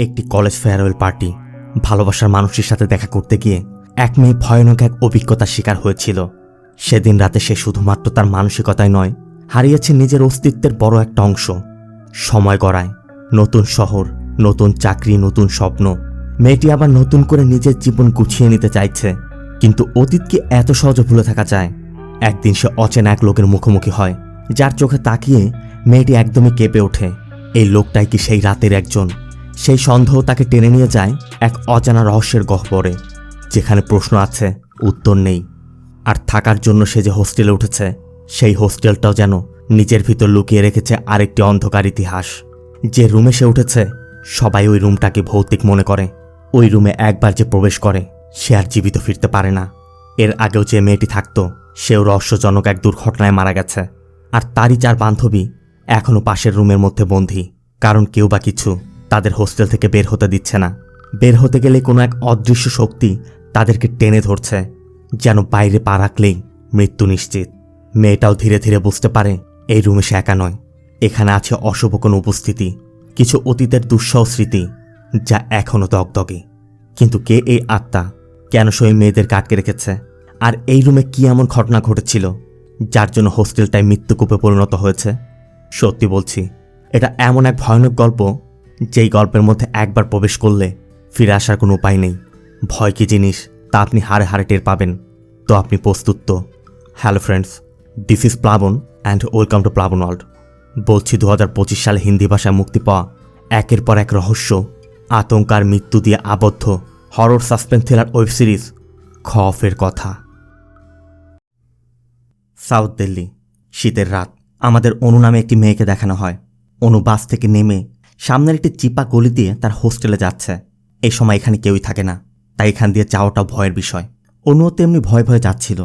একটি college farewell party. ভালোবাসার মানুষের সাথে দেখা করতে গিয়ে এক মেয়ে ভয়ানক এক অভিজ্ঞতার শিকার হয়েছিল। সেদিন রাতে সে শুধুমাত্র তার মানসিকতায় নয়, হারিয়েছে নিজের অস্তিত্বের বড় একটা অংশ। সময় গড়ায়, নতুন শহর, নতুন চাকরি, নতুন স্বপ্ন। মেয়েটি আবার নতুন করে নিজের জীবন গুছিয়ে নিতে চাইছে, কিন্তু অতীত কি এত সহজে ভুলে থাকা যায়? একদিন সে অচেনা এক লোকের মুখোমুখি হয়, যার চোখে তাকিয়ে মেয়েটি একদমই কেঁপে ওঠে। এই লোকটাই কি সেই রাতের একজন? সেই সন্দেহ তাকে টেনে নিয়ে যায় এক অজানা রহস্যের গহ্বরে, যেখানে প্রশ্ন আছে, উত্তর নেই। আর থাকার জন্য সে যে হোস্টেলে উঠেছে, সেই হোস্টেলটাও যেন নিজের ভিতর লুকিয়ে রেখেছে আরেকটি অন্ধকার ইতিহাস। যে রুমে সে উঠেছে, সবাই ওই রুমটাকে ভৌতিক মনে করে। ওই রুমে একবার যে প্রবেশ করে, সে আর জীবিত ফিরতে পারে না। এর আগেও যে মেয়েটি থাকতো, সেও রহস্যজনক এক দুর্ঘটনায় মারা গেছে। আর তারই 4 বান্ধবী এখনও পাশের রুমের মধ্যে বন্দী, কারণ কেউ বা কিছু তাদের হোস্টেল থেকে বের হতে দিচ্ছে না। বের হতে গেলে কোনো এক অদৃশ্য শক্তি তাদেরকে টেনে ধরছে, যেন বাইরে পা রাখলেই মৃত্যু নিশ্চিত। মেয়েটাও ধীরে ধীরে বুঝতে পারে এই রুমে সে একা নয়, এখানে আছে অশুভ কোনো উপস্থিতি, কিছু অতীতের দুঃসহ স্মৃতি যা এখনও দগদগে। কিন্তু কে এই আত্মা? কেন সে ওই মেয়েদেরকে আটকে রেখেছে? আর এই রুমে কি এমন ঘটনা ঘটেছিল যার জন্য হোস্টেলটায় মৃত্যুকূপে পরিণত হয়েছে? সত্যি বলছি, এটা এমন এক ভয়ানক গল্প, যেই গল্পের মধ্যে একবার প্রবেশ করলে ফিরে আসার কোনো উপায় নেই। ভয় কি জিনিস তা আপনি হাড়ে হাড়ে টের পাবেন। তো আপনি প্রস্তুত তো? হ্যালো ফ্রেন্ডস, দিস ইজ প্লাবন অ্যান্ড ওয়েলকাম টু প্লাবন ওয়ার্ল্ড। বলছি 2025 সালে হিন্দি ভাষায় মুক্তি পাওয়া একের পর এক রহস্য, আতঙ্ক আর মৃত্যু দিয়ে আবদ্ধ horror suspense thriller web series খফের কথা। সাউথ দিল্লি, শীতের রাত। আমাদের অনু নামে একটি মেয়েকে দেখানো হয়। অনু বাস থেকে নেমে সামনের একটি চিপা গলি দিয়ে তার হোস্টেলে যাচ্ছে। এই সময় এখানে কেউই থাকে না, তাই এখান দিয়ে যাওয়াটাও ভয়ের বিষয়। অনুও তেমনি ভয়ে ভয়ে যাচ্ছিল।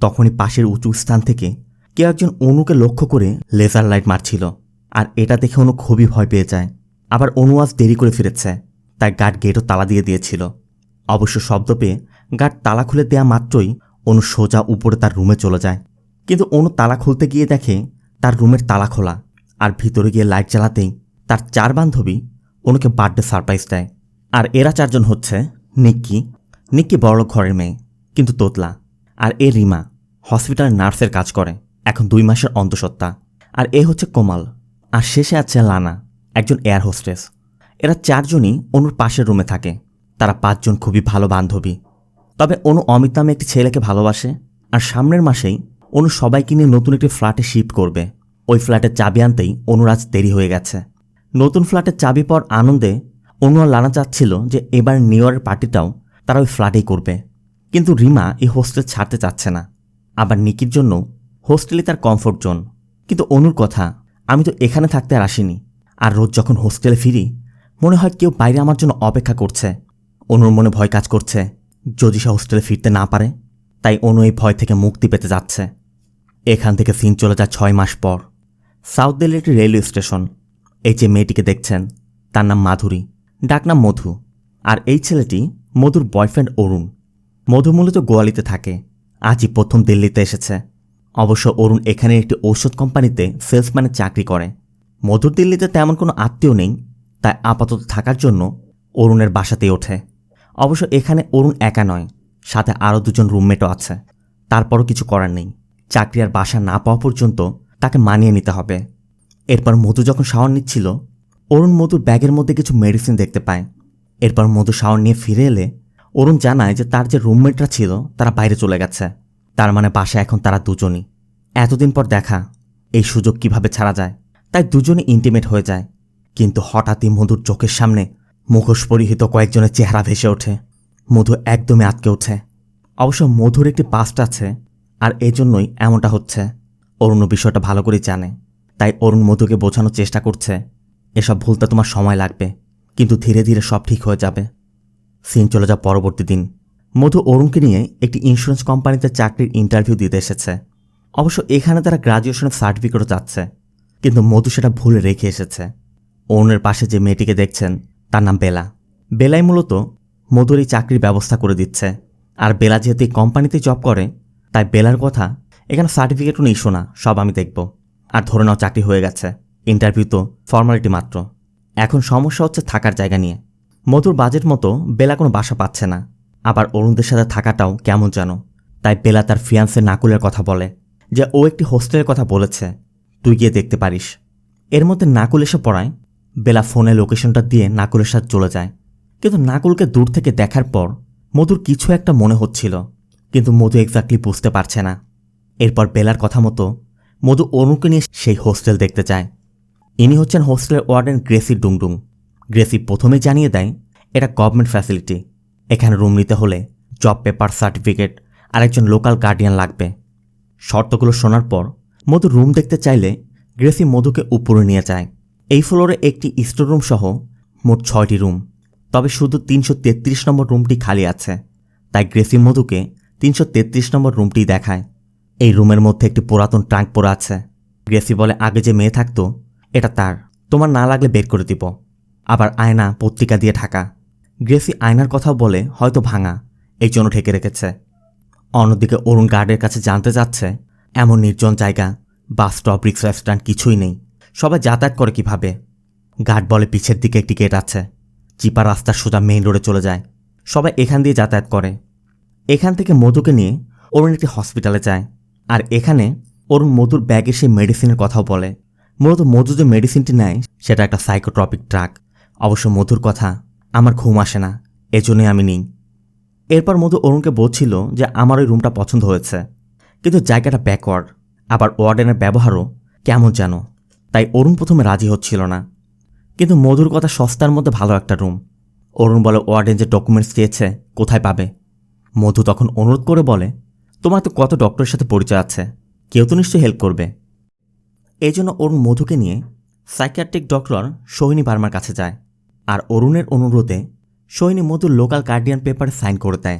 তখনই পাশের উঁচু স্থান থেকে কেউ একজন অনুকে লক্ষ্য করে লেজার লাইট মারছিল, আর এটা দেখে অনু খুবই ভয় পেয়ে যায়। আবার অনু আজ দেরি করে ফিরেছে, তাই গার্ড গেটও তালা দিয়ে দিয়েছিল। অবশ্য শব্দ পেয়ে গার্ড তালা খুলে দেয়া মাত্রই অনু সোজা উপরে তার রুমে চলে যায়। কিন্তু অনু তালা খুলতে গিয়ে দেখে তার রুমের তালা খোলা, আর ভিতরে গিয়ে লাইট জ্বালাতেই তার 4 বান্ধবী অনুকে বার্থডে সারপ্রাইজ দেয়। আর এরা 4 জন হচ্ছে নিক্কি বড়লোক ঘরের মেয়ে, কিন্তু তোতলা। আর এ রিমা, হসপিটালের নার্সের কাজ করে, এখন 2 মাসের অন্তঃসত্ত্বা। আর এ হচ্ছে কোমাল। আর শেষে আছে লানা, একজন এয়ার হোস্টেস। এরা 4 জনই অনুর পাশের রুমে থাকে। তারা 5 জন খুবই ভালো বান্ধবী। তবে অনু অমিত নামে একটি ছেলেকে ভালোবাসে, আর সামনের মাসেই অনু সবাইকে নিয়ে নতুন একটি ফ্ল্যাটে শিফট করবে। ওই ফ্ল্যাটের চাবি আনতেই অনুর আজ দেরি হয়ে গেছে। নতুন ফ্ল্যাটের চাবি পাওয়ার আনন্দে অনু আর লানা চাচ্ছিল যে এবার নিউ ইয়ারের পার্টিটাও তারা ওই ফ্ল্যাটেই করবে। কিন্তু রিমা এই হোস্টেল ছাড়তে চাচ্ছে না। আবার নিকির জন্য হোস্টেলে তার কমফোর্ট জোন। কিন্তু অনুর কথা, আমি তো এখানে থাকতে আর আসিনি। আর রোজ যখন হোস্টেলে ফিরি, মনে হয় কেউ বাইরে আমার জন্য অপেক্ষা করছে। অনুর মনে ভয় কাজ করছে যদি সে হোস্টেলে ফিরতে না পারে। তাই অনু এই ভয় থেকে মুক্তি পেতে যাচ্ছে। এখান থেকে সিন চলে যায় 6 মাস পর। সাউথ দিল্লির একটি রেলওয়ে স্টেশন। এই যে মেয়েটিকে দেখছেন, তার নাম মাধুরী, ডাকনাম মধু। আর এই ছেলেটি মধুর বয়ফ্রেন্ড অরুণ। মধু মূলত গোয়ালিতে থাকে, আজই প্রথম দিল্লিতে এসেছে। অবশ্য অরুণ এখানে একটি ঔষধ কোম্পানিতে সেলসম্যানের চাকরি করে। মধুর দিল্লিতে তেমন কোনো আত্মীয় নেই, তাই আপাতত থাকার জন্য অরুণের বাসাতেই ওঠে। অবশ্য এখানে অরুণ একা নয়, সাথে আরও 2 জন রুমমেটও আছে। তারপরও কিছু করার নেই, চাকরি আর বাসা না পাওয়া পর্যন্ত তাকে মানিয়ে নিতে হবে। এরপর মধু যখন শাওয়ার নিচ্ছিল, অরুণ মধুর ব্যাগের মধ্যে কিছু মেডিসিন দেখতে পায়। এরপর মধু শাওয়ার নিয়ে ফিরে এলে অরুণ জানায় যে তার যে রুমমেটরা ছিল তারা বাইরে চলে গেছে। তার মানে বাসায় এখন তারা 2 জনই। এতদিন পর দেখা, এই সুযোগ কিভাবে ছাড়া যায়? তাই 2 জনই ইন্টিমেট হয়ে যায়। কিন্তু হঠাৎই মধুর চোখের সামনে মুখোশ পরিহিত কয়েকজনের চেহারা ভেসে ওঠে। মধু একদমই আটকে ওঠে। অবশ্য মধুর একটি পাস্ট আছে, আর এজন্যই এমনটা হচ্ছে। অরুণ বিষয়টা ভালো করে জানে, তাই অরুণ মধুকে বোঝানোর চেষ্টা করছে, এসব ভুলতে তোমার সময় লাগবে, কিন্তু ধীরে ধীরে সব ঠিক হয়ে যাবে। সিন চলে যায় পরবর্তী দিন। মধু অরুণকে নিয়ে একটি ইন্স্যুরেন্স কোম্পানিতে চাকরির ইন্টারভিউ দিতে এসেছে। অবশ্য এখানে তারা গ্রাজুয়েশনের সার্টিফিকেটও চাচ্ছে, কিন্তু মধু সেটা ভুলে রেখে এসেছে। অরুণের পাশে যে মেয়েটিকে দেখছেন, তার নাম বেলা। বেলাই মূলত মধুর এই চাকরির ব্যবস্থা করে দিচ্ছে। আর বেলা যেহেতু এই কোম্পানিতে জব করে, তাই বেলার কথা, এখানে সার্টিফিকেটও নেই শোনা, সব আমি দেখব। আর ধরে নাও চাকরি হয়ে গেছে, ইন্টারভিউ তো ফর্মালিটি মাত্র। এখন সমস্যা হচ্ছে থাকার জায়গা নিয়ে। মধুর বাজেট মতো বেলা কোনো বাসা পাচ্ছে না, আবার অরুণদের সাথে থাকাটাও কেমন যেন। তাই বেলা তার ফিয়ান্সে নাকুলের কথা বলে যে ও একটি হোস্টেলের কথা বলেছে, তুই গিয়ে দেখতে পারিস। এর মধ্যে নাকুল এসে পড়ায়। বেলা ফোনে লোকেশনটা দিয়ে নাকুলের সাথে চলে যায়। কিন্তু নাকুলকে দূর থেকে দেখার পর মধুর কিছু একটা মনে হচ্ছিল, কিন্তু মধু এক্স্যাক্টলি বুঝতে পারছে না। এরপর বেলার কথা মতো মধু অরুণকে নিয়ে সেই হোস্টেল দেখতে যায়। ইনি হচ্ছেন হোস্টেলের ওয়ার্ডেন গ্রেসি ডুংডুং। গ্রেসি প্রথমেই জানিয়ে দেয় এটা গভর্নমেন্ট ফ্যাসিলিটি, এখানে রুম নিতে হলে জব পেপার, সার্টিফিকেট আর একজন লোকাল গার্ডিয়ান লাগবে। শর্তগুলো শোনার পর মধু রুম দেখতে চাইলে গ্রেসি মধুকে উপরে নিয়ে যায়। এই ফ্লোরে একটি স্টোররুম সহ মোট 6টি রুম, তবে শুধু 333 নম্বর রুমটি খালি আছে। তাই গ্রেসি মধুকে 333 নম্বর রুমটি দেখায়। এই রুমের মধ্যে একটি পুরাতন ট্রাঙ্ক পড়ে আছে। গ্রেসি বলে আগে যে মেয়ে থাকতো এটা তার, তোমার না লাগলে বের করে দিব। আবার আয়না পত্রিকা দিয়ে ঢাকা। গ্রেসি আয়নার কথাও বলে হয়তো ভাঙা, এই জন্য ঢেকে রেখেছে। অন্যদিকে অরুণ গার্ডের কাছে জানতে চাচ্ছে এমন নির্জন জায়গা, বাস স্টপ, রিক্সা স্ট্যান্ড কিছুই নেই, সবাই যাতায়াত করে কিভাবে। গার্ড বলে পিছের দিকে একটি গেট আছে, চিপা রাস্তার সোজা মেইন রোডে চলে যায়, সবাই এখান দিয়ে যাতায়াত করে। এখান থেকে মধুকে নিয়ে অরুণ একটি হসপিটালে যায়। আর এখানে অরুণ মধুর ব্যাগে সেই মেডিসিনের কথাও বলে। মূলত মধু যে মেডিসিনটি নেয় সেটা একটা সাইকোট্রপিক ড্রাগ। অবশ্য মধুর কথা আমার ঘুম আসে না, এজন্যই আমি নিই। এরপর মধু অরুণকে বলছিল যে আমার ওই রুমটা পছন্দ হয়েছে, কিন্তু জায়গাটা ব্যাকওয়ার্ড, আবার ওয়ার্ডেনের ব্যবহারও কেমন যেন। তাই অরুণ প্রথমে রাজি হচ্ছিল না। কিন্তু মধুর কথা সস্তার মধ্যে ভালো একটা রুম। অরুণ বলে ওয়ার্ডেন যে ডকুমেন্টস চেয়েছে কোথায় পাবে। মধু তখন অনুরোধ করে বলে তোমার তো কত ডক্টরের সাথে পরিচয় আছে, কেউ তো নিশ্চয়ই হেল্প করবে। এই জন্য অরুণ মধুকে নিয়ে সাইকিয়াট্রিক ডক্টর সোহিনী বার্মার কাছে যায়। আর অরুণের অনুরোধে সোহিনী মধুর লোকাল গার্ডিয়ান পেপারে সাইন করে দেয়।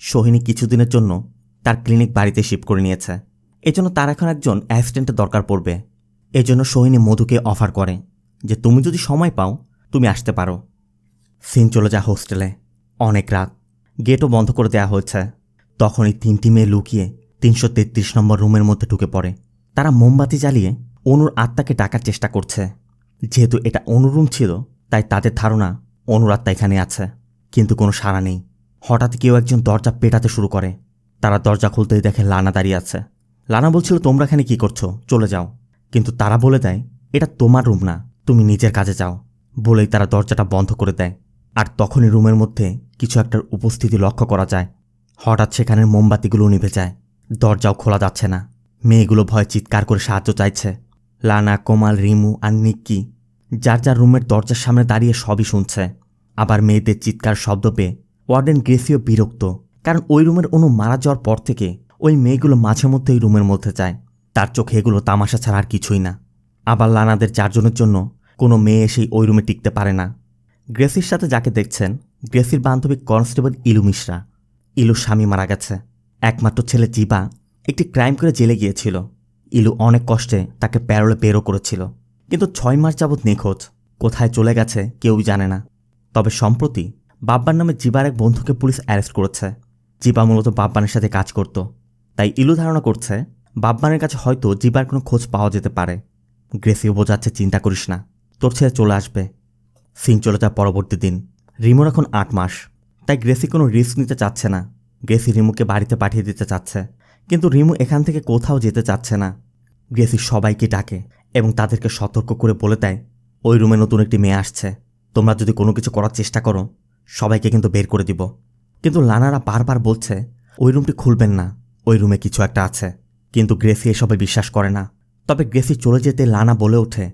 সোহিনী কিছুদিনের জন্য তার ক্লিনিক বাড়িতে শিফট করে নিয়েছে, এজন্য তার এখন একজন অ্যাসিস্ট্যান্টের দরকার পড়বে। এজন্য সোহিনী মধুকে অফার করে যে তুমি যদি সময় পাও তুমি আসতে পারো। সিন চলে যায় হোস্টেলে। অনেক রাত, গেটও বন্ধ করে দেওয়া হয়েছে। তখনই 3টি মেয়ে লুকিয়ে 333 নম্বর রুমের মধ্যে ঢুকে পড়ে। তারা মোমবাতি জ্বালিয়ে অনুর আত্মাকে ডাকার চেষ্টা করছে। যেহেতু এটা অনুর রুম ছিল তাই তাদের ধারণা অনুর আত্মা এখানে আছে, কিন্তু কোনো সাড়া নেই। হঠাৎ কেউ একজন দরজা পেটাতে শুরু করে। তারা দরজা খুলতেই দেখে লানা দাঁড়িয়ে আছে। লানা বলছিল তোমরা এখানে কি করছো, চলে যাও। কিন্তু তারা বলে দেয় এটা তোমার রুম না, তুমি নিজের কাজে যাও। বলেই তারা দরজাটা বন্ধ করে দেয়। আর তখনই রুমের মধ্যে কিছু একটার উপস্থিতি লক্ষ্য করা যায়। হঠাৎ সেখানের মোমবাতিগুলো নিভে যায়, দরজাও খোলা যাচ্ছে না। মেয়েগুলো ভয়ে চিৎকার করে সাহায্য চাইছে। লানা, কোমাল, রিমু আর নিক্কি যার যার রুমের দরজার সামনে দাঁড়িয়ে সবই শুনছে। আবার মেয়েদের চিৎকার শব্দ পেয়ে ওয়ার্ডেন গ্রেসিও বিরক্ত, কারণ ওই রুমের অনু মারা যাওয়ার পর থেকে ওই মেয়েগুলো মাঝে মধ্যে এই রুমের মধ্যে যায়। তার চোখে এগুলো তামাশা ছাড়া আর কিছুই না। আবার লানাদের 4 জনের জন্য কোনো মেয়ে এসেই ওই রুমে টিকতে পারে না। গ্রেসির সাথে যাকে দেখছেন গ্রেসির বান্ধবী কনস্টেবল ইলু মিশ্রা। ইলুর স্বামী মারা গেছে। একমাত্র ছেলে জিবা একটি ক্রাইম করে জেলে গিয়েছিল। ইলু অনেক কষ্টে তাকে প্যারোলে বেরও করেছিল, কিন্তু 6 মাস যাবৎ নিখোঁজ। কোথায় চলে গেছে কেউই জানে না। তবে সম্প্রতি বাব্বার নামে জিবার এক বন্ধুকে পুলিশ অ্যারেস্ট করেছে। জিবা মূলত বাব্বানের সাথে কাজ করত, তাই ইলু ধারণা করছে বাব্বানের কাছে হয়তো জিবার কোনো খোঁজ পাওয়া যেতে পারে। গ্রেসিও বোঝাচ্ছে চিন্তা করিস না, তোর ছেলে চলে আসবে। সিন চলে যায় পরবর্তী দিন। রিমুর এখন 8 মাস, তাই গ্রেসি কোনো রিস্ক নিতে চাচ্ছে না। গ্রেসি রিমুকে বাড়িতে পাঠিয়ে দিতে চাচ্ছে, কিন্তু রিমু এখান থেকে কোথাও যেতে চাচ্ছে না। গ্রেসি সবাইকে ডাকে এবং তাদেরকে সতর্ক করে বলে দেয় ওই রুমে নতুন একটি মেয়ে আসছে, তোমরা যদি কোনো কিছু করার চেষ্টা করো সবাইকে কিন্তু বের করে দিব। কিন্তু লানারা বারবার বলছে ওই রুমটি খুলবেন না, ওই রুমে কিছু একটা আছে। কিন্তু গ্রেসি এসবে বিশ্বাস করে না। তবে গ্রেসি চলে যেতে লানা বলে ওঠে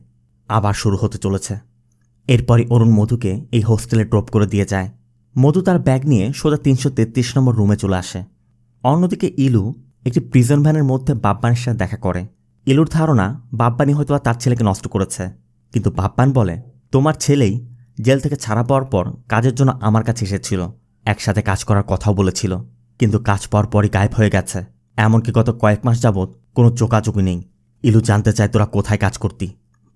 আবার শুরু হতে চলেছে। এরপরই অরুণ মধুকে এই হোস্টেলে ড্রপ করে দিয়ে যায়। মধু তার ব্যাগ নিয়ে সোজা 333 নম্বর রুমে চলে আসে। অন্যদিকে ইলু একটি প্রিজন ভ্যানের মধ্যে বাব্বানের সাথে দেখা করে। ইলুর ধারণা বাব্বানি হয়তো তার ছেলেকে নষ্ট করেছে, কিন্তু বাব্বান বলে তোমার ছেলেই জেল থেকে ছাড়া পাওয়ার পর কাজের জন্য আমার কাছে এসেছিল, একসাথে কাজ করার কথাও বলেছিল, কিন্তু কাজ পাওয়ার পরই গায়েব হয়ে গেছে। এমনকি গত কয়েক মাস যাবৎ কোনো যোগাযোগই নেই। ইলু জানতে চায় তোরা কোথায় কাজ করতি।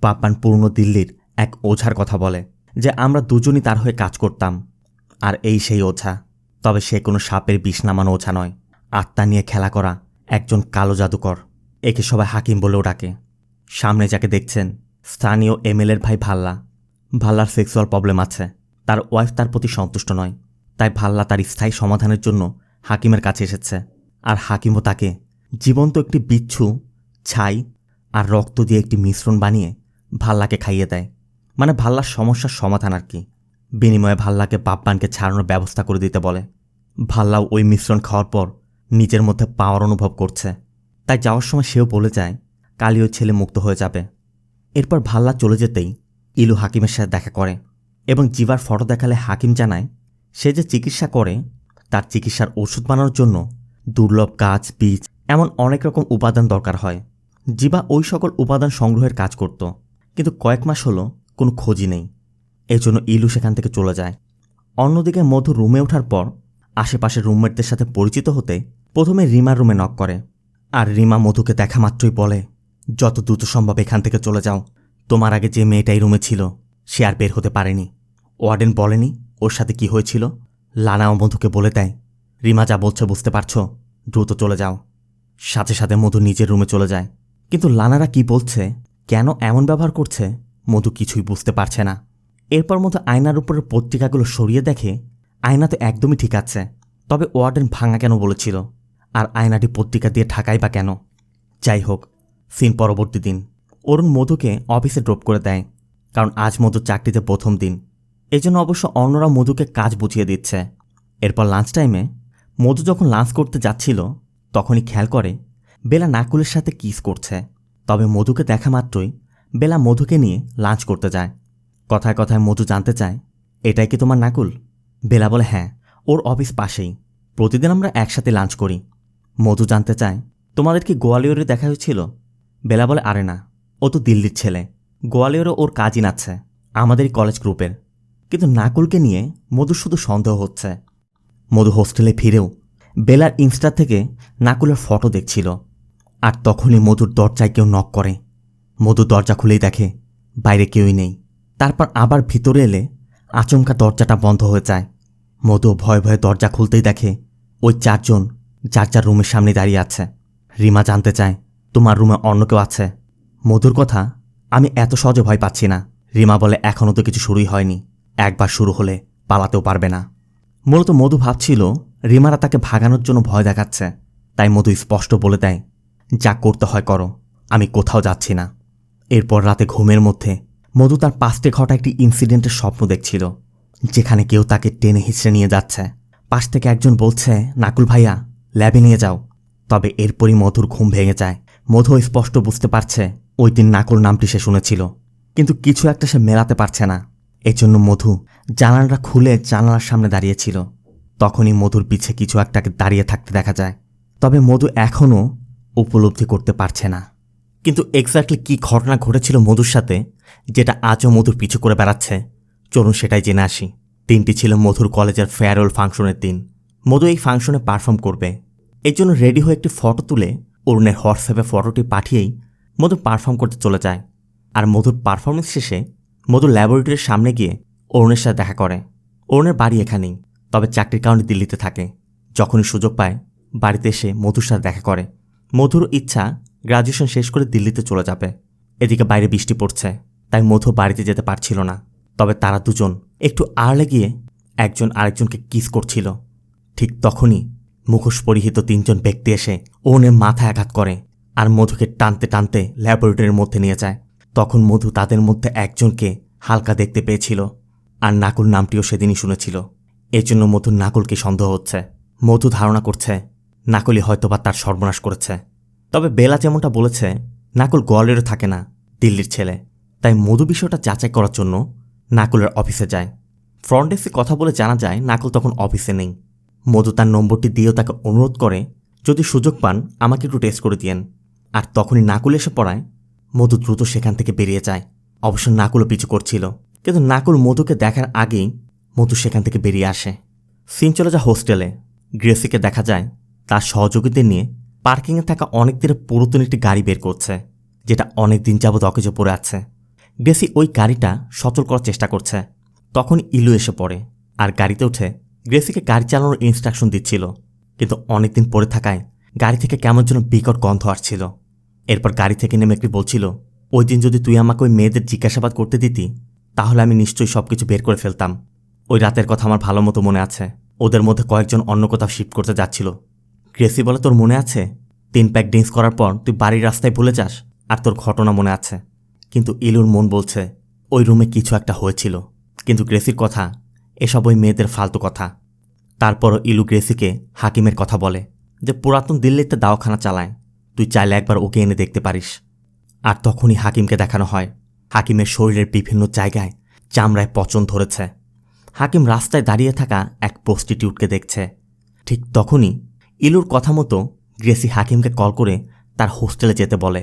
বাব্বান পূর্ণ দিল্লির এক ওঝার কথা বলে যে আমরা দুজনই তার হয়ে কাজ করতাম। আর এই সেই ওঝা, তবে সে কোনো সাপের বিষ নামানো ওঝা নয়, আত্মা নিয়ে খেলা করা একজন কালো জাদুকর। একে সবাই হাকিম বলেও ডাকে। সামনে যাকে দেখছেন স্থানীয় এমএলএর ভাই ভাল্লা। ভাল্লার সেক্সুয়াল প্রবলেম আছে, তার ওয়াইফ তার প্রতি সন্তুষ্ট নয়, তাই ভাল্লা তার স্থায়ী সমাধানের জন্য হাকিমের কাছে এসেছে। আর হাকিমও তাকে জীবন্ত একটি বিচ্ছু, ছাই আর রক্ত দিয়ে একটি মিশ্রণ বানিয়ে ভাল্লাকে খাইয়ে দেয়। মানে ভাল্লার সমস্যার সমাধান আর কি। বিনিময়ে ভাল্লাকে বাপ্পানকে ছাড়ানোর ব্যবস্থা করে দিতে বলে। ভাল্লাও ওই মিশ্রণ খাওয়ার পর নিজের মধ্যে পাওয়ার অনুভব করছে, তাই যাওয়ার সময় সেও বলে যায় কালই ওই ছেলে মুক্ত হয়ে যাবে। এরপর ভাল্লা চলে যেতেই ইলু হাকিমের সাথে দেখা করে এবং জিবার ফটো দেখালে হাকিম জানায় সে যে চিকিৎসা করে তার চিকিৎসার ওষুধ বানানোর জন্য দুর্লভ গাছ, বীজ এমন অনেক রকম উপাদান দরকার হয়। জিবা ওই সকল উপাদান সংগ্রহের কাজ করত, কিন্তু কয়েক মাস হলো কোনো খোঁজই নেই। এজন্য ইলু সেখান থেকে চলে যায়। অন্যদিকে মধু রুমে ওঠার পর আশেপাশের রুমমেটদের সাথে পরিচিত হতে প্রথমে রিমার রুমে নক করে। আর রিমা মধুকে দেখা মাত্রই বলে, যত দ্রুত সম্ভব এখান থেকে চলে যাও। তোমার আগে যে মেয়েটাই রুমে ছিল সে আর বের হতে পারেনি। ওয়ার্ডেন বলেনি ওর সাথে কি হয়েছিল। লানাও মধুকে বলে দেয়, রিমা যা বলছে বুঝতে পারছো, দ্রুত চলে যাও। সাথে সাথে মধু নিজের রুমে চলে যায়। কিন্তু লানারা কি বলছে, কেন এমন ব্যবহার করছে, মধু কিছুই বুঝতে পারছে না। এরপর মধু আয়নার উপরের পত্রিকাগুলো সরিয়ে দেখে আয়না তো একদমই ঠিক আছে, তবে ওয়ার্ডেন ভাঙা কেন বলেছিল, আর আয়নাটি পত্রিকা দিয়ে ঢাকাই বা কেন। যাই হোক, সিন পরবর্তী দিন। অরুণ মধুকে অফিসে ড্রপ করে দেয়, কারণ আজ মধুর চাকরিতে প্রথম দিন। এজন্য অবশ্য অন্যরা মধুকে কাজ বুঝিয়ে দিচ্ছে। এরপর লাঞ্চ টাইমে মধু যখন লাঞ্চ করতে যাচ্ছিল তখনই খেয়াল করে বেলা নাকুলের সাথে কিস করছে। তবে মধুকে দেখা মাত্রই বেলা মধুকে নিয়ে লাঞ্চ করতে যায়। কথায় কথায় মধু জানতে চায়, এটাই কি তোমার নাকুল? বেলা বলে হ্যাঁ, ওর অফিস পাশেই, প্রতিদিন আমরা একসাথে লাঞ্চ করি। মধু জানতে চায়, তোমাদের কি গোয়ালিয়রে দেখা হয়েছিল? বেলা বলে আরে না, ও তো দিল্লির ছেলে, গোয়ালিয়রে ওর কাজিন আছে আমাদেরই কলেজ গ্রুপের। কিন্তু নাকুলকে নিয়ে মধুর শুধু সন্দেহ হচ্ছে। মধু হোস্টেলে ফিরেও বেলার ইনস্টা থেকে নাকুলের ফটো দেখছিল। আর তখনই মধুর দরজায় কেউ নক করে। মধু দরজা খুলেই দেখে বাইরে কেউই নেই। তারপর আবার ভিতরে এলে আচমকা দরজাটা বন্ধ হয়ে যায়। মধু ভয়ে ভয়ে দরজা খুলতেই দেখে ওই চারজন যার যার রুমের সামনে দাঁড়িয়ে আছে। রিমা জানতে চায়, তোমার রুমে অন্য কেউ আছে? মধুর কথা আমি এত সহজে ভয় পাচ্ছি না। রিমা বলে এখনও তো কিছু শুরুই হয়নি, একবার শুরু হলে পালাতেও পারবে না। মূলত মধু ভাবছিল রিমারা তাকে ভাগানোর জন্য ভয় দেখাচ্ছে, তাই মধু স্পষ্ট বলে দেয়, যা করতে হয় করো, আমি কোথাও যাচ্ছি না। এরপর রাতে ঘুমের মধ্যে মধু তার পাস্টে ঘটা একটি ইনসিডেন্টের স্বপ্ন দেখছিল, যেখানে কেউ তাকে টেনে হিঁচড়ে নিয়ে যাচ্ছে। পাশ থেকে একজন বলছে, নাকুল ভাইয়া ল্যাবে নিয়ে যাও। তবে এরপরই মধুর ঘুম ভেঙে যায়। মধু স্পষ্ট বুঝতে পারছে ওই দিন নাকুল নামটি সে শুনেছিল, কিন্তু কিছু একটা সে মেলাতে পারছে না। এজন্য মধু জানালাটা খুলে জানালার সামনে দাঁড়িয়েছিল। তখনই মধুর পিছে কিছু একটাকে দাঁড়িয়ে থাকতে দেখা যায়। তবে মধু এখনও উপলব্ধি করতে পারছে না কিন্তু এক্স্যাক্টলি কী ঘটনা ঘটেছিল মধুর সাথে, যেটা আজও মধুর পিছু করে বেড়াচ্ছে। চলুন সেটাই জেনে আসি। দিনটি ছিল মধুর কলেজের ফেয়ারওয়েল ফাংশনের দিন। মধু এই ফাংশনে পারফর্ম করবে, এই জন্য রেডি হয়ে একটি ফটো তুলে অরুণের হোয়াটসঅ্যাপে ফটোটি পাঠিয়েই মধু পারফর্ম করতে চলে যায়। আর মধুর পারফরমেন্স শেষে মধু ল্যাবরেটরির সামনে গিয়ে অরুণের সাথে দেখা করে। অরুণের বাড়ি এখানেই, তবে চাকরির কারণে দিল্লিতে থাকে। যখনই সুযোগ পায় বাড়িতে এসে মধুর সাথে দেখা করে। মধুর ইচ্ছা গ্রাজুয়েশন শেষ করে দিল্লিতে চলে যাবে। এদিকে বাইরে বৃষ্টি পড়ছে, তাই মধু বাড়িতে যেতে পারছিল না। তবে তারা দুজন একটু আড়ালে গিয়ে একজন আরেকজনকে কিস করছিল। ঠিক তখনই মুখোশ পরিহিত তিনজন ব্যক্তি এসে অরুণের মাথায় আঘাত করে আর মধুকে টানতে টানতে ল্যাবরেটরির মধ্যে নিয়ে যায়। তখন মধু তাদের মধ্যে একজনকে হালকা দেখতে পেয়েছিল, আর নাকুল নামটিও সেদিনই শুনেছিল। এজন্য মধুর নাকুলকে সন্দেহ হচ্ছে। মধু ধারণা করছে নাকুলই হয়তোবা তার সর্বনাশ করেছে। তবে বেলা যেমনটা বলেছে, নাকুল গোয়ালিয়রে থাকে না, দিল্লির ছেলে। তাই মধু বিষয়টা যাচাই করার জন্য নাকুলের অফিসে যায়। ফ্রন্ট ডেস্কে কথা বলে জানা যায় নাকুল তখন অফিসে নেই। মধু তার নম্বরটি দিয়েও তাকে অনুরোধ করে, যদি সুযোগ পান আমাকে একটু টেস্ট করে দিয়েন। আর তখনই নাকুল এসে পড়ায়। মধু দ্রুত সেখান থেকে বেরিয়ে যায়। অবশ্য নাকুলও পিছু করছিল, কিন্তু নাকুল মধুকে দেখার আগেই মধু সেখান থেকে বেরিয়ে আসে। সিন চলে যায় হোস্টেলে। গ্রেসিকে দেখা যায় তার সহযোগীদের নিয়ে পার্কিংয়ে থাকা অনেক দিনের পুরাতন একটি গাড়ি বের করছে, যেটা অনেক দিন যাবৎ অকেজো পড়ে আছে। গ্রেসি ওই গাড়িটা সচল করার চেষ্টা করছে। তখন ইলু এসে পড়ে আর গাড়িতে উঠে গ্রেসিকে গাড়ি চালানোর ইনস্ট্রাকশন দিচ্ছিল, কিন্তু অনেকদিন পরে থাকায় গাড়ি থেকে কেমন যেন বিকট গন্ধ আসছিল। এরপর গাড়ি থেকে নেমে একটি বলছিল, ওই দিন যদি তুই আমাকে ওই মেয়েদের জিজ্ঞাসাবাদ করতে দিতি তাহলে আমি নিশ্চয়ই সবকিছু বের করে ফেলতাম। ওই রাতের কথা আমার ভালো মতো মনে আছে। ওদের মধ্যে কয়েকজন অন্য কোথাও শিফট করতে যাচ্ছিল। গ্রেসি বলে, তোর মনে আছে 3 প্যাক ড্রিঙ্কস করার পর তুই বাড়ির রাস্তায় ভুলে যাস আর তোর ঘটনা মনে আছে। কিন্তু ইলুর মন বলছে ওই রুমে কিছু একটা হয়েছিল। কিন্তু গ্রেসির কথা এসব ওই মেয়েদের ফালতু কথা। তারপরও ইলু গ্রেসিকে হাকিমের কথা বলে যে পুরাতন দিল্লিতে দাওখানা চালায়, তুই চাইলে একবার ওকে এনে দেখতে পারিস। আর তখনই হাকিমকে দেখানো হয় হাকিমের শরীরের বিভিন্ন জায়গায় চামড়ায় পচন ধরেছে। হাকিম রাস্তায় দাঁড়িয়ে থাকা এক প্রস্টিটিউটকে দেখছে। ঠিক তখনই ইলুর কথা মতো গ্রেসি হাকিমকে কল করে তার হোস্টেলে যেতে বলে।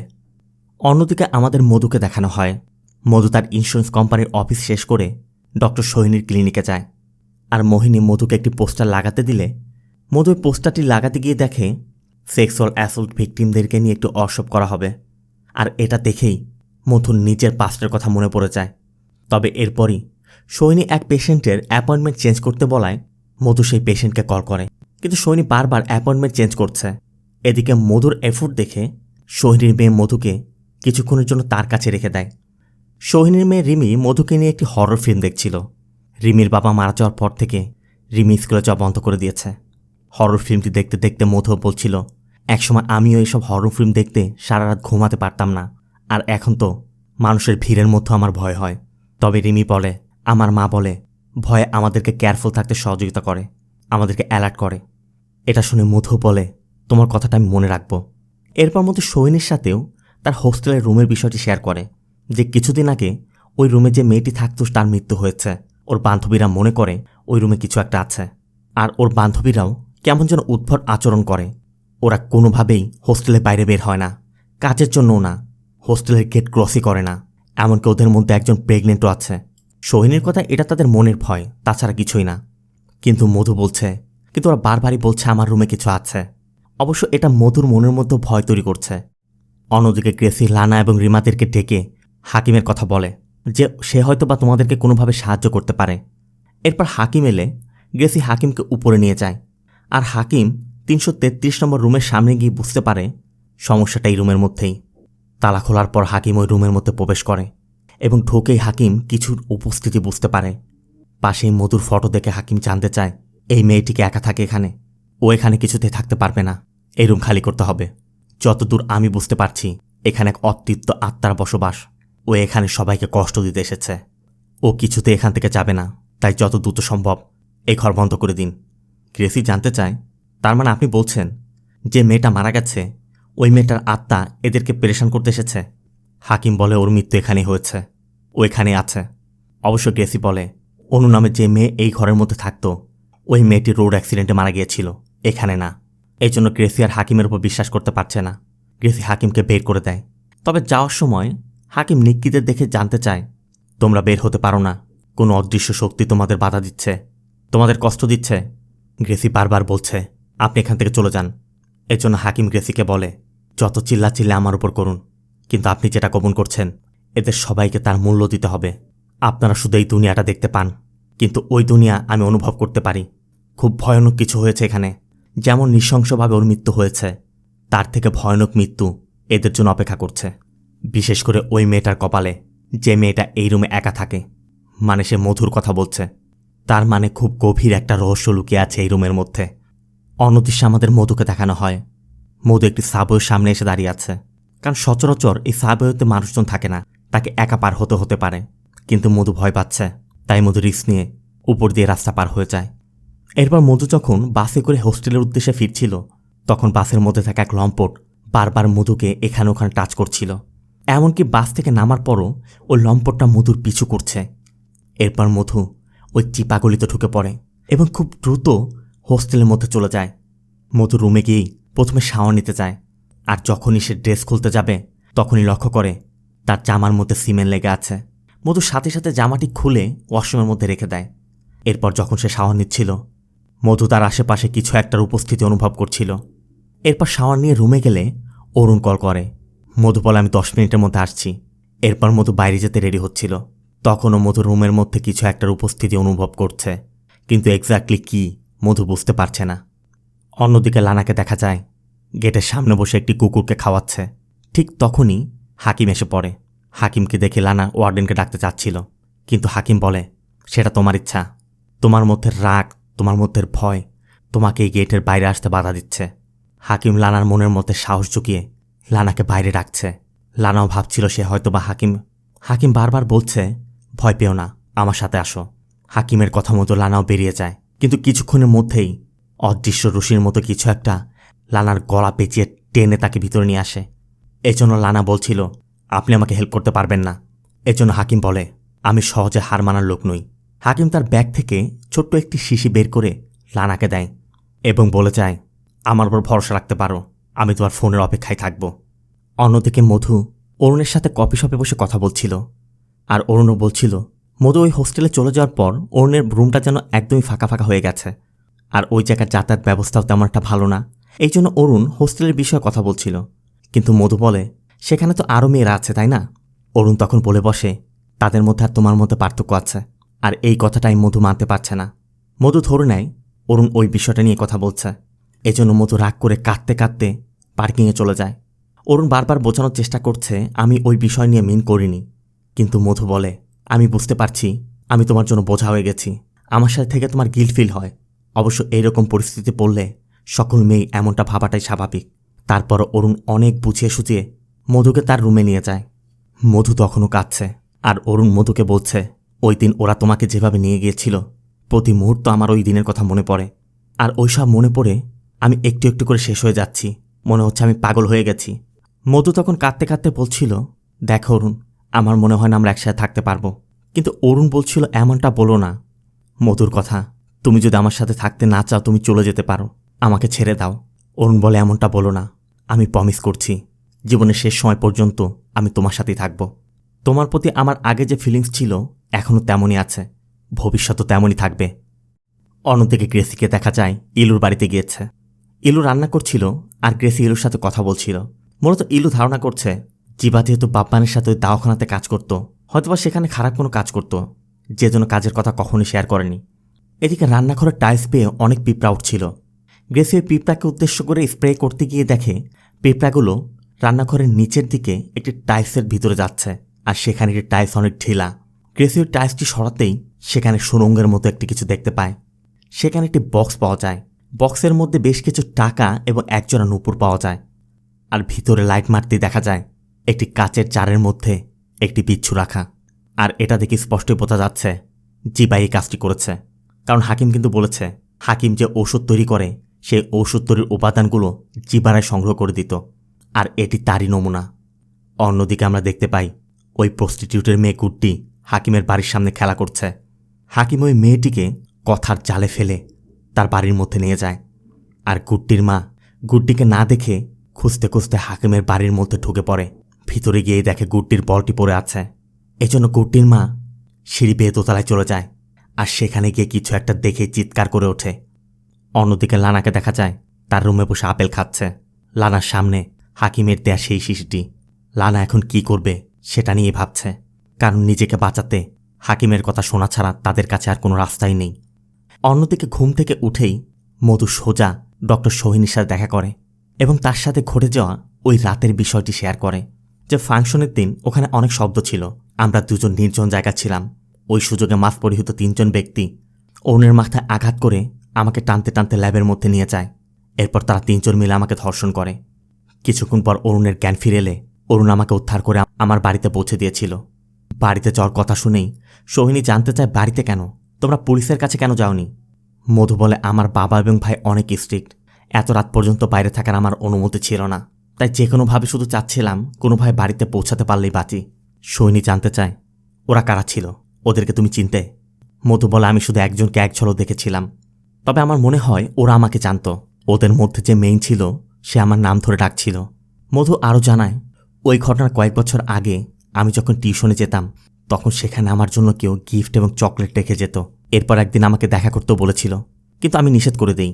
অন্যদিকে আমাদের মধুকে দেখানো হয় মধু তার ইন্স্যুরেন্স কোম্পানির অফিস শেষ করে ডক্টর সোহিনীর ক্লিনিকে যায়। আর মোহিনী মধুকে একটি পোস্টার লাগাতে দিলে মধু ওই পোস্টারটি লাগাতে গিয়ে দেখে সেক্সুয়াল অ্যাসল্ট ভিকটিমদেরকে নিয়ে একটু অর্শব করা হবে। আর এটা দেখেই মধুর নিজের পাস্টের কথা মনে পড়ে যায়। তবে এরপরই সোহিনী এক পেশেন্টের অ্যাপয়েন্টমেন্ট চেঞ্জ করতে বলায় মধু সেই পেশেন্টকে কল করে, কিন্তু সোহিনী বারবার অ্যাপয়েন্টমেন্ট চেঞ্জ করছে। এদিকে মধুর এফোর্ট দেখে সোহিনীর মেয়ে মধুকে কিছুক্ষণের জন্য তার কাছে রেখে দেয়। সোহিনীর মেয়ে রিমি মধুকে নিয়ে একটি হরর ফিল্ম দেখছিল। রিমির বাবা মারা যাওয়ার পর থেকে রিমি স্কুলে যাওয়া বন্ধ করে দিয়েছে। হরর ফিল্মটি দেখতে দেখতে মধু বলছিল, একসময় আমিও এইসব হরর ফিল্ম দেখতে সারা রাত ঘুমাতে পারতাম না, আর এখন তো মানুষের ভিড়ের মধ্যে আমার ভয় হয়। তবে রিমি বলে, আমার মা বলে ভয়ে আমাদেরকে কেয়ারফুল থাকতে সহযোগিতা করে, আমাদেরকে অ্যালার্ট করে। এটা শুনে মধু বলে, তোমার কথাটা আমি মনে রাখব। এরপর মধু সোহিনীর সাথেও তার হোস্টেলের রুমের বিষয়টি শেয়ার করে যে কিছুদিন আগে ওই রুমে যে মেয়েটি থাকতো তার মৃত্যু হয়েছে। ওর বান্ধবীরা মনে করে ওই রুমে কিছু একটা আছে, আর ওর বান্ধবীরাও কেমন যেন উদ্ভট আচরণ করে। ওরা কোনোভাবেই হোস্টেলের বাইরে বের হয় না, কাজের জন্যও না, হোস্টেলের গেট ক্রসই করে না। এমনকি ওদের মধ্যে একজন প্রেগনেন্টও আছে। সোহিনীর কথা এটা তাদের মনের ভয়, তাছাড়া কিছুই না। কিন্তু মধু বলছে, কিন্তু ওরা বারবারই বলছে আমার রুমে কিছু আছে। অবশ্য এটা মধুর মনের মধ্যে ভয় তৈরি করছে। অন্যদিকে গ্রেসি লানা এবং রিমাদেরকে ডেকে হাকিমের কথা বলে যে সে হয়তো বা তোমাদেরকে কোনোভাবে সাহায্য করতে পারে। এরপর হাকিম এলে গ্রেসি হাকিমকে উপরে নিয়ে যায়। আর হাকিম 333 নম্বর রুমের সামনে গিয়ে বুঝতে পারে সমস্যাটা এই রুমের মধ্যেই। তালা খোলার পর হাকিম ওই রুমের মধ্যে প্রবেশ করে এবং ঢোকেই হাকিম কিছুর উপস্থিতি বুঝতে পারে। পাশেই মধুর ফটো দেখে হাকিম জানতে চায় এই মেয়েটিকে একা থাকে এখানে, ও এখানে কিছুতে থাকতে পারবে না, এই রুম খালি করতে হবে। যতদূর আমি বুঝতে পারছি এখানে এক অতৃপ্ত আত্মার বসবাস, ও এখানে সবাইকে কষ্ট দিতে এসেছে। ও কিছুতে এখান থেকে যাবে না, তাই যত দ্রুত সম্ভব এই ঘর বন্ধ করে দিন। গ্রেসি জানতে চায়, তার মানে আপনি বলছেন যে মেয়েটা মারা গেছে ওই মেয়েটার আত্মা এদেরকে পেরেশান করতে এসেছে? হাকিম বলে ওর মৃত্যু এখানেই হয়েছে, ও এখানেই আছে। অবশ্য গ্রেসি বলে অনু নামে যে মেয়ে এই ঘরের মধ্যে থাকতো ওই মেয়েটি রোড অ্যাক্সিডেন্টে মারা গিয়েছিল, এখানে না। এই জন্য গ্রেসি আর হাকিমের উপর বিশ্বাস করতে পারছে না। গ্রেসি হাকিমকে বের করে দেয়। তবে যাওয়ার সময় হাকিম নিক্কিদের দেখে জানতে চায়, তোমরা বের হতে পারো না, কোনো অদৃশ্য শক্তি তোমাদের বাধা দিচ্ছে, তোমাদের কষ্ট দিচ্ছে। গ্রেসি বারবার বলছে আপনি এখান থেকে চলে যান। এর জন্য হাকিম গ্রেসিকে বলে, যত চিল্লা আমার উপর করুন, কিন্তু আপনি যেটা গোপন করছেন এদের সবাইকে তার মূল্য দিতে হবে। আপনারা শুধু এই দুনিয়াটা দেখতে পান, কিন্তু ওই দুনিয়া আমি অনুভব করতে পারি। খুব ভয়ানক কিছু হয়েছে এখানে, যেমন নৃশংসভাবে ওর মৃত্যু হয়েছে তার থেকে ভয়ানক মৃত্যু এদের জন্য অপেক্ষা করছে। বিশেষ করে ওই মেয়েটার কপালে, যে মেয়েটা এই রুমে একা থাকে। মানে সে মধুর কথা বলছে, তার মানে খুব গভীর একটা রহস্য লুকিয়ে আছে এই রুমের মধ্যে। অন্যদিশে আমাদের মধুকে দেখানো হয় মধু একটি সাবওয়ের সামনে এসে দাঁড়িয়ে আছে, কারণ সচরাচর এই সাবওয়েতে মানুষজন থাকে না, তাকে একা পার হতে পারে। কিন্তু মধু ভয় পাচ্ছে, তাই মধু রিস্ক নিয়ে উপর দিয়ে রাস্তা পার হয়ে যায়। এরপর মধু যখন বাসে করে হোস্টেলের উদ্দেশ্যে ফিরছিল তখন বাসের মধ্যে থাকা এক লম্পট বারবার মধুকে এখানে ওখানে টাচ করছিল। এমনকি বাস থেকে নামার পরও ওই লম্পটটা মধুর পিছু করছে। এরপর মধু ওই চিপাগলিতে ঢুকে পড়ে এবং খুব দ্রুত হোস্টেলের মধ্যে চলে যায়। মধু রুমে গিয়েই প্রথমে শাওয়ার নিতে যায়, আর যখনই সে ড্রেস খুলতে যাবে তখনই লক্ষ্য করে তার জামার মধ্যে সিমেন্ট লেগে আছে। মধু সাথে সাথে জামাটি খুলে ওয়াশরুমের মধ্যে রেখে দেয়। এরপর যখন সে শাওয়ার নিচ্ছিল মধু তার আশেপাশে কিছু একটার উপস্থিতি অনুভব করছিল। এরপর শাওয়ার নিয়ে রুমে গেলে অরুণ কল করে। মধু বলে আমি 10 মিনিটের মধ্যে আসছি। এরপর মধু বাইরে যেতে রেডি হচ্ছিল, তখনও মধু রুমের মধ্যে কিছু একটার উপস্থিতি অনুভব করছে, কিন্তু এক্স্যাক্টলি কি মধু বুঝতে পারছে না। অন্যদিকে লানাকে দেখা যায় গেটের সামনে বসে একটি কুকুরকে খাওয়াচ্ছে। ঠিক তখনই হাকিম এসে পড়ে। হাকিমকে দেখে লানা ওয়ার্ডেনকে ডাকতে চাচ্ছিল, কিন্তু হাকিম বলে সেটা তোমার ইচ্ছা, তোমার মধ্যে রাগ, তোমার মধ্যে ভয় তোমাকে এই গেটের বাইরে আসতে বাধা দিচ্ছে। হাকিম লানার মনের মধ্যে সাহস জুগিয়ে লানাকে বাইরে ডাকছে। লানাও ভাবছিল সে হয়তোবা হাকিম বারবার বলছে, ভয় পেও না, আমার সাথে আসো। হাকিমের কথা মতো লানাও বেরিয়ে যায়, কিন্তু কিছুক্ষণের মধ্যেই অদৃশ্য রশির মতো কিছু একটা লানার গলা পেঁচিয়ে টেনে তাকে ভিতরে নিয়ে আসে। এজন্য লানা বলছিল, আপনি আমাকে হেল্প করতে পারবেন না। এজন্য হাকিম বলে, আমি সহজে হার মানার লোক নই। হাকিম তার ব্যাগ থেকে ছোট্ট একটি শিশি বের করে লানাকে দেয় এবং বলে যায়, আমার উপর ভরসা রাখতে পারো, আমি তোমার ফোনের অপেক্ষায় থাকব। অন্যদিকে মধু অরুণের সাথে কফি শপে বসে কথা বলছিল, আর অরুণও বলছিল মধু ওই হোস্টেলে চলে যাওয়ার পর অরুণের রুমটা যেন একদমই ফাঁকা ফাঁকা হয়ে গেছে, আর ওই জায়গার যাতায়াত ব্যবস্থাও তেমন একটা ভালো না। এই জন্য অরুণ হোস্টেলের বিষয়ে কথা বলছিল, কিন্তু মধু বলে, সেখানে তো আরও মেয়েরা আছে, তাই না? অরুণ তখন বলে বসে, তাদের মধ্যে আর তোমার মধ্যে পার্থক্য আছে। আর এই কথাটাই মধু মানতে পারছে না। মধু ধরে নেয় অরুণ ওই বিষয়টা নিয়ে কথা বলছে। এজন্য মধু রাগ করে কাঁদতে কাঁদতে পার্কিংয়ে চলে যায়। অরুণ বারবার বোঝানোর চেষ্টা করছে, আমি ওই বিষয় নিয়ে মিন করিনি। কিন্তু মধু বলে, আমি বুঝতে পারছি আমি তোমার জন্য বোঝা হয়ে গেছি, আমার সাথে থেকে তোমার গিল্ট ফিল হয়। অবশ্য এইরকম পরিস্থিতি পড়লে সকল মেয়ে এমনটা ভাবাটাই স্বাভাবিক। তারপর অরুণ অনেক বুঝিয়ে সুঝিয়ে মধুকে তার রুমে নিয়ে যায়। মধু তখনও কাঁদছে, আর অরুণ মধুকে বলছে, ওই দিন ওরা তোমাকে যেভাবে নিয়ে গিয়েছিল, প্রতি মুহূর্ত আমার ওই দিনের কথা মনে পড়ে। আর ওই সব মনে পড়ে আমি একটু একটু করে শেষ হয়ে যাচ্ছি, মনে হচ্ছে আমি পাগল হয়ে গেছি। মধু তখন কাঁদতে কাঁদতে বলছিল, দেখো অরুণ, আমার মনে হয় না আমরা একসাথে থাকতে পারবো। কিন্তু অরুণ বলছিল, এমনটা বলো না। মধুর কথা, তুমি যদি আমার সাথে থাকতে না চাও তুমি চলে যেতে পারো, আমাকে ছেড়ে দাও। অরুণ বলে, এমনটা বলো না, আমি প্রমিস করছি জীবনের শেষ সময় পর্যন্ত আমি তোমার সাথেই থাকব। তোমার প্রতি আমার আগে যে ফিলিংস ছিল এখনও তেমনই আছে, ভবিষ্যতও তেমনই থাকবে। অন্যদিকে গ্রেসিকে দেখা যায় ইলুর বাড়িতে গিয়েছে। ইলু রান্না করছিল আর গ্রেসি ইলুর সাথে কথা বলছিল। মূলত ইলু ধারণা করছে জিবা যেহেতু বাপ্পানের সাথে ওই দাওখানাতে কাজ করত, হয়তোবা সেখানে খারাপ কোনো কাজ করত, যে জন্য কাজের কথা কখনোই শেয়ার করেনি। এদিকে রান্নাঘরের টাইলস পেয়ে অনেক পিঁপড়া উঠছিল। গ্রেসি ওই পিঁপড়াকে উদ্দেশ্য করে স্প্রে করতে গিয়ে দেখে পিঁপড়াগুলো রান্নাঘরের নিচের দিকে একটি টাইলসের ভিতরে যাচ্ছে, আর সেখানে একটি টাইলস অনেক ঢিলা। গ্রেসি ওই টাইলসটি সরাতেই সেখানে সুরঙ্গের মতো একটি কিছু দেখতে পায়। সেখানে একটি বক্স পাওয়া যায়, বক্সের মধ্যে বেশ কিছু টাকা এবং একজোড়া নূপুর পাওয়া যায়। আর ভিতরে লাইট মারতেই দেখা যায় একটি কাচের জারের মধ্যে একটি বিচ্ছু রাখা। আর এটা দেখে স্পষ্টই বোঝা যাচ্ছে জিবাই এই কাজটি করেছে, কারণ হাকিম কিন্তু বলেছে হাকিম যে ঔষধ তৈরি করে সেই ঔষধ তৈরির উপাদানগুলো জিবারায় সংগ্রহ করে দিত, আর এটি তারই নমুনা। অন্যদিকে আমরা দেখতে পাই ওই প্রস্টিটিউটের মেয়ে গুড্ডি হাকিমের বাড়ির সামনে খেলা করছে। হাকিম ওই মেয়েটিকে কথার জালে ফেলে তার বাড়ির মধ্যে নিয়ে যায়, আর গুড্ডির মা গুড্ডিকে না দেখে খুঁজতে খুঁজতে হাকিমের বাড়ির মধ্যে ঢুকে পড়ে। ভিতরে গিয়ে দেখে গুড্ডির বলটি পড়ে আছে। এজন্য গুড্ডির মা সিঁড়ি বেয়ে দোতলায় চলে যায়, আর সেখানে গিয়ে কিছু একটা দেখে চিৎকার করে ওঠে। অন্যদিকে লানাকে দেখা যায় তার রুমে বসে আপেল খাচ্ছে। লানার সামনে হাকিমের দেয়া সেই শিশুটি। লানা এখন কি করবে সেটা নিয়ে ভাবছে, কারণ নিজেকে বাঁচাতে হাকিমের কথা শোনা ছাড়া তাদের কাছে আর কোনো রাস্তাই নেই। অন্যদিকে ঘুম থেকে উঠেই মধু সোজা ডক্টর সোহিনীর সাথে দেখা করে এবং তার সাথে ঘটে যাওয়া ওই রাতের বিষয়টি শেয়ার করে। যে ফাংশনের দিন ওখানে অনেক শব্দ ছিল, আমরা দুজন নির্জন জায়গা ছিলাম। ওই সুযোগে মাস্ক পরিহিত 3 জন ব্যক্তি অরুণের মাথায় আঘাত করে আমাকে টানতে টানতে ল্যাবের মধ্যে নিয়ে যায়। এরপর তারা 3 জন মিলে আমাকে ধর্ষণ করে। কিছুক্ষণ পর অরুণের জ্ঞান ফিরে এলে অরুণ আমাকে উদ্ধার করে আমার বাড়িতে পৌঁছে দিয়েছিল। বাড়িতে যাওয়ার কথা শুনেই সোহিনী জানতে চায়, বাড়িতে কেন, তোমরা পুলিশের কাছে কেন যাওনি? মধু বলে, আমার বাবা এবং ভাই অনেক স্ট্রিক্ট, এত রাত পর্যন্ত বাইরে থাকার আমার অনুমতি ছিল না, তাই যে কোনোভাবে শুধু চাচ্ছিলাম কোনোভাবে বাড়িতে পৌঁছাতে পারলেই বাঁচি। সোহিনী জানতে চায়, ওরা কারা ছিল, ওদেরকে তুমি চিনতে? মধু বলে, আমি শুধু একজনকে এক ঝলক দেখেছিলাম, তবে আমার মনে হয় ওরা আমাকে জানত। ওদের মধ্যে যে মেইন ছিল সে আমার নাম ধরে ডাকছিল। মধু আরও জানায়, ওই ঘটনার কয়েক বছর আগে আমি যখন টিউশনে যেতাম তখন সেখানে আমার জন্য কেউ গিফট এবং চকলেট রেখে যেত। এরপর একদিন আমাকে দেখা করতেও বলেছিল, কিন্তু আমি নিষেধ করে দেই।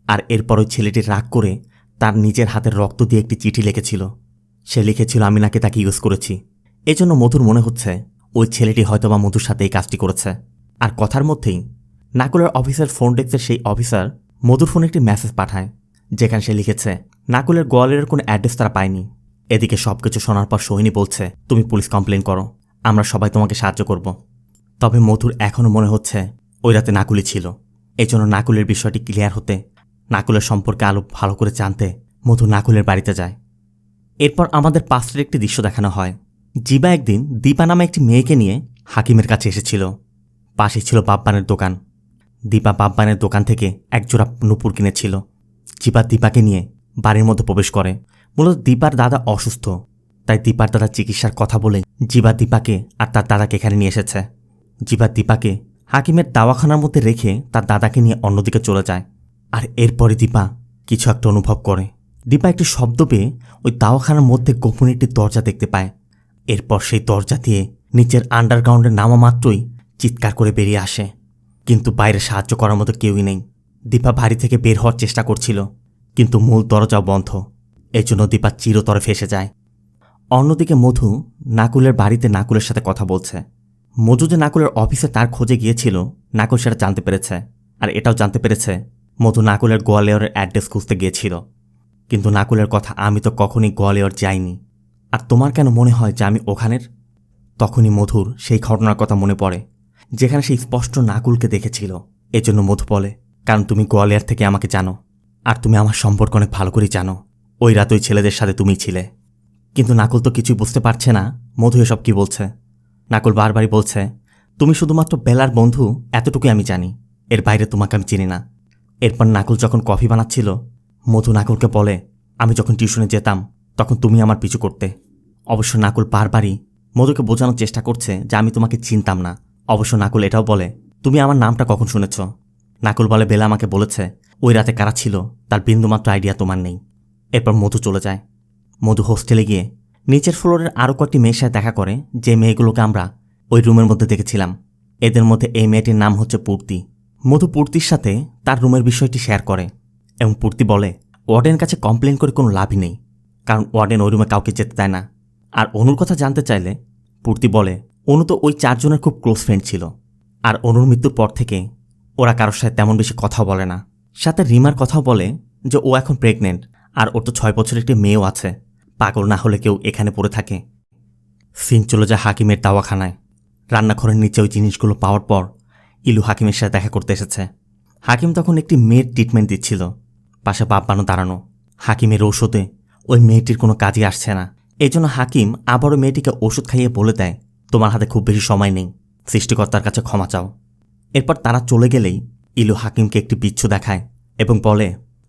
আর এরপর ওই ছেলেটি রাগ করে তার নিজের হাতের রক্ত দিয়ে একটি চিঠি লিখেছিল। সে লিখেছিল আমি নাকি তাকে ইউজ করেছি। এজন্য মধুর মনে হচ্ছে ওই ছেলেটি হয়তোবা মধুর সাথে এই কাজটি করেছে। আর কথার মধ্যেই নাকুলের অফিসার ফোন ডেস্কের সেই অফিসার মধুর ফোনে একটি মেসেজ পাঠায়, যেখানে সে লিখেছে নাকুলের গোয়ালের কোনো অ্যাড্রেস তারা পায়নি। এদিকে সবকিছু শোনার পর সোহিনী বলছে, তুমি পুলিশ কমপ্লেন করো, আমরা সবাই তোমাকে সাহায্য করব। তবে মধুর এখনও মনে হচ্ছে ওই রাতে নাকুলি ছিল। এজন্য নাকুলের বিষয়টি ক্লিয়ার হতে, নাকুলের সম্পর্কে আলো ভালো করে জানতে মধু নাকুলের বাড়িতে যায়। এরপর আমাদের পাস্টের একটি দৃশ্য দেখানো হয়। জিবা একদিন দীপা নামে একটি মেয়েকে নিয়ে হাকিমের কাছে এসেছিল। পাশে ছিল বাব্বানের দোকান। দীপা বাব্বানের দোকান থেকে একজোড়া নুপুর কিনেছিল। জিবা দীপাকে নিয়ে বাড়ির মধ্যে প্রবেশ করে। মূলত দীপার দাদা অসুস্থ, তাই দীপার দাদা চিকিৎসার কথা বলে জিবা দীপাকে আর তার দাদাকে এখানে নিয়ে এসেছে। জিবা দীপাকে হাকিমের দাওয়াখানার মধ্যে রেখে তার দাদাকে নিয়ে অন্যদিকে চলে যায়। আর এরপরে দীপা কিছু একটা অনুভব করে। দীপা একটি শব্দ পেয়ে ওই দাওয়াখানার মধ্যে গোপন একটি দরজা দেখতে পায়। এরপর সেই দরজা দিয়ে নিচের আন্ডারগ্রাউন্ডে নামা মাত্রই চিৎকার করে বেরিয়ে আসে, কিন্তু বাইরে সাহায্য করার মতো কেউই নেই। দীপা বাড়ি থেকে বের হওয়ার চেষ্টা করছিল, কিন্তু মূল দরজাও বন্ধ। এজন্য দীপা চিরতরে ফেসে যায়। অন্যদিকে মধু নাকুলের বাড়িতে নাকুলের সাথে কথা বলছে। মধু যে নাকুলের অফিসে তার খোঁজে গিয়েছিল, নাকুল সেটা জানতে পেরেছে। আর এটাও জানতে পেরেছে মধু নাকুলের গোয়ালিয়রের অ্যাড্রেস খুঁজতে গিয়েছিল। কিন্তু নাকুলের কথা, আমি তো কখনই গোয়ালিয়র যাইনি, আর তোমার কেন মনে হয় যে আমি ওখানের? তখনই মধুর সেই ঘটনার কথা মনে পড়ে, যেখানে সে স্পষ্ট নাকুলকে দেখেছিল। এজন্য মধু বলে, কারণ তুমি গোয়ালিয়র থেকে আমাকে জানো, আর তুমি আমার সম্পর্ক অনেক ভালো করেই জানো। ওই রাত ওই ছেলেদের সাথে তুমিই ছিলে। কিন্তু নাকুল তো কিছুই বুঝতে পারছে না মধু এসব কি বলছে। নাকুল বারবারই বলছে, তুমি শুধুমাত্র বেলার বন্ধু, এতটুকুই আমি জানি, এর বাইরে তোমাকে আমি চিনি না। এরপর নাকুল যখন কফি বানাচ্ছিল, মধু নাকুলকে বলে, আমি যখন টিউশনে যেতাম তখন তুমি আমার পিছু করতে। অবশ্য নাকুল বারবারই মধুকে বোঝানোর চেষ্টা করছে যে আমি তোমাকে চিনতাম না। অবশ্য নাকুল এটাও বলে, তুমি আমার নামটা কখন শুনেছ? নাকুল বলে, বেলা আমাকে বলেছে ওই রাতে কারা ছিল তার বিন্দুমাত্র আইডিয়া তোমার নেই। এরপর মধু চলে যায়। মধু হোস্টেলে গিয়ে নিচের ফ্লোরের আরও কয়েকটি মেয়ের সাথে দেখা করে, যে মেয়েগুলোকে আমরা ওই রুমের মধ্যে দেখেছিলাম। এদের মধ্যে এই মেয়েটির নাম হচ্ছে পূর্তি। মধু পূর্তির সাথে তার রুমের বিষয়টি শেয়ার করে এবং পূর্তি বলে, ওয়ার্ডেনের কাছে কমপ্লেন করে কোনো লাভই নেই, কারণ ওয়ার্ডেন ওই রুমে কাউকে যেতে দেয় না। আর অনুর কথা জানতে চাইলে পূর্তি বলে, অনু তো ওই চারজনের খুব ক্লোজ ফ্রেন্ড ছিল, আর অনুর মৃত্যুর পর থেকে ওরা কারোর সাথে তেমন বেশি কথাও বলে না। সাথে রিমার কথাও বলে যে ও এখন প্রেগনেন্ট, আর ওর তো 6 বছরের একটি মেয়েও আছে। পাগল না হলে কেউ এখানে পড়ে থাকে। সিন চলে যায় হাকিমের দাওয়াখানায়। রান্নাঘরের নিচে ওই জিনিসগুলো পাওয়ার পর ইলু হাকিমের সাথে দেখা করতে এসেছে। হাকিম তখন একটি মেয়ের ট্রিটমেন্ট দিচ্ছিল, পাশে বাব্বানো দাঁড়ানো। হাকিমের ঔষধে ওই মেয়েটির কোনো কাজই আসছে না। এজন্য হাকিম আবারও মেয়েটিকে ওষুধ খাইয়ে বলে দেয়, তোমার হাতে খুব বেশি সময় নেই, সৃষ্টিকর্তার কাছে ক্ষমা চাও। এরপর তারা চলে গেলেই ইলু হাকিমকে একটি বিচ্ছু দেখায় এবং বলে,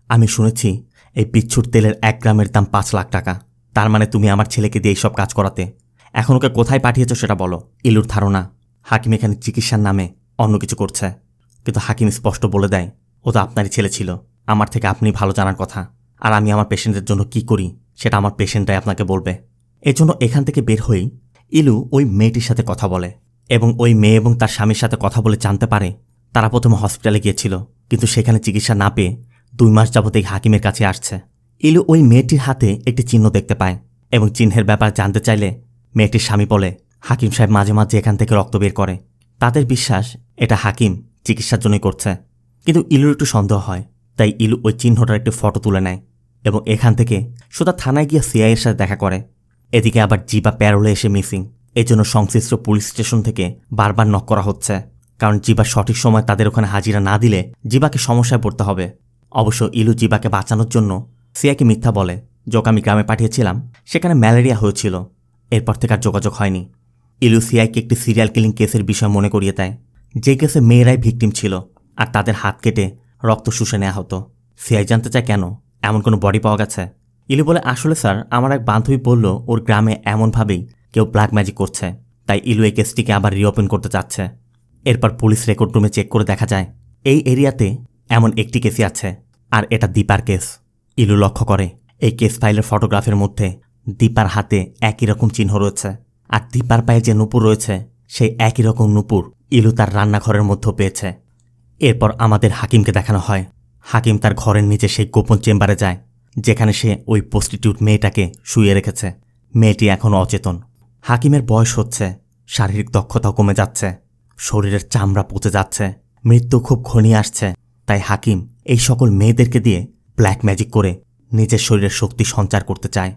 আমি শুনেছি এই বিচ্ছুর তেলের 1 গ্রামের দাম 5 লাখ টাকা। তার মানে তুমি আমার ছেলেকে দিয়ে এইসব কাজ করাতে। এখন ওকে কোথায় পাঠিয়েছ সেটা বলো। ইলুর ধারণা হাকিম এখানে চিকিৎসার নামে অন্য কিছু করছে, কিন্তু হাকিম স্পষ্ট বলে দেয়, ও তো আপনারই ছেলে ছিল, আমার থেকে আপনি ভালো জানার কথা। আর আমি আমার পেশেন্টের জন্য কি করি সেটা আমার পেশেন্টরাই আপনাকে বলবে। এজন্য এখান থেকে বের হয়েই ইলু ওই মেয়েটির সাথে কথা বলে এবং ওই মেয়ে এবং তার স্বামীর সাথে কথা বলে জানতে পারে তারা প্রথমে হসপিটালে গিয়েছিল, কিন্তু সেখানে চিকিৎসা না পেয়ে 2 মাস যাবত এই হাকিমের কাছে আসছে। ইলু ওই মেয়েটির হাতে একটি চিহ্ন দেখতে পায় এবং চিহ্নের ব্যাপার জানতে চাইলে মেয়েটির স্বামী বলে, হাকিম সাহেব মাঝে মাঝে এখান থেকে রক্ত বের করে। তাদের বিশ্বাস এটা হাকিম চিকিৎসার জন্যই করছে, কিন্তু ইলুর একটু সন্দেহ হয়। তাই ইলু ওই চিহ্নটার একটি ফটো তুলে নেয় এবং এখান থেকে সোজা থানায় গিয়ে সিআইয়ের সাথে দেখা করে। এদিকে আবার জিবা প্যারোলে এসে মিসিং। এজন্য সংশ্লিষ্ট পুলিশ স্টেশন থেকে বারবার নক করা হচ্ছে, কারণ জিবা সঠিক সময় তাদের ওখানে হাজিরা না দিলে জিবাকে সমস্যায় পড়তে হবে। অবশ্য ইলু জিবাকে বাঁচানোর জন্য সিআইকে মিথ্যা বলে, যোগ আমি গ্রামে পাঠিয়েছিলাম, সেখানে ম্যালেরিয়া হয়েছিল। এরপর থেকে আর যোগাযোগ হয়নি। ইলু সিআইকে একটি সিরিয়াল কিলিং কেসের বিষয় মনে করিয়ে দেয়, যে কেসে মেয়েরাই ভিকটিম ছিল আর তাদের হাত কেটে রক্ত শুষে নেওয়া হতো। সিআই জানতে চায় কেন এমন কোনো বডি পাওয়া গেছে। ইলু বলে, আসলে স্যার, আমার এক বান্ধবী বলল ওর গ্রামে এমনভাবেই কেউ ব্ল্যাক ম্যাজিক করছে, তাই ইলু এই কেসটিকে আবার রিওপেন করতে চাচ্ছে। এরপর পুলিশ রেকর্ড রুমে চেক করে দেখা যায় এই এরিয়াতে এমন একটি কেসই আছে, আর এটা দীপার কেস। ইলু লক্ষ্য করে এই কেস ফাইলের ফটোগ্রাফের মধ্যে দীপার হাতে একই রকম চিহ্ন রয়েছে, আর দীপার পায়ে যে নুপুর রয়েছে সেই একই রকম নুপুর ইলু তার রান্নাঘরের মধ্যেও পেয়েছে। এরপর আমাদের হাকিমকে দেখানো হয়। হাকিম তার ঘরের নিচে সেই গোপন চেম্বারে যায়, যেখানে সে ওই প্রস্টিটিউট মেয়েটাকে শুয়ে রেখেছে। মেয়েটি এখনও অচেতন। হাকিমের বয়স হচ্ছে, শারীরিক দক্ষতাও কমে যাচ্ছে, শরীরের চামড়া পচে যাচ্ছে, মৃত্যু খুব ঘনিয়ে আসছে। তাই হাকিম এই সকল মেয়েদেরকে দিয়ে ব্ল্যাক ম্যাজিক করে নিজের শরীরের শক্তি সঞ্চার করতে চায়।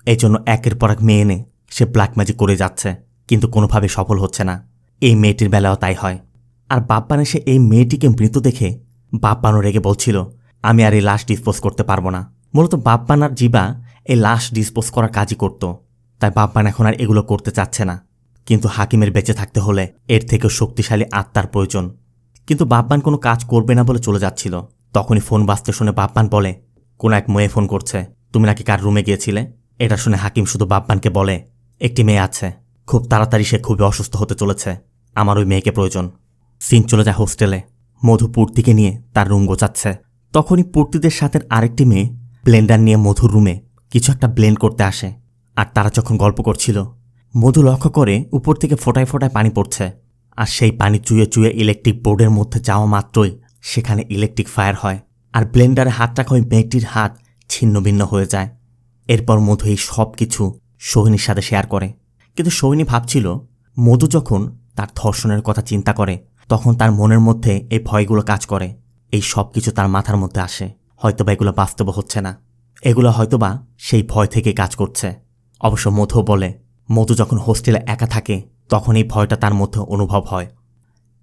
এই জন্য একের পর এক মেয়ে এনে সে ব্ল্যাক ম্যাজিক করে যাচ্ছে, কিন্তু কোনোভাবে সফল হচ্ছে না। এই মেয়েটির বেলাও তাই হয়। আর বাপ্পান এসে এই মেয়েটিকে মৃত দেখে বাপ্পানও রেগে বলছিল, আমি আর এই লাশ ডিসপোজ করতে পারবো না। মূলত বাপ্পান আর জিবা এই লাশ ডিসপোজ করার কাজই করত, তাই বাপ্পান এখন আর এগুলো করতে চাচ্ছে না। কিন্তু হাকিমের বেঁচে থাকতে হলে এর থেকেও শক্তিশালী আত্মার প্রয়োজন। কিন্তু বাপ্পান কোনো কাজ করবে না বলে চলে যাচ্ছিল। তখনই ফোন বাজতে শুনে বাপ্পান বলে, কোন এক মেয়ে ফোন করছে, তুমি নাকি কার রুমে গিয়েছিলে? এটা শুনে হাকিম শুধু বাপ্পানকে বলে, একটি মেয়ে আছে, খুব তাড়াতাড়ি সে খুবই অসুস্থ হতে চলেছে, আমার ওই মেয়েকে প্রয়োজন। সিন চলে যায় হোস্টেলে। মধু পূর্তিকে নিয়ে তার রুম গোছাচ্ছে। তখনই পূর্তিদের সাথে আরেকটি মেয়ে ব্লেন্ডার নিয়ে মধুর রুমে কিছু একটা ব্লেন্ড করতে আসে। আর তারা যখন গল্প করছিল, মধু লক্ষ্য করে উপর থেকে ফোটায় ফোটায় পানি পড়ছে। আর সেই পানি চুয়ে চুয়ে ইলেকট্রিক বোর্ডের মধ্যে যাওয়া মাত্রই সেখানে ইলেকট্রিক ফায়ার হয়, আর ব্লেন্ডারে হাত রাখা ওই মেয়েটির হাত ছিন্ন ভিন্ন হয়ে যায়। এরপর মধু এই সব কিছু সোহিনীর সাথে শেয়ার করে। কিন্তু সোহিনী ভাবছিল, মধু যখন তার ধর্ষণের কথা চিন্তা করে তখন তার মনের মধ্যে এই ভয়গুলো কাজ করে। এই সব কিছু তার মাথার মধ্যে আসে, হয়তোবা এগুলো বাস্তব হচ্ছে না, এগুলো হয়তোবা সেই ভয় থেকে কাজ করছে। অবশ্য মধু বলে, মধু যখন হোস্টেলে একা থাকে তখন এই ভয়টা তার মধ্যে অনুভব হয়।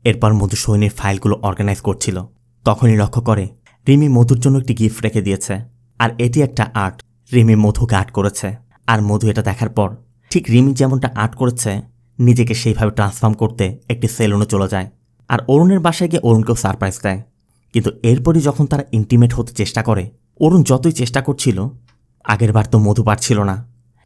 এরপর মধু সোহিনীর ফাইলগুলো অর্গানাইজ করছিল। তখনই লক্ষ্য করে রিমি মধুর জন্য একটি গিফট রেখে দিয়েছে, আর এটি একটা আর্ট। রিমি মধুকে আর্ট করেছে, আর মধু এটা দেখার পর ঠিক রিমি যেমনটা আর্ট করেছে নিজেকে সেইভাবে ট্রান্সফর্ম করতে একটি সেলুনে চলে যায়। আর অরুণের বাসায় গিয়ে অরুণকেও সারপ্রাইজ দেয়। কিন্তু এরপরই যখন তারা ইন্টিমেট হতে চেষ্টা করে, অরুণ যতই চেষ্টা করছিল, আগেরবার তো মধু পারছিল না,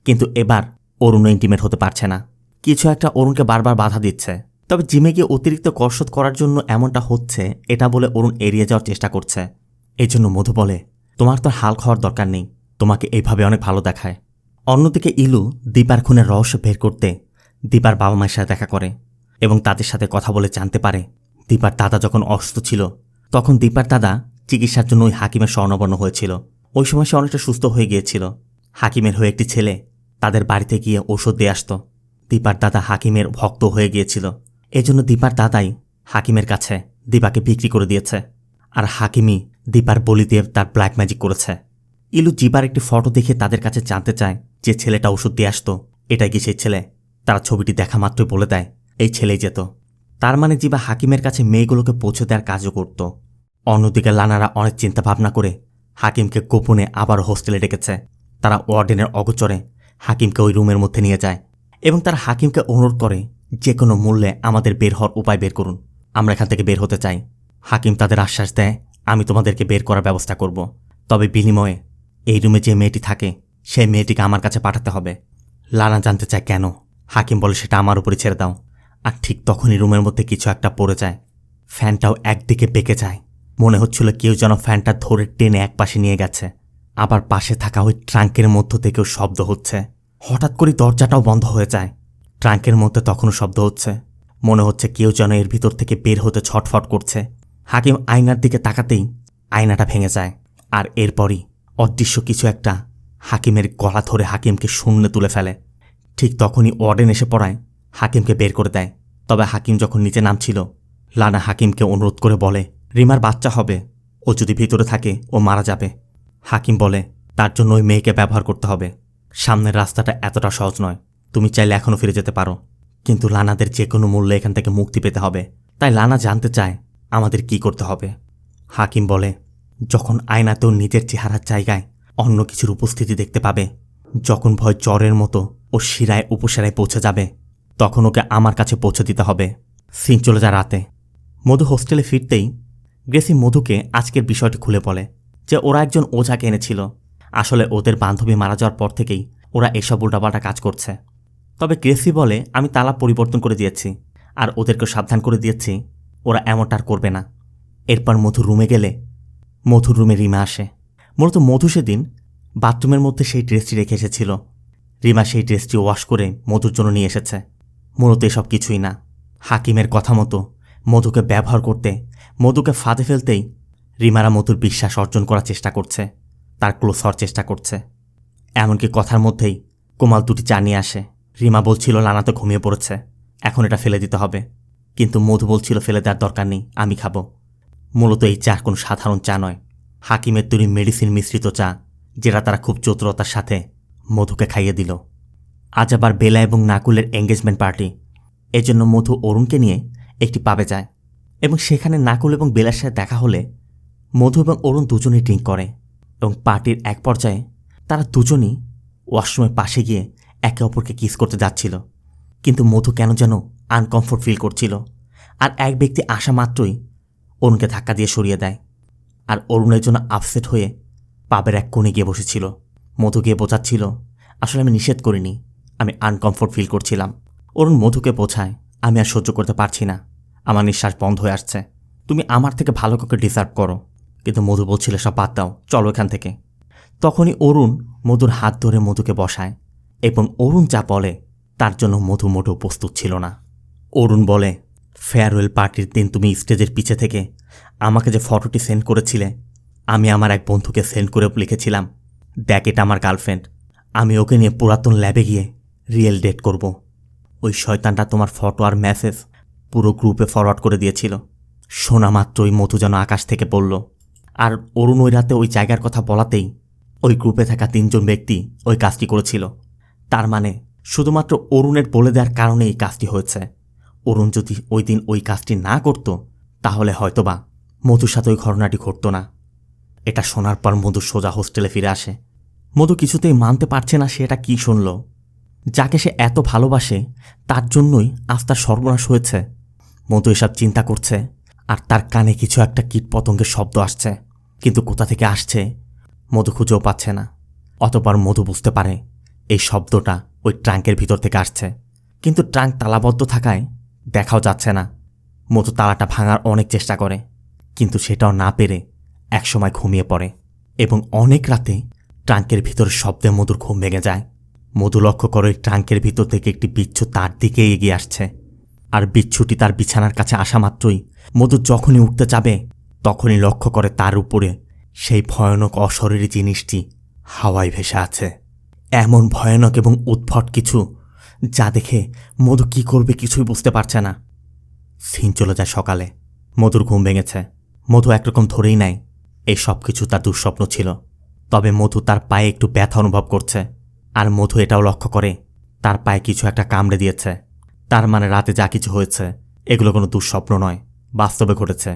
কিন্তু এবার অরুণও ইন্টিমেট হতে পারছে না। কিছু একটা অরুণকে বারবার বাধা দিচ্ছে। তবে জিমে গিয়ে অতিরিক্ত কসরত করার জন্য এমনটা হচ্ছে এটা বলে অরুণ এড়িয়ে যাওয়ার চেষ্টা করছে। এই জন্য মধু বলে, তোমার তো হাল খাওয়ার দরকার নেই, তোমাকে এইভাবে অনেক ভালো দেখায়। অন্যদিকে ইলু দীপার খুনের রহস্য বের করতে দীপার বাবা মায়ের সাথে দেখা করে এবং তাদের সাথে কথা বলে জানতে পারে দীপার দাদা যখন অসুস্থ ছিল তখন দীপার দাদা চিকিৎসার জন্য ওই হাকিমের স্বর্ণবর্ণ হয়েছিল। ওই সময় সে অনেকটা সুস্থ হয়ে গিয়েছিল। হাকিমের হয়ে একটি ছেলে তাদের বাড়িতে গিয়ে ওষুধ দিয়ে আসত। দীপার দাদা হাকিমের ভক্ত হয়ে গিয়েছিল, এজন্য দীপার দাদাই হাকিমের কাছে দীপাকে বিক্রি করে দিয়েছে। আর হাকিমই দীপার বলি দিয়ে তার ব্ল্যাক ম্যাজিক করেছে। ইলু জিবার একটি ফটো দেখে তাদের কাছে জানতে চায় যে ছেলেটা ওষুধ দিয়ে আসতো এটাই কি সেই ছেলে। তারা ছবিটি দেখা মাত্রই বলে দেয় এই ছেলেই যেত। তার মানে জিবা হাকিমের কাছে মেয়েগুলোকে পৌঁছে দেওয়ার কাজও করত। অন্যদিকে লানারা অনেক চিন্তা ভাবনা করে হাকিমকে গোপনে আবার হোস্টেলে ডেকেছে। তারা ওয়ার্ডেনের অগোচরে হাকিমকে ওই রুমের মধ্যে নিয়ে যায় এবং তারা হাকিমকে অনুরোধ করে যে কোনো মূল্যে আমাদের বের হওয়ার উপায় বের করুন, আমরা এখান থেকে বের হতে চাই। হাকিম তাদের আশ্বাস দেয়, আমি তোমাদেরকে বের করার ব্যবস্থা করব, তবে বিনিময়ে এই রুমে যে মেয়েটি থাকে সেই মেয়েটিকে আমার কাছে পাঠাতে হবে। লানা জানতে চায় কেন। হাকিম বলে সেটা আমার উপরে ছেড়ে দাও। আর ঠিক তখনই রুমের মধ্যে কিছু একটা পড়ে যায়। ফ্যানটাও একদিকে বেঁকে যায়, মনে হচ্ছিল কেউ যেন ফ্যানটা ধরে টেনে একপাশে নিয়ে গেছে। আবার পাশে থাকা ওই ট্রাঙ্কের মধ্য থেকেও শব্দ হচ্ছে। হঠাৎ করে দরজাটাও বন্ধ হয়ে যায়। ট্রাঙ্কের মধ্যে তখনও শব্দ হচ্ছে, মনে হচ্ছে কেউ যেন এর ভিতর থেকে বের হতে ছটফট করছে। হাকিম আয়নার দিকে তাকাতেই আয়নাটা ভেঙে যায়। আর এরপরই অদৃশ্য কিছু একটা হাকিমের গলা ধরে হাকিমকে শূন্যে তুলে ফেলে। ঠিক তখনই ওয়ার্ডেন এসে পড়ায় হাকিমকে বের করে দেয়। তবে হাকিম যখন নিচে নামছিল, লানা হাকিমকে অনুরোধ করে বলে রিমার বাচ্চা হবে, ও যদি ভিতরে থাকে ও মারা যাবে। হাকিম বলে তার জন্য ওই মেয়েকে ব্যবহার করতে হবে, সামনের রাস্তাটা এতটা সহজ নয়, তুমি চাইলে এখনও ফিরে যেতে পারো, কিন্তু লানাদের যে কোনো মূল্যে এখান থেকে মুক্তি পেতে হবে। তাই লানা জানতে চায় আমাদের কি করতে হবে। হাকিম বলে যখন আয়নাতেও নিজের চেহারার জায়গায় অন্য কিছুর উপস্থিতি দেখতে পাবে, যখন ভয় জ্বরের মতো ও শিরায় উপশিরায় পৌঁছে যাবে, তখন ওকে আমার কাছে পৌঁছে দিতে হবে। সিন চলে যায় রাতে। মধু হোস্টেলে ফিরতেই গ্রেসি মধুকে আজকের বিষয়টি খুলে বলে যে ওরা একজন ওঝাকে এনেছিল। আসলে ওদের বান্ধবী মারা যাওয়ার পর থেকেই ওরা এসব উল্টাপাল্টা কাজ করছে। তবে গ্রেসি বলে আমি তালা পরিবর্তন করে দিয়েছি আর ওদেরকে সাবধান করে দিয়েছি ওরা এমনটা আর করবে না। এরপর মধুর রুমে গেলে মধুর রুমে রিমা আসে। মূলত মধু সেদিন বাথরুমের মধ্যে সেই ড্রেসটি রেখে এসেছিল। রিমা সেই ড্রেসটি ওয়াশ করে মধুর জন্য নিয়ে এসেছে। মূলত এসব কিছুই না, হাকিমের কথা মতো মধুকে ব্যবহার করতে, মধুকে ফাঁদে ফেলতেই রিমারা মধুর বিশ্বাস অর্জন করার চেষ্টা করছে, তার ক্লোজ হওয়ার চেষ্টা করছে। এমনকি কথার মধ্যেই কোমাল দুটি চা নিয়ে আসে। রিমা বলছিল লানা তো ঘুমিয়ে পড়েছে, এখন এটা ফেলে দিতে হবে, কিন্তু মধু বলছিল ফেলে দেওয়ার দরকার নেই, আমি খাবো। মূলত এই চা কোনো সাধারণ চা নয়, হাকিমের তৈরি মেডিসিন মিশ্রিত চা, যেটা তারা খুব চতুরতার সাথে মধুকে খাইয়ে দিল। আজ আবার বেলা এবং নাকুলের এঙ্গেজমেন্ট পার্টি, এজন্য মধু অরুণকে নিয়ে একটি পাবে যায়। এবং সেখানে নাকুল এবং বেলার সাথে দেখা হলে মধু এবং অরুণ দুজনেই ড্রিঙ্ক করে এবং পার্টির এক পর্যায়ে তারা দুজনই ওয়াশরুমের পাশে গিয়ে একে অপরকে কিস করতে যাচ্ছিল। কিন্তু মধু কেন যেন আনকমফোর্ট ফিল করছিল, আর এক ব্যক্তি আসা মাত্রই অরুণকে ধাক্কা দিয়ে সরিয়ে দেয়। আর অরুণের জন্য আপসেট হয়ে পাবের এক কোণে গিয়ে বসেছিল। মধু গিয়ে বোঝাচ্ছিল, আসলে আমি নিষেধ করিনি, আমি আনকমফোর্ট ফিল করছিলাম। অরুণ মধুকে বোঝায়, আমি আর সহ্য করতে পারছি না, আমার নিঃশ্বাস বন্ধ হয়ে আসছে, তুমি আমার থেকে ভালো কাউকে ডিজার্ভ করো। কিন্তু মধু বলছিল, সব বাদ দাও, চলো এখান থেকে। তখনই অরুণ মধুর হাত ধরে মধুকে বসায় এবং অরুণ যা বলে তার জন্য মধু মোটেও প্রস্তুত ছিল না। অরুণ বলে, ফেয়ারওয়েল পার্টির দিন তুমি স্টেজের পিছে থেকে আমাকে যে ফটোটি সেন্ড করেছিলে, আমি আমার এক বন্ধুকে সেন্ড করে লিখেছিলাম, দেখ এটা আমার গার্লফ্রেন্ড, আমি ওকে নিয়ে পুরাতন ল্যাবে গিয়ে রিয়েল ডেট করব। ওই শয়তানটা তোমার ফটো আর মেসেজ পুরো গ্রুপে ফরওয়ার্ড করে দিয়েছিল। শোনা মাত্রই মধু যেন আকাশ থেকে পড়ল। আর অরুণ ওই রাতে ওই জায়গার কথা বলাতেই ওই গ্রুপে থাকা 3 জন ব্যক্তি ওই কাজটি করেছিল। তার মানে শুধুমাত্র অরুণের বলে দেওয়ার কারণে এই কাজটি হয়েছে। অরুণ যদি ওই দিন ওই কাজটি না করত তাহলে হয়তোবা মধুর সাথে ওই ঘটনাটি ঘটত না। এটা শোনার পর মধু সোজা হোস্টেলে ফিরে আসে। মধু কিছুতেই মানতে পারছে না সে এটা কী শুনল। যাকে সে এত ভালোবাসে তার জন্যই আজ তার সর্বনাশ হয়েছে। মধু এসব চিন্তা করছে আর তার কানে কিছু একটা কীটপতঙ্গের শব্দ আসছে, কিন্তু কোথা থেকে আসছে মধু খুঁজেও পাচ্ছে না। অতঃপর মধু বুঝতে পারে এই শব্দটা ওই ট্রাঙ্কের ভিতর থেকে আসছে, কিন্তু ট্রাঙ্ক তালাবদ্ধ থাকায় দেখাও যাচ্ছে না। মধু তালাটা ভাঙার অনেক চেষ্টা করে, কিন্তু সেটাও না পেরে একসময় ঘুমিয়ে পড়ে এবং অনেক রাতে ট্রাঙ্কের ভিতর শব্দে মধুর ঘুম ভেঙে যায়। মধু লক্ষ্য করে ট্রাঙ্কের ভিতর থেকে একটি বিচ্ছু তার দিকে এগিয়ে আসছে, আর বিচ্ছুটি তার বিছানার কাছে আসা মাত্রই মধু যখনই উঠতে যাবে তখনই লক্ষ্য করে তার উপরে সেই ভয়ানক অশরীরী জিনিসটি হাওয়ায় ভেসে আছে। এমন ভয়ানক এবং উদ্ভট কিছু যা দেখে মধু কী করবে কিছুই বুঝতে পারছে না। সিন চলে যায় সকালে। মধুর ঘুম ভেঙেছে। মধু একরকম ধরেই নেয় এই সব কিছু তার দুঃস্বপ্ন ছিল। তবে মধু তার পায়ে একটু ব্যথা অনুভব করছে, আর মধু এটাও লক্ষ্য করে তার পায়ে কিছু একটা কামড়ে দিয়েছে। তার মানে রাতে যা কিছু হয়েছে এগুলো কোনো দুঃস্বপ্ন নয়, বাস্তবে ঘটেছে।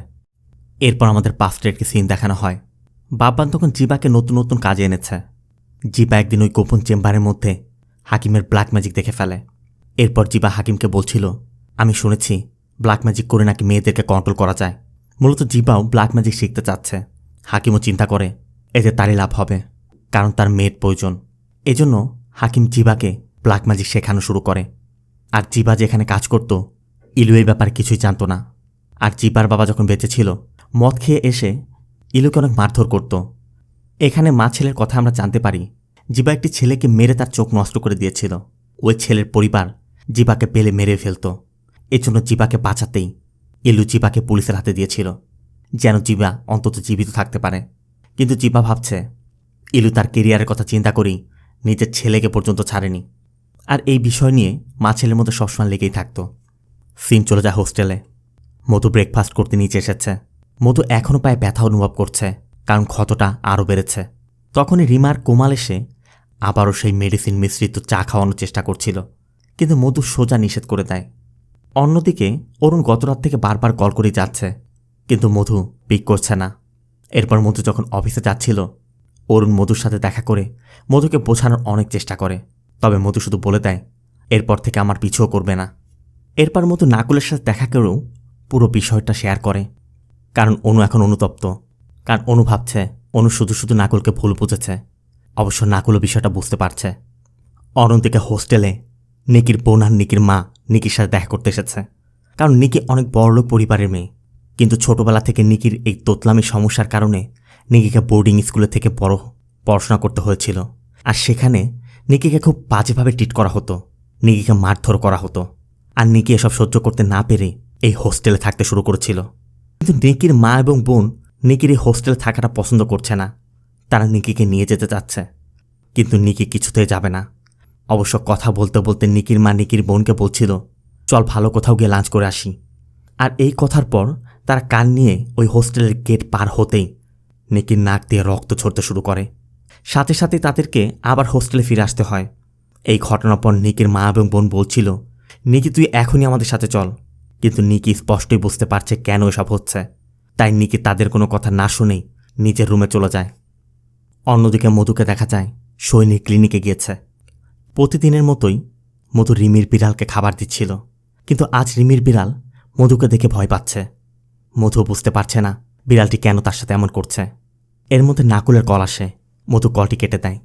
এরপর আমাদের পাস্টের একটি সিন দেখানো হয়। বাব্বান তখন জিবাকে নতুন নতুন কাজে এনেছে। জিবা একদিন ওই গোপন চেম্বারের মধ্যে হাকিমের ব্ল্যাক ম্যাজিক দেখে ফেলে। এরপর জিবা হাকিমকে বলছিল, আমি শুনেছি ব্ল্যাক ম্যাজিক করে নাকি মেয়েদেরকে কন্ট্রোল করা যায়। মূলত জিবাও ব্ল্যাক ম্যাজিক শিখতে চাচ্ছে। হাকিমও চিন্তা করে এতে তারই লাভ হবে, কারণ তার মেয়ের প্রয়োজন। এজন্য হাকিম জিবাকে ব্ল্যাক ম্যাজিক শেখানো শুরু করে। আর জিবা যেখানে কাজ করত ইলু এই ব্যাপারে কিছুই জানত না। আর জিবার বাবা যখন বেঁচে ছিল মদ খেয়ে এসে ইলুকে অনেক মারধর করত। এখানে মা ছেলের কথা আমরা জানতে পারি। জিবা একটি ছেলেকে মেরে তার চোখ নষ্ট করে দিয়েছিল। ওই ছেলের পরিবার জিবাকে পেলে মেরে ফেলত। এজন্য জিবাকে বাঁচাতেই ইলু জিবাকে পুলিশের হাতে দিয়েছিল, যেন জিবা অন্তত জীবিত থাকতে পারে। কিন্তু জিবা ভাবছে ইলু তার কেরিয়ারের কথা চিন্তা করেই নিজের ছেলেকে পর্যন্ত ছাড়েনি। আর এই বিষয় নিয়ে মা ছেলের মধ্যে সবসময় লেগেই থাকত। সিন চলে যায় হোস্টেলে। মধু ব্রেকফাস্ট করতে নিচে এসেছে। মধু এখনও পায়ে ব্যথা অনুভব করছে, কারণ ক্ষতটা আরও বেড়েছে। তখনই রিমার কোমাল এসে আবারও সেই মেডিসিন মিশ্রিত চা খাওয়ানোর চেষ্টা করছিল, কিন্তু মধু সোজা নিষেধ করে দেয়। অন্যদিকে অরুণ গতরাত থেকে বারবার কল করে যাচ্ছে, কিন্তু মধু পিক করছে না। এরপর মধু যখন অফিসে যাচ্ছিল অরুণ মধুর সাথে দেখা করে মধুকে বোঝানোর অনেক চেষ্টা করে, তবে মধু শুধু বলে দেয় এরপর থেকে আমার পিছুও করবে না। এরপর মধু নাকুলের সাথে দেখা করেও পুরো বিষয়টা শেয়ার করে, কারণ অনু এখন অনুতপ্ত। কারণ অনু ভাবছে অনু শুধু শুধু নাকুলকে ভুল বুঝেছে। অবশ্য নাকুলও বিষয়টা বুঝতে পারছে। অনন্তিকে হোস্টেলে নিকির বোন আর নিকির মা নিকির সাথে দেখা করতে এসেছে, কারণ নিকি অনেক বড়লোক পরিবারের মেয়ে। কিন্তু ছোটবেলা থেকে নিকির এই তোতলামি সমস্যার কারণে নিকিকে বোর্ডিং স্কুলে থেকে বড় পড়াশোনা করতে হয়েছিল। আর সেখানে নিকিকে খুব বাজেভাবে ট্রিট করা হতো, নিকিকে মারধর করা হতো। আর নিকি এসব সহ্য করতে না পেরে এই হোস্টেলে থাকতে শুরু করেছিল। কিন্তু নিকির মা এবং বোন নিকির এই হোস্টেলে থাকাটা পছন্দ করছে না। তারা নিকিকে নিয়ে যেতে চাচ্ছে, কিন্তু নিকি কিছুতেই যাবে না। অবশ্য কথা বলতে বলতে নিকির মা নিকির বোনকে বলছিল, চল ভালো কোথাও গিয়ে লাঞ্চ করে আসি। আর এই কথার পর তারা কান নিয়ে ওই হোস্টেলের গেট পার হতেই নিকির নাক দিয়ে রক্ত ঝরতে শুরু করে। সাথে সাথে তাদেরকে আবার হোস্টেলে ফিরে আসতে হয়। এই ঘটনার পর নিকির মা এবং বোন বলছিল, নিকি তুই এখনই আমাদের সাথে চল, কিন্তু নিকি স্পষ্টই বুঝতে পারছে কেন এসব হচ্ছে। তাই নিকি তাদের কোনো কথা না শুনেই নিজের রুমে চলে যায়। অন্যদিকে মধুকে দেখা যায় সৈনিক ক্লিনিকে গিয়েছে। প্রতিদিনের মতোই মধু রিমির বিড়ালকে খাবার দিচ্ছিল, কিন্তু আজ রিমির বিড়াল মধুকে দেখে ভয় পাচ্ছে। মধু বুঝতে পারছে না বিড়ালটি কেন তার সাথে এমন করছে। এর মধ্যে নাকুলের কল আসে। মধু কলটি কেটে দেয়,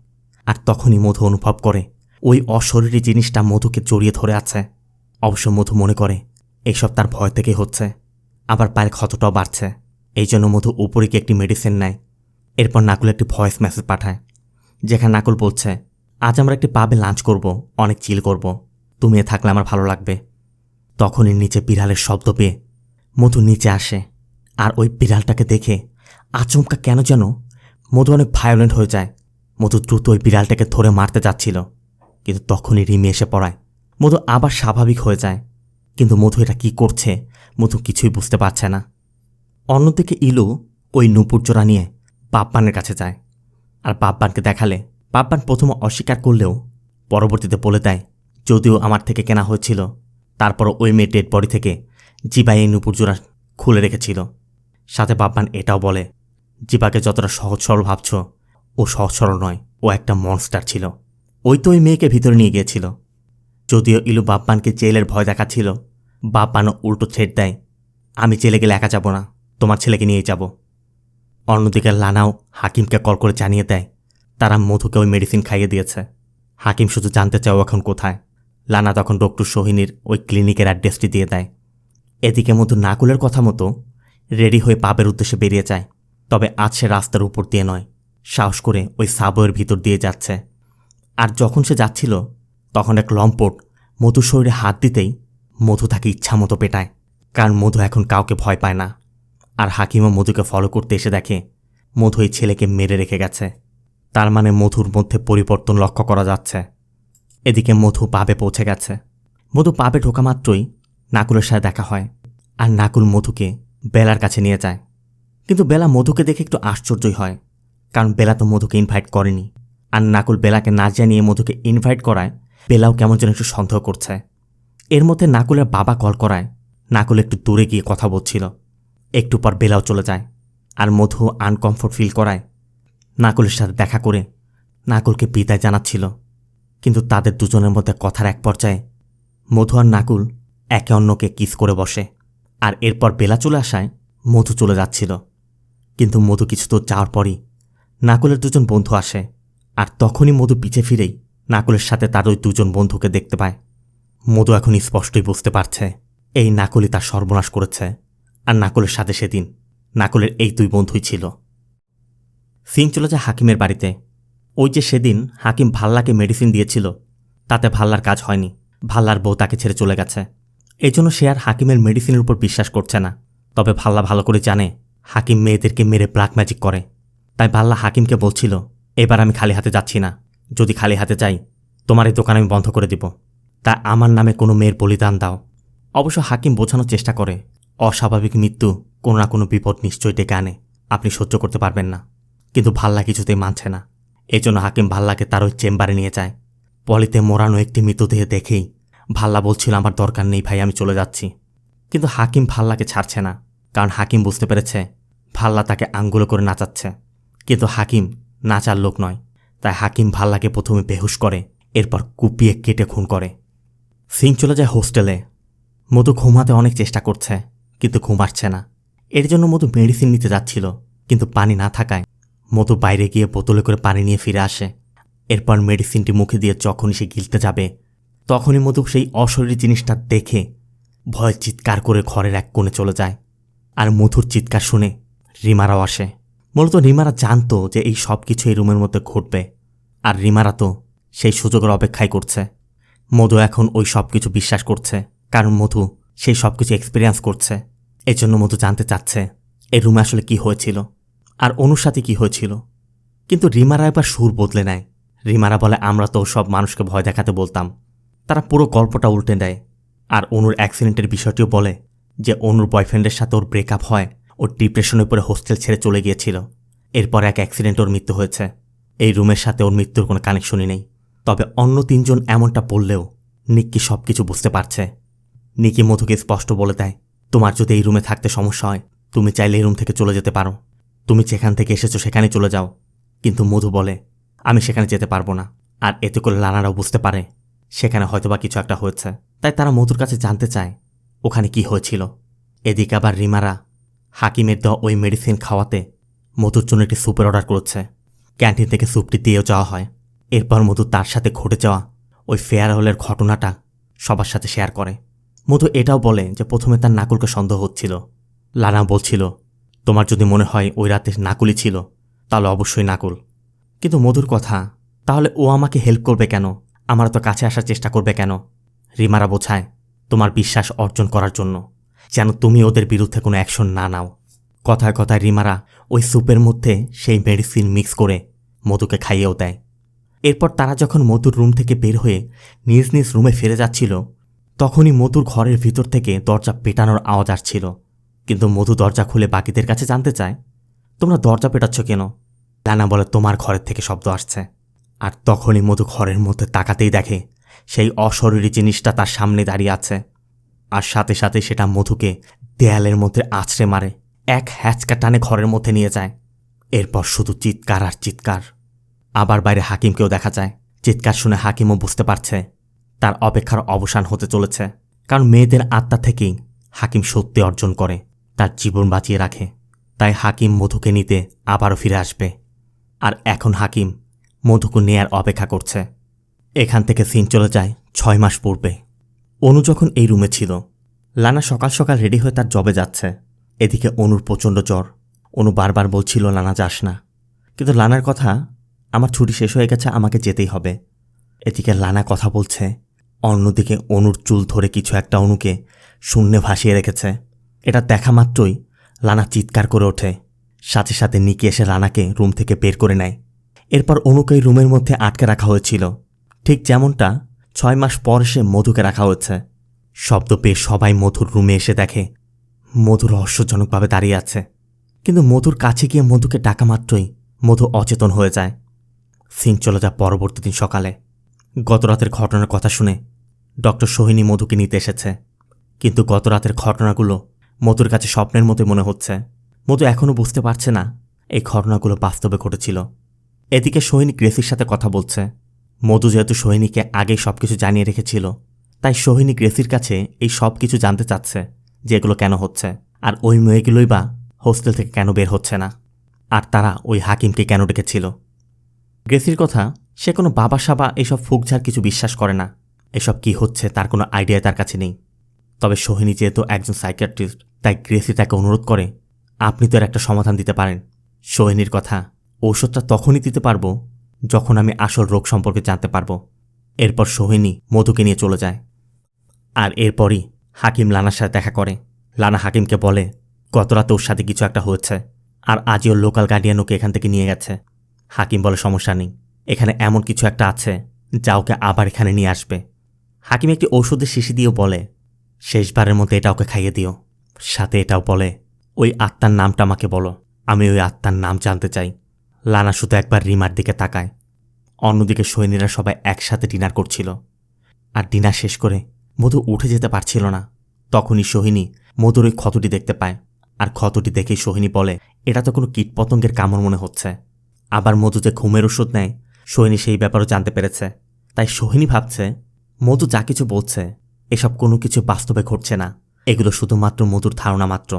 আর তখনই মধু অনুভব করে ওই অশরীরী জিনিসটা মধুকে জড়িয়ে ধরে আছে। অবশ্য মধু মনে করে এইসব তার ভয় থেকেই হচ্ছে, আবার পায়ের ক্ষতটাও বাড়ছে। এই জন্য মধু উপরে গিয়ে একটি মেডিসিন নেয়। এরপর নাকুল একটি ভয়েস মেসেজ পাঠায়, যেখানে নাকুল বলছে, আজ আমরা একটি পাবে লাঞ্চ করব, অনেক চিল করব, তুমি থাকলে আমার ভালো লাগবে। তখনই নিচে বিড়ালের শব্দ পেয়ে মধু নিচে আসে, আর ওই বিড়ালটাকে দেখে আচমকা কেন যেন মধু অনেক ভায়োলেন্ট হয়ে যায়। মধু দ্রুত ওই বিড়ালটাকে ধরে মারতে যাচ্ছিল, কিন্তু তখনই রিমি এসে পড়ায়। মধু আবার স্বাভাবিক হয়ে যায়, কিন্তু মধু এটা কি করছে মধু কিছুই বুঝতে পারছে না। অন্যদিকে ইলু ওই নূপুর জোড়া নিয়ে বাপ্পানের কাছে যায়, আর বাপ্পানকে দেখালে বাপ্পান প্রথমে অস্বীকার করলেও পরবর্তীতে বলে দেয় যদিও আমার থেকে কেনা হয়েছিল, তারপরও ওই মেয়ের ডেড বডি থেকে জিবাই এই নূপুর জোড়া খুলে রেখেছিল। সাথে বাপ্পান এটাও বলে জিবাকে যতটা সহজ সরল ভাবছ, ও সহজ সরল নয়, ও একটা মনস্টার ছিল। ওই তো ওই মেয়েকে ভিতরে নিয়ে গিয়েছিল। যদিও ইলু বাপ্পানকে জেলের ভয় দেখাচ্ছিল, বাপ্পানও উল্টো থ্রেট দেয়, আমি জেলে গেলে একা যাব না, তোমার ছেলেকে নিয়েই যাব। অন্যদিকে লানাও হাকিমকে কল করে জানিয়ে দেয় তারা মধুকে ওই মেডিসিন খাইয়ে দিয়েছে। হাকিম শুধু জানতে চাও এখন কোথায়। লানা তখন ডক্টর সোহিনীর ওই ক্লিনিকের অ্যাড্রেসটি দিয়ে দেয়। এদিকে মধু নাকুলের কথা মতো রেডি হয়ে পাবের উদ্দেশ্যে বেরিয়ে যায়। তবে আজ সে রাস্তার উপর দিয়ে নয়, সাহস করে ওই সাবওয়ের ভিতর দিয়ে যাচ্ছে। আর যখন সে যাচ্ছিল তখন এক লম্পট মধুর শরীরে হাত দিতেই মধু তাকে ইচ্ছামতো পেটায়, কারণ মধু এখন কাউকে ভয় পায় না। আর হাকিমও মধুকে ফলো করতে এসে দেখে মধু এই ছেলেকে মেরে রেখে গেছে। তার মানে মধুর মধ্যে পরিবর্তন লক্ষ্য করা যাচ্ছে। এদিকে মধু পাবে পৌঁছে গেছে। মধু পাবে ঢোকা মাত্রই নাকুলের সাথে দেখা হয়, আর নাকুল মধুকে বেলার কাছে নিয়ে যায়। কিন্তু বেলা মধুকে দেখে একটু আশ্চর্যই হয়, কারণ বেলা তো মধুকে ইনভাইট করেনি। আর নাকুল বেলাকে না জানিয়ে মধুকে ইনভাইট করায় বেলাও কেমন যেন একটু সন্দেহ করছে। এর মধ্যে নাকুলের বাবা কল করায় নাকুল একটু দূরে গিয়ে কথা বলছিল। একটু পর বেলাও চলে যায়, আর মধু আনকমফোর্ট ফিল করায় নাকুলের সাথে দেখা করে নাকুলকে বিদায় জানাচ্ছিল। কিন্তু তাদের দুজনের মধ্যে কথার এক পর্যায়ে মধু আর নাকুল একে অন্যকে কিস করে বসে। আর এরপর বেলা চলে আসায় মধু চলে যাচ্ছিল। কিন্তু মধু কিছু তো যাওয়ার পরই নাকুলের দুজন বন্ধু আসে, আর তখনই মধু পিছে ফিরেই নাকুলের সাথে তার ওই দুজন বন্ধুকে দেখতে পায়। মধু এখন স্পষ্টই বুঝতে পারছে এই নাকুলই তার সর্বনাশ করেছে, আর নাকুলের সাথে সেদিন নাকুলের এই দুই বন্ধুই ছিল। সিং চলে যায় হাকিমের বাড়িতে। ওই যে সেদিন হাকিম ভাল্লাকে মেডিসিন দিয়েছিল, তাতে ভাল্লার কাজ হয়নি। ভাল্লার বউ তাকে ছেড়ে চলে গেছে। এই জন্য সে আর হাকিমের মেডিসিনের উপর বিশ্বাস করছে না। তবে ভাল্লা ভালো করে জানে হাকিম মেয়েদেরকে মেরে ব্ল্যাক ম্যাজিক করে। তাই ভাল্লা হাকিমকে বলছিল, এবার আমি খালি হাতে যাচ্ছি না, যদি খালি হাতে যাই তোমার এই দোকান আমি বন্ধ করে দিব, তাই আমার নামে কোনো মেয়ের বলিদান দাও। অবশ্য হাকিম বোঝানোর চেষ্টা করে অস্বাভাবিক মৃত্যু কোনো না কোনো বিপদ নিশ্চয়ই ডেকে আনে, আপনি সহ্য করতে পারবেন না। কিন্তু ভাল্লা কিছুতেই মানছে না। এই জন্য হাকিম ভাল্লাকে তার ওই চেম্বারে নিয়ে যায়। পলিতে মোড়ানো একটি মৃতদেহ দেখেই ভাল্লা বলছিল, আমার দরকার নেই ভাই, আমি চলে যাচ্ছি। কিন্তু হাকিম ভাল্লাকে ছাড়ছে না, কারণ হাকিম বুঝতে পেরেছে ভাল্লা তাকে আঙ্গুলে করে নাচাচ্ছে। কিন্তু হাকিম নাচার লোক নয়, তাই হাকিম ভাল্লাকে প্রথমে বেহুশ করে, এরপর কুপিয়ে কেটে খুন করে। সিং চলে যায় হোস্টেলে। মধু ঘুমাতে অনেক চেষ্টা করছে, কিন্তু ঘুম আসছে না। এর জন্য মধু মেডিসিন নিতে যাচ্ছিল, কিন্তু পানি না থাকায় মধু বাইরে গিয়ে বোতলে করে পানি নিয়ে ফিরে আসে। এরপর মেডিসিনটি মুখে দিয়ে যখনই সে গিলতে যাবে তখনই মধু সেই অশরীরী জিনিসটা দেখে ভয়ে চিৎকার করে ঘরের এক কোণে চলে যায়। আর মধুর চিৎকার শুনে রিমারাও আসে। মূলত রিমারা জানতো যে এই সব কিছু এই রুমের মধ্যে ঘটবে, আর রিমারা তো সেই সুযোগের অপেক্ষাই করছে। মধু এখন ওই সব কিছু বিশ্বাস করছে, কারণ মধু সেই সব কিছু এক্সপিরিয়েন্স করছে। এই জন্য মধু জানতে চাচ্ছে এই রুমে আসলে কি হয়েছিল, আর অনুর সাথে কি হয়েছিল। কিন্তু রিমারা এবার সুর বদলে নেয়। রিমারা বলে, আমরা তো সব মানুষকে ভয় দেখাতে বলতাম। তারা পুরো গল্পটা উল্টে দেয়। আর অনুর অ্যাক্সিডেন্টের বিষয়টিও বলে যে অনুর বয়ফ্রেন্ডের সাথে ওর ব্রেকআপ হয়, ওর ডিপ্রেশনে পড়ে হোস্টেল ছেড়ে চলে গিয়েছিল। এরপর এক অ্যাক্সিডেন্টে ওর মৃত্যু হয়েছে। এই রুমের সাথে ওর মৃত্যুর কোনো কানেকশনই নেই। তবে অন্য তিনজন এমনটা বললেও নিক্কি সব কিছু বুঝতে পারছে। নিকি মধুকে স্পষ্ট বলে দেয়, তোমার যদি এই রুমে থাকতে সমস্যা হয় তুমি চাইলে এই রুম থেকে চলে যেতে পারো, তুমি যেখান থেকে এসেছো সেখানে চলে যাও। কিন্তু মধু বলে, আমি সেখানে যেতে পারবো না। আর এতে করে লানারাও বুঝতে পারে সেখানে হয়তোবা কিছু একটা হয়েছে, তাই তারা মধুর কাছে জানতে চায় ওখানে কি হয়েছিল। এদিকে আবার রিমারা হাকিমের দেওয়া ওই মেডিসিন খাওয়াতে মধুর জন্য একটি স্যুপের অর্ডার করেছে। ক্যান্টিন থেকে স্যুপটি দিয়েও যাওয়া হয়। এরপর মধু তার সাথে ঘটে যাওয়া ওই ফেয়ারওয়েলের ঘটনাটা সবার সাথে শেয়ার করে। মধু এটাও বলে যে প্রথমে তার নাকুলকে সন্দেহ হচ্ছিল। লানা বলছিল, তোমার যদি মনে হয় ওই রাতে নাকুলই ছিল তাহলে অবশ্যই নাকুল। কিন্তু মধুর কথা, তাহলে ও আমাকে হেল্প করবে কেন, আমার তো কাছে আসার চেষ্টা করবে কেন? রিমারা বোঝায়, তোমার বিশ্বাস অর্জন করার জন্য, যেন তুমি ওদের বিরুদ্ধে কোনো অ্যাকশন না নাও। কথায় কথায় রিমারা ওই স্যুপের মধ্যে সেই মেডিসিন মিক্স করে মধুকে খাইয়েও দেয়। এরপর তারা যখন মধুর রুম থেকে বের হয়ে নিজ নিজ রুমে ফিরে যাচ্ছিল, তখনই মধুর ঘরের ভিতর থেকে দরজা পেটানোর আওয়াজ আসছিল। কিন্তু মধু দরজা খুলে বাকিদের কাছে জানতে চায়, তোমরা দরজা পেটাচ্ছ কেন? লানা বলে, তোমার ঘরের থেকে শব্দ আসছে। আর তখনই মধু ঘরের মধ্যে তাকাতেই দেখে সেই অশরীরী জিনিসটা তার সামনে দাঁড়িয়ে আছে। আর সাথে সাথে সেটা মধুকে দেয়ালের মধ্যে আছড়ে মারে, এক হ্যাচকা টানে ঘরের মধ্যে নিয়ে যায়। এরপর শুধু চিৎকার আর চিৎকার। আবার বাইরে হাকিমকেও দেখা যায়। চিৎকার শুনে হাকিমও বুঝতে পারছে তার অপেক্ষার অবসান হতে চলেছে, কারণ মেয়েদের আত্মা থেকেই হাকিম সত্যি অর্জন করে, তার জীবন বাঁচিয়ে রাখে। তাই হাকিম মধুকে নিতে আবারও ফিরে আসবে। আর এখন হাকিম মধুকে নেয়ার অপেক্ষা করছে। এখান থেকে সিন চলে যায় 6 মাস পূর্বে। অনু যখন এই রুমে ছিল, লানা সকাল সকাল রেডি হয়ে তার জবে যাচ্ছে। এদিকে অনুর প্রচণ্ড জ্বর। অনু বারবার বলছিল, লানা যাস না। কিন্তু লানার কথা, আমার ছুটি শেষ হয়ে গেছে, আমাকে যেতেই হবে। এদিকে লানা কথা বলছে, অন্যদিকে অনুর চুল ধরে কিছু একটা অনুকে শূন্যে ভাসিয়ে রেখেছে। এটা দেখা মাত্রই লানা চিৎকার করে ওঠে। সাথে সাথে নিকি এসে লানাকে রুম থেকে বের করে নেয়। এরপর অনুকে এই রুমের মধ্যে আটকে রাখা হয়েছিল, ঠিক যেমনটা 6 মাস পর এসে মধুকে রাখা হয়েছে। শব্দ পেয়ে সবাই মধুর রুমে এসে দেখে মধু রহস্যজনকভাবে দাঁড়িয়ে আছে। কিন্তু মধুর কাছে গিয়ে মধুকে ডাকা মাত্রই মধু অচেতন হয়ে যায়। সিন চলে যায় পরবর্তী দিন সকালে। গত রাতের ঘটনার কথা শুনে ডক্টর সোহিনী মধুকে নিতে এসেছে। কিন্তু গত রাতের ঘটনাগুলো মধুর কাছে স্বপ্নের মতো মনে হচ্ছে। মধু এখনও বুঝতে পারছে না এই ঘটনাগুলো বাস্তবে ঘটেছিল। এদিকে সোহিনী গ্রেসির সাথে কথা বলছে। মধু যেহেতু সোহিনীকে আগেই সবকিছু জানিয়ে রেখেছিল, তাই সোহিনী গ্রেসির কাছে এই সব কিছু জানতে চাচ্ছে যে এগুলো কেন হচ্ছে, আর ওই মেয়েগুলোই বা হোস্টেল থেকে কেন বের হচ্ছে না, আর তারা ওই হাকিমকে কেন ডেকেছিল। গ্রেসির কথা, সে কোনো বাবা সাবা এসব ফুকঝার কিছু বিশ্বাস করে না। এসব কি হচ্ছে তার কোনো আইডিয়া তার কাছে নেই। তবে সোহিনী যেহেতু একজন সাইকিয়াট্রিস্ট, তাই গ্রেসি তাকে অনুরোধ করে, আপনি তো এর একটা সমাধান দিতে পারেন। সোহিনীর কথা, ঔষধটা তখনই দিতে পারবো যখন আমি আসল রোগ সম্পর্কে জানতে পারবো। এরপর সোহিনী মধুকে নিয়ে চলে যায়। আর এরপরই হাকিম লানার সাথে দেখা করে। লানা হাকিমকে বলে, গত রাতে ওর সাথে কিছু একটা হচ্ছে, আর আজই ওর লোকাল গার্ডিয়ান ওকে এখান থেকে নিয়ে গেছে। হাকিম বলে, সমস্যা নেই, এখানে এমন কিছু একটা আছে যা ওকে আবার এখানে নিয়ে আসবে। হাকিম একটি ঔষধের শিশি দিয়েও বলে, শেষবারের মতো এটা ওকে খাইয়ে দিও। সাথে এটাও বলে, ওই আত্মার নামটা আমাকে বলো, আমি ওই আত্মার নাম জানতে চাই। লানা শুধু একবার রিমার দিকে তাকায়। অন্যদিকে সৈনীরা সবাই একসাথে ডিনার করছিল। আর ডিনার শেষ করে মধু উঠে যেতে পারছিল না। তখনই সোহিনী মধুর ওই ক্ষতটি দেখতে পায়। আর ক্ষতটি দেখেই সোহিনী বলে, এটা তো কোনো কীটপতঙ্গের কামড় মনে হচ্ছে। আবার মধু যে ঘুমের ওষুধ নেয়, সোহিনী সেই ব্যাপারও জানতে পেরেছে। তাই সোহিনী ভাবছে মধু যা কিছু বলছে এসব কোনো কিছু বাস্তবে ঘটছে না, এগুলো শুধুমাত্র মধুর ধারণা মাত্র।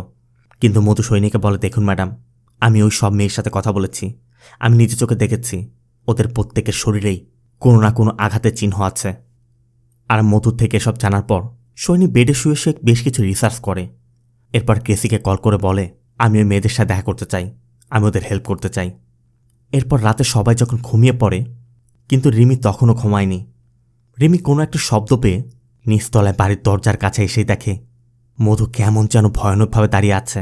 কিন্তু মধু সৈনীকে বলে, দেখুন ম্যাডাম, আমি ওই সব মেয়ের সাথে কথা বলেছি, আমি নিজে চোখে দেখেছি ওদের প্রত্যেকের শরীরেই কোনো না কোনো আঘাতের চিহ্ন আছে। আর মধুর থেকে এসব জানার পর সৈনী বেডে শুয়ে শুয়ে বেশ কিছু রিসার্চ করে। এরপর গ্রেসিকে কল করে বলে, আমি ওই মেয়েদের সাথে দেখা করতে চাই, আমি ওদের হেল্প করতে চাই। এরপর রাতে সবাই যখন ঘুমিয়ে পড়ে, কিন্তু রিমি তখনও ঘুমায়নি। রিমি কোনো একটা শব্দ পেয়ে নিচতলায় বাড়ির দরজার কাছে এসেই দেখে মধু কেমন যেন ভয়ানকভাবে দাঁড়িয়ে আছে।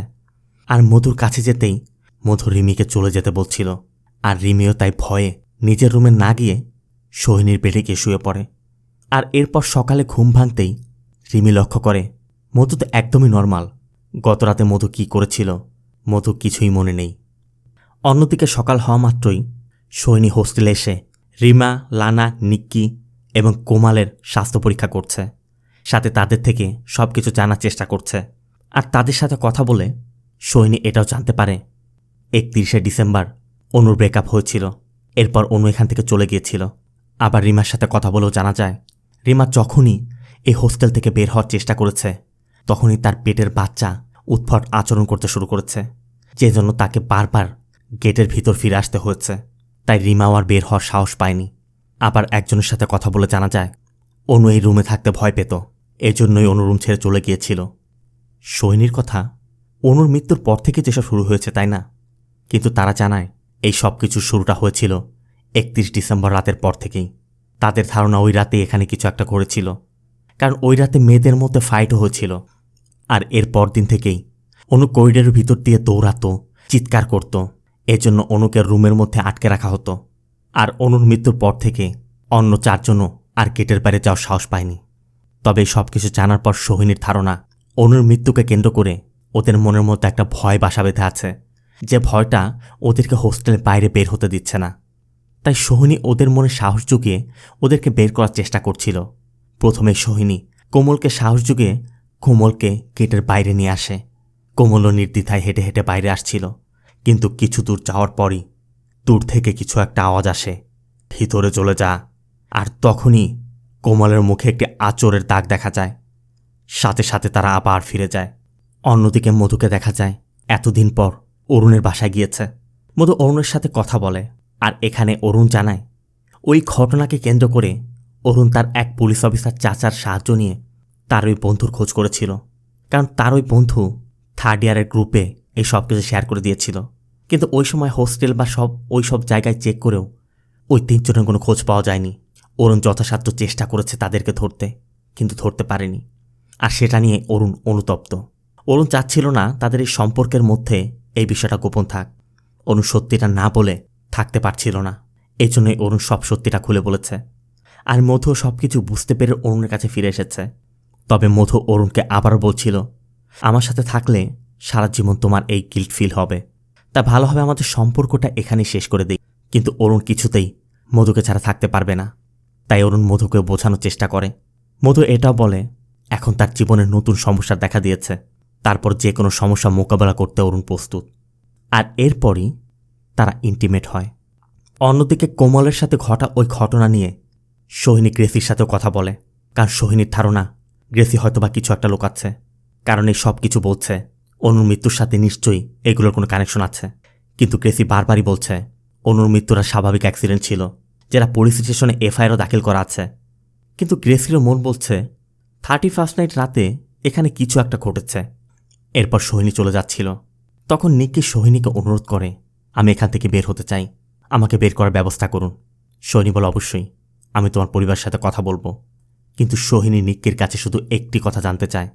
আর মধুর কাছে যেতেই মধু রিমিকে চলে যেতে বলছিল। আর রিমিও তাই ভয়ে নিজের রুমে না গিয়ে সোহিনীর বেডে গিয়ে শুয়ে পড়ে। আর এরপর সকালে ঘুম ভাঙতেই রিমি লক্ষ্য করে মধু তো একদমই নর্মাল। গতরাতে মধু কি করেছিল মধু কিছুই মনে নেই। অন্যদিকে সকাল হওয়া মাত্রই সোহিনী হোস্টেলে এসে রিমা, লানা, নিক্কি এবং কোমালের স্বাস্থ্য পরীক্ষা করছে। সাথে তাদের থেকে সব কিছু জানার চেষ্টা করছে। আর তাদের সাথে কথা বলে সোহিনী এটাও জানতে পারে 31শে ডিসেম্বর অনুর ব্রেকআপ হয়েছিল। এরপর অনু এখান থেকে চলে গিয়েছিল। আবার রিমার সাথে কথা বলেও জানা যায় রিমা যখনই এই হোস্টেল থেকে বের হওয়ার চেষ্টা করেছে তখনই তার পেটের বাচ্চা উদ্ভট আচরণ করতে শুরু করেছে, যে জন্য তাকে বারবার গেটের ভিতর ফিরে আসতে হয়েছে। তাই রিমাও আর বের হওয়ার সাহস পায়নি। আবার একজনের সাথে কথা বলে জানা যায় অনু এই রুমে থাকতে ভয় পেত, এজন্যই অনু রুম ছেড়ে চলে গিয়েছিল। সোহিনীর কথা অনুর মৃত্যুর পর থেকে যেসব শুরু হয়েছে তাই না, কিন্তু তারা জানায় এই সব কিছুর শুরুটা হয়েছিল 31 ডিসেম্বর রাতের পর থেকেই। তাদের ধারণা ওই রাতে এখানে কিছু একটা করেছিল, কারণ ওই রাতে মেয়েদের মধ্যে ফাইটও হয়েছিল। আর এর পর দিন থেকেই অনু করিডোরের ভিতর দিয়ে দৌড়াতো, চিৎকার করত, এজন্য অনুকে রুমের মধ্যে আটকে রাখা হতো। আর অনুর মৃত্যুর পর থেকে অন্য 4 জনও আর গেটের বাইরে যাওয়ার সাহস পায়নি। তবে সব কিছু জানার পর সোহিনীর ধারণা অনুর মৃত্যুকে কেন্দ্র করে ওদের মনের মধ্যে একটা ভয় বাসা বেঁধে আছে, যে ভয়টা ওদেরকে হোস্টেলের বাইরে বের হতে দিচ্ছে না। তাই সোহিনী ওদের মনে সাহস জুগিয়ে ওদেরকে বের করার চেষ্টা করছিল। প্রথমে সোহিনী কোমলকে সাহস জুগিয়ে কোমলকে গেটের বাইরে নিয়ে আসে। কোমলও নির্দ্বিধায় হেঁটে হেঁটে বাইরে আসছিল, কিন্তু কিছু দূর যাওয়ার পরই দূর থেকে কিছু একটা আওয়াজ আসে, ভিতরে চলে যা। আর তখনই কোমলের মুখে একটি আঁচড়ের দাগ দেখা যায়। সাথে সাথে তারা আবার ফিরে যায়। অন্যদিকে মধুকে দেখা যায় এতদিন পর অরুণের বাসায় গিয়েছে। মধু অরুণের সাথে কথা বলে, আর এখানে অরুণ জানায় ওই ঘটনাকে কেন্দ্র করে অরুণ তার এক পুলিশ অফিসার চাচার সাহায্য নিয়ে তার ওই বন্ধুর খোঁজ করেছিল, কারণ তার ওই বন্ধু 3rd ইয়ারের গ্রুপে এই সব কিছু শেয়ার করে দিয়েছিল। কিন্তু ওই সময় হোস্টেল বা ওই সব জায়গায় চেক করেও ওই 3 জনের কোনো খোঁজ পাওয়া যায়নি। অরুণ যথাসাধ্য চেষ্টা করেছে তাদেরকে ধরতে, কিন্তু ধরতে পারেনি। আর সেটা নিয়ে অরুণ অনুতপ্ত। অরুণ চাচ্ছিল না তাদের এই সম্পর্কের মধ্যে এই বিষয়টা গোপন থাক। অরুণ সত্যিটা না বলে থাকতে পারছিল না, এই জন্যই অরুণ সব সত্যিটা খুলে বলেছে। আর মধু সব কিছু বুঝতে পেরে অরুণের কাছে ফিরে এসেছে। তবে মধু অরুণকে আবারও বলছিল, আমার সাথে থাকলে সারা জীবন তোমার এই গিল্ট ফিল হবে, তা ভালো হবে আমাদের সম্পর্কটা এখানেই শেষ করে দিই। কিন্তু অরুণ কিছুতেই মধুকে ছাড়া থাকতে পারবে না। তাই অরুণ মধুকে বোঝানোর চেষ্টা করে। মধু এটাও বলে এখন তার জীবনের নতুন সমস্যা দেখা দিয়েছে, তারপর যে কোনো সমস্যা মোকাবেলা করতে অরুণ প্রস্তুত। আর এরপরই তারা ইন্টিমেট হয়। অন্যদিকে কোমলের সাথে ঘটা ওই ঘটনা নিয়ে সোহিনী গ্রেসির সাথেও কথা বলে, কারণ সোহিনীর ধারণা গ্রেসি হয়তোবা কিছু একটা লুকাচ্ছে, কারণ এই সব কিছু বলছে অনুর মৃত্যুর সাথে নিশ্চয়ই এগুলোর কোনো কানেকশন আছে। কিন্তু গ্রেসি বারবারই বলছে অনুর মৃত্যুরা স্বাভাবিক অ্যাক্সিডেন্ট ছিল, যেটা পুলিশ স্টেশনে এফআইআরও দাখিল করা আছে। কিন্তু গ্রেসিরও মন বলছে 31st নাইট রাতে এখানে কিছু একটা ঘটেছে। এরপর সোহিনী চলে যাচ্ছিল, তখন নিক্কি সোহিনীকে অনুরোধ করে আমি এখান থেকে বের হতে চাই, আমাকে বের করার ব্যবস্থা করুন। সোহিনী বলে অবশ্যই, আমি তোমার পরিবারের সাথে কথা বলবো। কিন্তু সোহিনী নিক্কির কাছে শুধু একটি কথা জানতে চায়,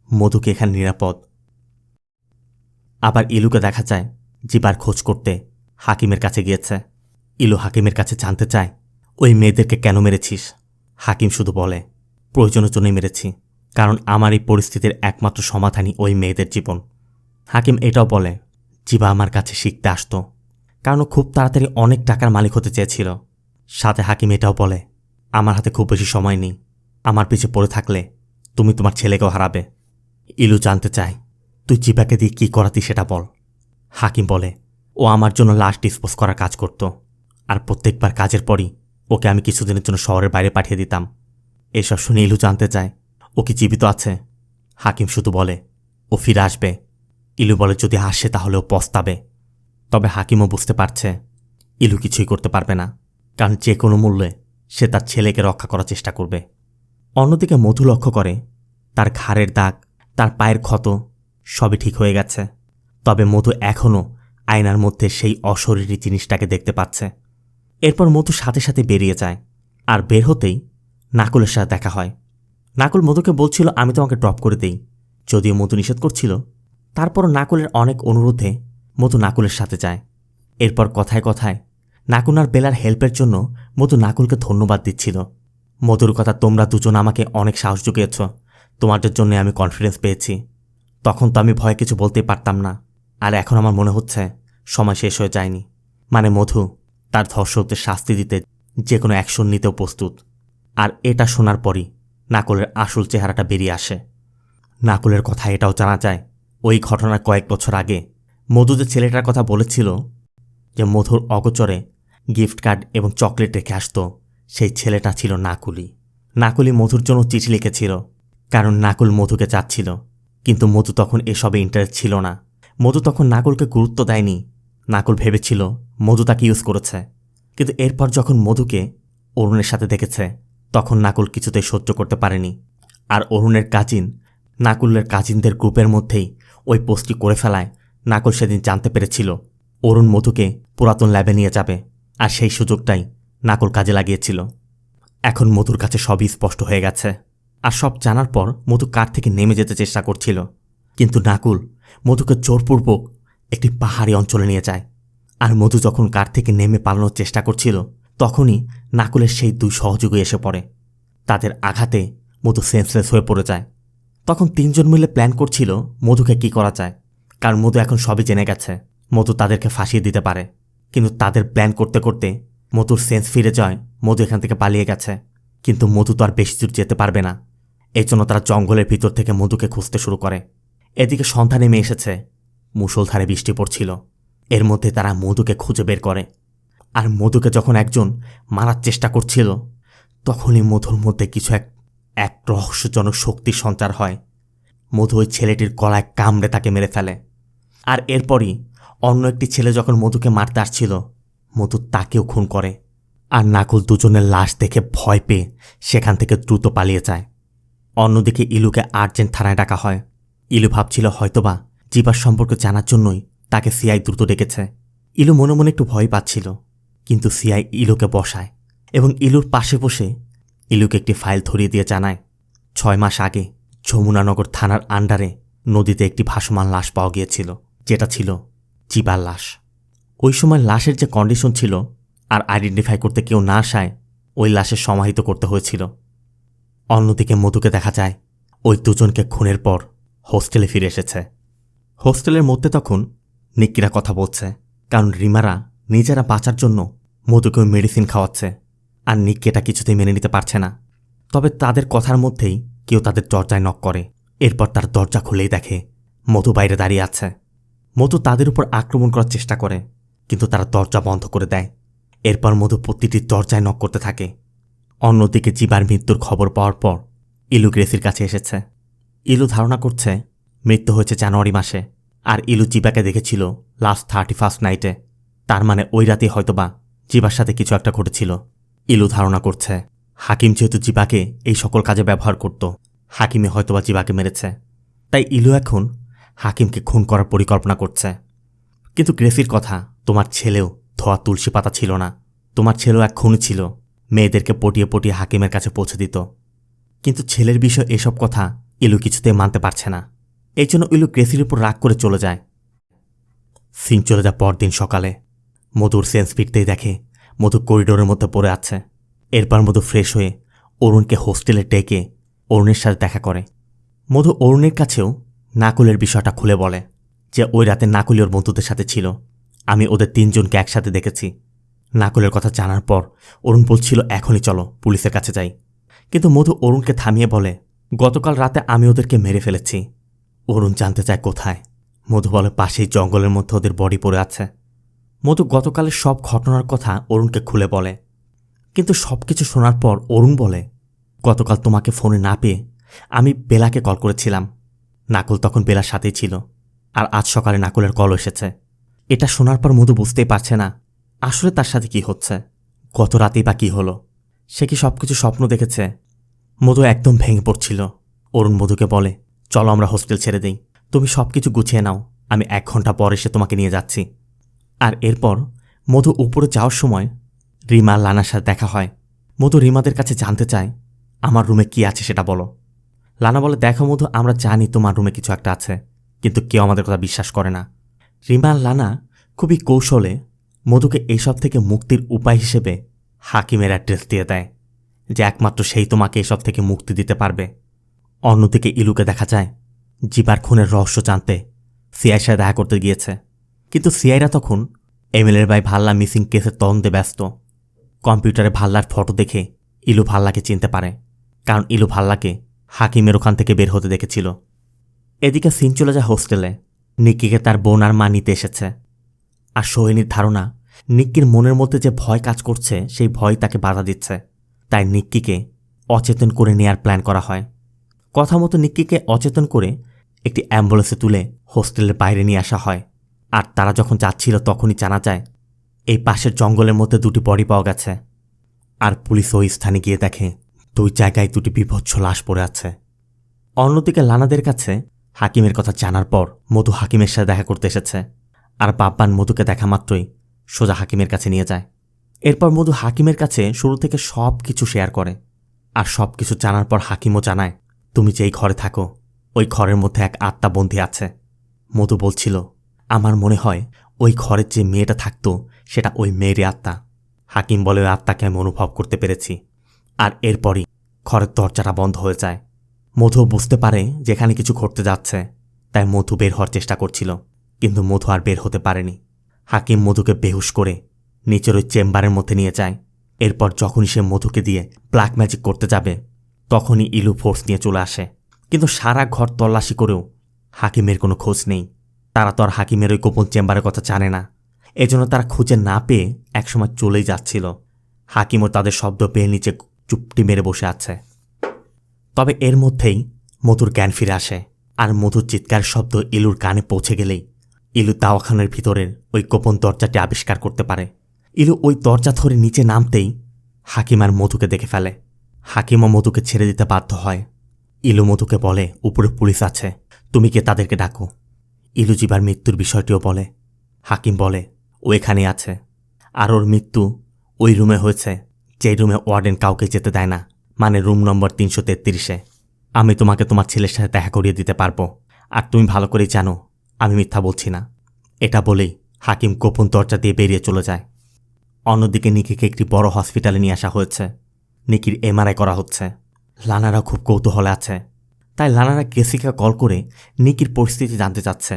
মধুকে এখানে নিরাপদ। আবার ইলুকে দেখা যায় জিবার খোঁজ করতে হাকিমের কাছে গিয়েছে। ইলু হাকিমের কাছে জানতে চায় ওই মেয়েদেরকে কেন মেরেছিস। হাকিম শুধু বলে প্রয়োজনের জন্যই মেরেছি, কারণ আমার এই পরিস্থিতির একমাত্র সমাধানই ওই মেয়েদের জীবন। হাকিম এটাও বলে জিবা আমার কাছে শিখতে আসতো, কারণ খুব তাড়াতাড়ি অনেক টাকার মালিক হতে চেয়েছিল। সাথে হাকিম এটাও বলে আমার হাতে খুব বেশি সময় নেই, আমার পিছে পড়ে থাকলে তুমি তোমার ছেলেকেও হারাবে। ইলু জানতে চায় তুই জিবাকে দিয়ে কী করাতি সেটা বল। হাকিম বলে ও আমার জন্য লাশ ডিসপোজ করার কাজ করত, আর প্রত্যেকবার কাজের পরই ওকে আমি কিছুদিনের জন্য শহরের বাইরে পাঠিয়ে দিতাম। এসব শুনে ইলু জানতে চায় ও কি জীবিত আছে। হাকিম শুধু বলে ও ফিরে আসবে। ইলু বলে যদি আসে তাহলে ও পস্তাবে। তবে হাকিমও বুঝতে পারছে ইলু কিছুই করতে পারবে না, কারণ যে কোনো মূল্যে সে তার ছেলেকে রক্ষা করার চেষ্টা করবে। অন্যদিকে মধু লক্ষ্য করে তার ঘাড়ের দাগ, তার পায়ের ক্ষত সবই ঠিক হয়ে গেছে। তবে মধু এখনও আয়নার মধ্যে সেই অশরীরী জিনিসটাকে দেখতে পাচ্ছে। এরপর মধু সাথে সাথে বেরিয়ে যায়, আর বের হতেই নাকুলের সাথে দেখা হয়। নাকুল মধুকে বলছিল আমি তোমাকে ড্রপ করে দেই, যদিও মধু নিষেধ করছিল। তারপর নাকুলের অনেক অনুরোধে মধু নাকুলের সাথে যায়। এরপর কথায় কথায় নাকুল আর বেলার হেল্পের জন্য মধু নাকুলকে ধন্যবাদ দিচ্ছিল। মধুর কথা তোমরা দুজন আমাকে অনেক সাহস জুগিয়েছ, তোমাদের জন্য আমি কনফিডেন্স পেয়েছি। তখন তো আমি ভয়ে কিছু বলতেই পারতাম না, আর এখন আমার মনে হচ্ছে সময় শেষ হয়ে যায়নি। মানে মধু তার ধর্ষকদের শাস্তি দিতে যে কোনো অ্যাকশন নিতেও প্রস্তুত। আর এটা শোনার পরই নাকুলের আসল চেহারাটা বেরিয়ে আসে। নাকুলের কথা এটাও জানা যায় ওই ঘটনার কয়েক বছর আগে মধু যে ছেলেটার কথা বলেছিল, যে মধুর অগোচরে গিফট কার্ড এবং চকলেট রেখে আসত, সেই ছেলেটা ছিল নাকুলি। নাকুলি মধুর জন্য চিঠি লিখেছিল, কারণ নাকুল মধুকে চাচ্ছিল। কিন্তু মধু তখন এসবে ইন্টারেস্ট ছিল না। মধু তখন নাকুলকে গুরুত্ব দেয়নি। নাকুল ভেবেছিল মধু তাকে ইউজ করেছে। কিন্তু এরপর যখন মধুকে অরুণের সাথে দেখেছে, তখন নাকুল কিছুতেই সহ্য করতে পারেনি। আর অরুণের কাজিন নাকুলের কাজিনদের গ্রুপের মধ্যেই ওই পোস্টটি করে ফেলায় নাকুল সেদিন জানতে পেরেছিল অরুণ মধুকে পুরাতন ল্যাবে নিয়ে যাবে, আর সেই সুযোগটাই নাকুল কাজে লাগিয়েছিল। এখন মধুর কাছে সবই স্পষ্ট হয়ে গেছে। আর সব জানার পর মধু কার থেকে নেমে যেতে চেষ্টা করছিল, কিন্তু নাকুল মধুকে জোরপূর্বক একটি পাহাড়ি অঞ্চলে নিয়ে যায়। আর মধু যখন কার থেকে নেমে পালানোর চেষ্টা করছিল, তখনই নাকুলের সেই দুই সহযোগী এসে পড়ে। তাদের আঘাতে মধু সেন্সলেস হয়ে পড়ে যায়। তখন তিনজন মিলে প্ল্যান করছিল মধুকে কি করা যায়, কারণ মধু এখন সবই জেনে গেছে। মধু তাদেরকে ফাঁসিয়ে দিতে পারে। কিন্তু তাদের প্ল্যান করতে করতে মধুর সেন্স ফিরে যায়, মধু এখান থেকে পালিয়ে গেছে। কিন্তু মধু তো আর বেশি দূর যেতে পারবে না। এই জন্য তারা জঙ্গলের ভিতর থেকে মধুকে খুঁজতে শুরু করে। এদিকে সন্ধ্যা নেমে এসেছে, মুষলধারে বৃষ্টি পড়ছিল। এর মধ্যে তারা মধুকে খুঁজে বের করে। আর মধুকে যখন একজন মারার চেষ্টা করছিল, তখনই মধুর মধ্যে কিছু এক রহস্যজনক শক্তির সঞ্চার হয়। মধু ওই ছেলেটির গলায় কামড়ে তাকে মেরে ফেলে। আর এরপরই অন্য একটি ছেলে যখন মধুকে মারতে আসছিল, মধু তাকেও খুন করে। আর নাকুল দুজনের লাশ দেখে ভয় পেয়ে সেখান থেকে দ্রুত পালিয়ে যায়। অন্যদিকে ইলুকে আর্জেন্ট থানায় ডাকা হয়। ইলু ভাবছিল হয়তোবা জিবার সম্পর্কে জানার জন্যই তাকে সিআই দ্রুত ডেকেছে। ইলু মনে মনে একটু ভয় পাচ্ছিল, কিন্তু সিআই ইলুকে বসায় এবং ইলুর পাশে বসে ইলুকে একটি ফাইল ধরিয়ে দিয়ে জানায় 6 মাস আগে যমুনানগর থানার আন্ডারে নদীতে একটি ভাসমান লাশ পাওয়া গিয়েছিল, যেটা ছিল জিবার লাশ। ওই সময় লাশের যে কন্ডিশন ছিল আর আইডেন্টিফাই করতে কেউ না আসায় ওই লাশের সমাহিত করতে হয়েছিল। অন্যদিকে মধুকে দেখা যায় ওই দুজনকে খুনের পর হোস্টেলে ফিরে এসেছে। হোস্টেলের মধ্যে তখন নিক্কিরা কথা বলছে, কারণ রিমারা নিজেরা বাঁচার জন্য মধুকে ওই মেডিসিন খাওয়াচ্ছে। আর নিক্কি এটা কিছুতেই মেনে নিতে পারছে না। তবে তাদের কথার মধ্যেই কেউ তাদের দরজায় নক করে। এরপর তার দরজা খুলেই দেখে মধু বাইরে দাঁড়িয়ে আছে। মধু তাদের উপর আক্রমণ করার চেষ্টা করে, কিন্তু তারা দরজা বন্ধ করে দেয়। এরপর মধু প্রতিটি দরজায় নক করতে থাকে। অন্যদিকে জিবার মৃত্যুর খবর পাওয়ার পর ইলু গ্রেসির কাছে এসেছে। ইলু ধারণা করছে মৃত্যু হয়েছে জানুয়ারি মাসে, আর ইলু জিবাকে দেখেছিল লাস্ট 31st নাইটে। তার মানে ওই রাতে হয়তোবা জিবার সাথে কিছু একটা ঘটেছিল। ইলু ধারণা করছে হাকিম যেহেতু জিবাকে এই সকল কাজে ব্যবহার করত, হাকিমে হয়তোবা জিবাকে মেরেছে। তাই ইলু এখন হাকিমকে খুন করার পরিকল্পনা করছে। কিন্তু গ্রেসির কথা, তোমার ছেলেও ধোয়া তুলসী পাতা ছিল না। তোমার ছেলেও এক খুনি ছিল, মেয়েদেরকে পটিয়ে পটিয়ে হাকিমের কাছে পৌঁছে দিত। কিন্তু ছেলের বিষয় এসব কথা ইলু কিছুতেই মানতে পারছে না। এই জন্য ইলু গ্রেসির উপর রাগ করে চলে যায়। সিন চলে যায় পরদিন সকালে। মধুর সেন্স ফিরতেই দেখে মধু করিডোরের মধ্যে পড়ে আছে। এরপর মধু ফ্রেশ হয়ে অরুণকে হোস্টেলে ডেকে অরুণের সাথে দেখা করে। মধু অরুণের কাছেও নাকুলের বিষয়টা খুলে বলে যে ওই রাতে নাকুলি ওর বন্ধুদের সাথে ছিল, আমি ওদের 3 জনকে একসাথে দেখেছি। নাকুলের কথা জানার পর অরুণ বলছিল এখনই চলো পুলিশের কাছে যাই। কিন্তু মধু অরুণকে থামিয়ে বলে গতকাল রাতে আমি ওদেরকে মেরে ফেলেছি। অরুণ জানতে চায় কোথায়। মধু বলে পাশেই জঙ্গলের মধ্যে ওদের বডি পড়ে আছে। মধু গতকালের সব ঘটনার কথা অরুণকে খুলে বলে। কিন্তু সবকিছু শোনার পর অরুণ বলে গতকাল তোমাকে ফোনে না পেয়ে আমি বেলাকে কল করেছিলাম। নাকুল তখন বেলার সাথেই ছিল, আর আজ সকালে নাকুলের কল এসেছে। এটা শোনার পর মধু বুঝতেই পারছে না আসলে তার সাথে কি হচ্ছে, গত রাতেই বা কি হলো। সে কি সবকিছু স্বপ্ন দেখেছে? মধু একদম ভেঙে পড়ছিল। অরুণ মধুকে বলে চলো আমরা হোস্টেল ছেড়ে দিই, তুমি সবকিছু গুছিয়ে নাও, আমি 1 ঘন্টা পর এসে তোমাকে নিয়ে যাচ্ছি। আর এরপর মধু উপরে যাওয়ার সময় রিমা লানার সাথে দেখা হয়। মধু রিমাদের কাছে জানতে চায় আমার রুমে কি আছে সেটা বলো। লানা বলে দেখো মধু, আমরা জানি তোমার রুমে কিছু একটা আছে, কিন্তু কেউ আমাদের কথা বিশ্বাস করে না। রিমা লানা খুবই কৌশলে মধুকে এইসব থেকে মুক্তির উপায় হিসেবে হাকিমের অ্যাড্রেস দিয়ে দেয়, যে একমাত্র সেই তোমাকে এসব থেকে মুক্তি দিতে পারবে। অন্যদিকে ইলুকে দেখা যায় জিবার খুনের রহস্য জানতে সিআইয়ের সাথে দেখা করতে গিয়েছে। কিন্তু সিআইরা তখন এমএলএর ভাই ভাল্লা মিসিং কেসের তদন্তে ব্যস্ত। কম্পিউটারে ভাল্লার ফটো দেখে ইলু ভাল্লাকে চিনতে পারে। কারণ ইলু ভাল্লাকে হাকিমের ওখান থেকে বের হতে দেখেছিল। এদিকে সিন চলে যায় হোস্টেলে। নিক্কিকে তার বোন আর মা নিতে এসেছে। আর সোহিনীর ধারণা নিক্কির মনের মধ্যে যে ভয় কাজ করছে সেই ভয় তাকে বাধা দিচ্ছে। তাই নিক্কিকে অচেতন করে নেয়ার প্ল্যান করা হয়। কথা মতো নিক্কিকে অচেতন করে একটি অ্যাম্বুলেন্সে তুলে হোস্টেলের বাইরে নিয়ে আসা হয়। আর তারা যখন যাচ্ছিল তখনই জানা যায় এই পাশের জঙ্গলের মধ্যে দুটি বডি পাওয়া গেছে। আর পুলিশ ওই স্থানে গিয়ে দেখে 2 জায়গায় 2টি বিভৎস লাশ পড়ে আছে। অন্যদিকে লানাদের কাছে হাকিমের কথা জানার পর মধু হাকিমের সাথে দেখা করতে এসেছে। আর বাপ্পান মধুকে দেখা মাত্রই সোজা হাকিমের কাছে নিয়ে যায়। এরপর মধু হাকিমের কাছে শুরু থেকে সব কিছু শেয়ার করে। আর সব কিছু জানার পর হাকিমও জানায়, তুমি যেই ঘরে থাকো ওই ঘরের মধ্যে এক আত্মা বন্দী আছে। মধু বলছিল, আমার মনে হয় ওই ঘরের যে মেয়েটা থাকতো সেটা ওই মেয়েরই আত্মা। হাকিম বলে ওই আত্মাকে আমি অনুভব করতে পেরেছি। আর এরপরই ঘরের দরজাটা বন্ধ হয়ে যায়। মধু বুঝতে পারে যেখানে কিছু ঘটতে যাচ্ছে, তাই মধু বের হওয়ার চেষ্টা করছিল, কিন্তু মধু আর বের হতে পারেনি। হাকিম মধুকে বেহুশ করে নিচের ওই চেম্বারের মধ্যে নিয়ে যায়। এরপর যখনই সে মধুকে দিয়ে ব্ল্যাক ম্যাজিক করতে যাবে তখনই ইলু ফোর্স নিয়ে চলে আসে। কিন্তু সারা ঘর তল্লাশি করেও হাকিমের কোনো খোঁজ নেই। তারা তো আর হাকিমের ওই গোপন চেম্বারের কথা জানে না, এজন্য তারা খুঁজে না পেয়ে একসময় চলেই যাচ্ছিল। হাকিমও তাদের শব্দ পেয়ে নিচে চুপটি মেরে বসে আছে। তবে এর মধ্যেই মধুর জ্ঞান ফিরে আসে। আর মধুর চিৎকার শব্দ ইলুর কানে পৌঁছে গেলেই ইলু দাওয়াখানার ভিতরের ওই গোপন দরজাটি আবিষ্কার করতে পারে। ইলু ওই দরজা ধরে নিচে নামতেই হাকিম আর মধুকে দেখে ফেলে। হাকিমও মধুকে ছেড়ে দিতে বাধ্য হয়। ইলু মধুকে বলে, উপরে পুলিশ আছে, তুমি কে তাদেরকে ডাকো। ইলু জীবার মৃত্যুর বিষয়টিও বলে। হাকিম বলে, ও এখানে আছে, আর ওর মৃত্যু ওই রুমে হয়েছে যেই রুমে ওয়ার্ডেন কাউকে যেতে দেয় না, মানে রুম নম্বর 333-এ। আমি তোমাকে তোমার ছেলের সাথে দেখা করিয়ে দিতে পারবো, আর তুমি ভালো করেই জানো আমি মিথ্যা বলছি না। এটা বলেই হাকিম গোপন দরজা দিয়ে বেরিয়ে চলে যায়। অন্যদিকে নিকিকে একটি বড় হসপিটালে নিয়ে আসা হয়েছে। নিকির এমআরআই করা হচ্ছে। লানারা খুব কৌতূহলে আছে, তাই লানারা গ্রেসিকে কল করে নিকির পরিস্থিতি জানতে চাচ্ছে।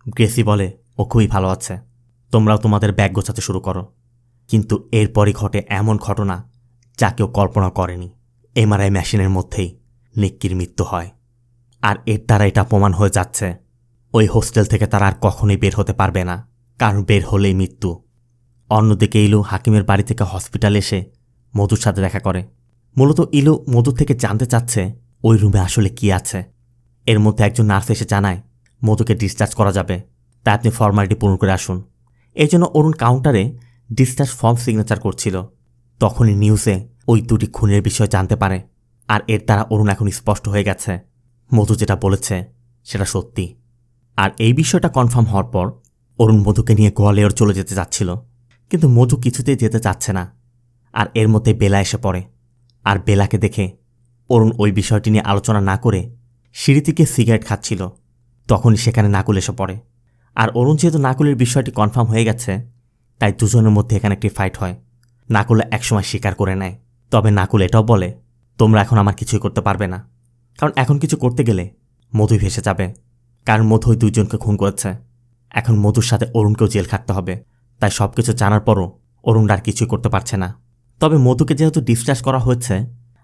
গ্রেসি বলে, ও খুবই ভালো আছে, তোমরাও তোমাদের ব্যাগ গোছাতে শুরু করো। কিন্তু এরপরই ঘটে এমন ঘটনা যা কেউ কল্পনা করেনি। এমআরআই মেশিনের মধ্যেই নিক্কির মৃত্যু হয়। আর এর দ্বারা এটা প্রমাণ হয়ে যাচ্ছে ওই হোস্টেল থেকে তারা আর কখনোই বের হতে পারবে না, কারণ বের হলেই মৃত্যু। অন্যদিকে ইলু হাকিমের বাড়ি থেকে হসপিটালে এসে মধুর সাথে দেখা করে। মূলত ইলু মধু থেকে জানতে চাচ্ছে ওই রুমে আসলে কি আছে। এর মধ্যে একজন নার্স এসে জানায় মধুকে ডিসচার্জ করা যাবে, তাই আপনি ফর্মালিটি পূরণ করে আসুন। এই জন্য অরুণ কাউন্টারে ডিসচার্জ ফর্ম সিগনেচার করছিল। তখনই নিউজে ওই 2টি খুনের বিষয় জানতে পারে। আর এর দ্বারা অরুণ এখন স্পষ্ট হয়ে গেছে মধু যেটা বলেছে সেটা সত্যি। আর এই বিষয়টা কনফার্ম হওয়ার পর অরুণ মধুকে নিয়ে গোয়ালিয়র চলে যেতে চাচ্ছিল, কিন্তু মধু কিছুতেই যেতে চাচ্ছে না। আর এর মধ্যে বেলা এসে পড়ে। আর বেলাকে দেখে অরুণ ওই বিষয়টি নিয়ে আলোচনা না করে সিঁড়ি থেকে সিগারেট খাচ্ছিল। তখনই সেখানে নাকুল এসে পড়ে। আর অরুণ যেহেতু নাকুলের বিষয়টি কনফার্ম হয়ে গেছে, তাই দুজনের মধ্যে এখানে একটি ফাইট হয়। নাকুল একসময় স্বীকার করে নেয়, তবে নাকুল এটাও বলে, তোমরা এখন আমার কিছুই করতে পারবে না, কারণ এখন কিছু করতে গেলে মধুই ভেসে যাবে, কারণ মধু ওই 2জনকে খুন করেছে। এখন মধুর সাথে অরুণকেও জেল খাটতে হবে। তাই সব কিছু জানার পরও অরুণ আর কিছুই করতে পারছে না। তবে মধুকে যেহেতু ডিসচার্জ করা হয়েছে,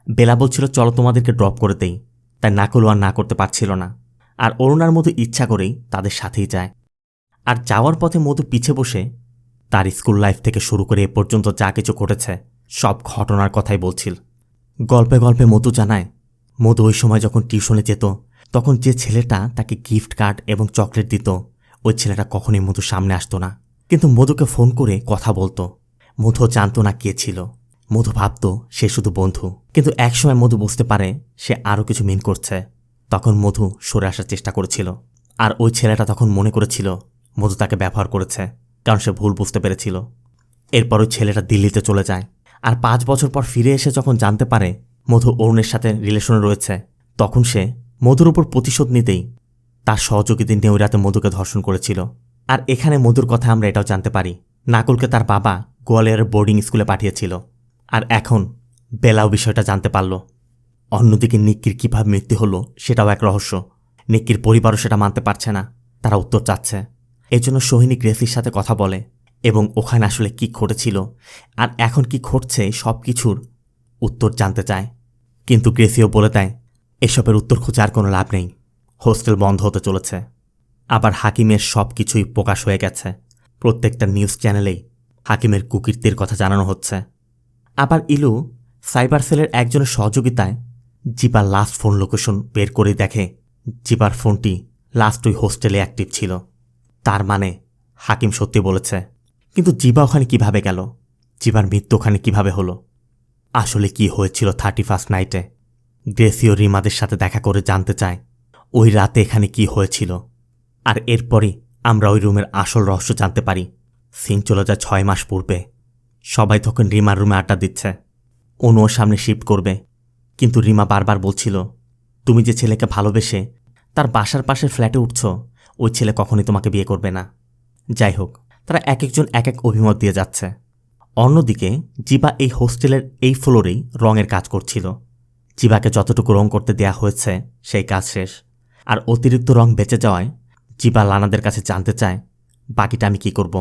বেলা বলছিল চলো তোমাদেরকে ড্রপ করে দেই, তাই নাকুল আর না করতে পারছিল না। আর অরুণ আর মধু ইচ্ছা করেই তাদের সাথেই যায়। আর যাওয়ার পথে মধু পিছে বসে তার স্কুল লাইফ থেকে শুরু করে এ পর্যন্ত যা কিছু ঘটেছে সব ঘটনার কথাই বলছিল। গল্পে গল্পে মধু জানায় মধু ওই সময় যখন টিউশনে যেত তখন যে ছেলেটা তাকে গিফট কার্ড এবং চকলেট দিত ওই ছেলেটা কখনোই মধুর সামনে আসতো না, কিন্তু মধুকে ফোন করে কথা বলতো। মধু জানতো না কে ছিল। মধু ভাবত সে শুধু বন্ধু, কিন্তু একসময় মধু বুঝতে পারে সে আরও কিছু মিন করছে। তখন মধু সরে আসার চেষ্টা করেছিল। আর ওই ছেলেটা তখন মনে করেছিল মধু তাকে ব্যবহার করেছে, কারণ সে ভুল বুঝতে পেরেছিল। এরপর ওই ছেলেটা দিল্লিতে চলে যায়। আর 5 বছর পর ফিরে এসে যখন জানতে পারে মধু অরুণের সাথে রিলেশনে রয়েছে, তখন সে মধুর উপর প্রতিশোধ নিতেই তার সহযোগীদের নিয়ে ওই রাতে মধুকে ধর্ষণ করেছিল। আর এখানে মধুর কথা আমরা এটাও জানতে পারি নাকুলকে তার বাবা গোয়ালিয়রের বোর্ডিং স্কুলে পাঠিয়েছিল। আর এখন বেলাও বিষয়টা জানতে পারল। অন্যদিকে নিক্কির কীভাবে মৃত্যু হলো সেটাও এক রহস্য। নিক্কির পরিবারও সেটা মানতে পারছে না, তারা উত্তর চাচ্ছে। এজন্য সোহিনী গ্রেসির সাথে কথা বলে এবং ওখানে আসলে কি ঘটেছিল আর এখন কি ঘটছে সব কিছুর উত্তর জানতে চায়। কিন্তু গ্রেসিও বলে দেয় এসবের উত্তর খুঁজে আর কোনো লাভ নেই, হোস্টেল বন্ধ হতে চলেছে। আবার হাকিমের সব কিছুই প্রকাশ হয়ে গেছে, প্রত্যেকটা নিউজ চ্যানেলেই হাকিমের কুকীর্তির কথা জানানো হচ্ছে। আবার ইলু সাইবার সেলের একজনের সহযোগিতায় জিবার লাস্ট ফোন লোকেশন বের করে দেখে জিবার ফোনটি লাস্ট ওই হোস্টেলে অ্যাক্টিভ ছিল। তার মানে হাকিম সত্যি বলেছে। কিন্তু জিবা ওখানে কিভাবে গেল? জিবার মৃত্যু ওখানে কিভাবে হলো? আসলে কি হয়েছিল 31st নাইটে? গ্রেসিও রিমাদের সাথে দেখা করে জানতে চায় ওই রাতে এখানে কি হয়েছিল। আর এরপরই আমরা ওই রুমের আসল রহস্য জানতে পারি। সিন চলে যায় 6 মাস পূর্বে। সবাই তখন রিমার রুমে আড্ডা দিচ্ছে। অনু ওর সামনে শিফট করবে, কিন্তু রিমা বারবার বলছিল তুমি যে ছেলেকে ভালোবেসে তার বাসার পাশের ফ্ল্যাটে উঠছ, ওই ছেলে কখনই তোমাকে বিয়ে করবে না। যাই হোক, তারা এক একজন এক এক অভিমত দিয়ে যাচ্ছে। অন্যদিকে জিবা এই হোস্টেলের এই ফ্লোরেই রঙের কাজ করছিল। জিবাকে যতটুকু রং করতে দেয়া হয়েছে সেই কাজ শেষ। আর অতিরিক্ত রং বেঁচে যাওয়ায় জিবা লানাদের কাছে জানতে চায় বাকিটা আমি কি করব।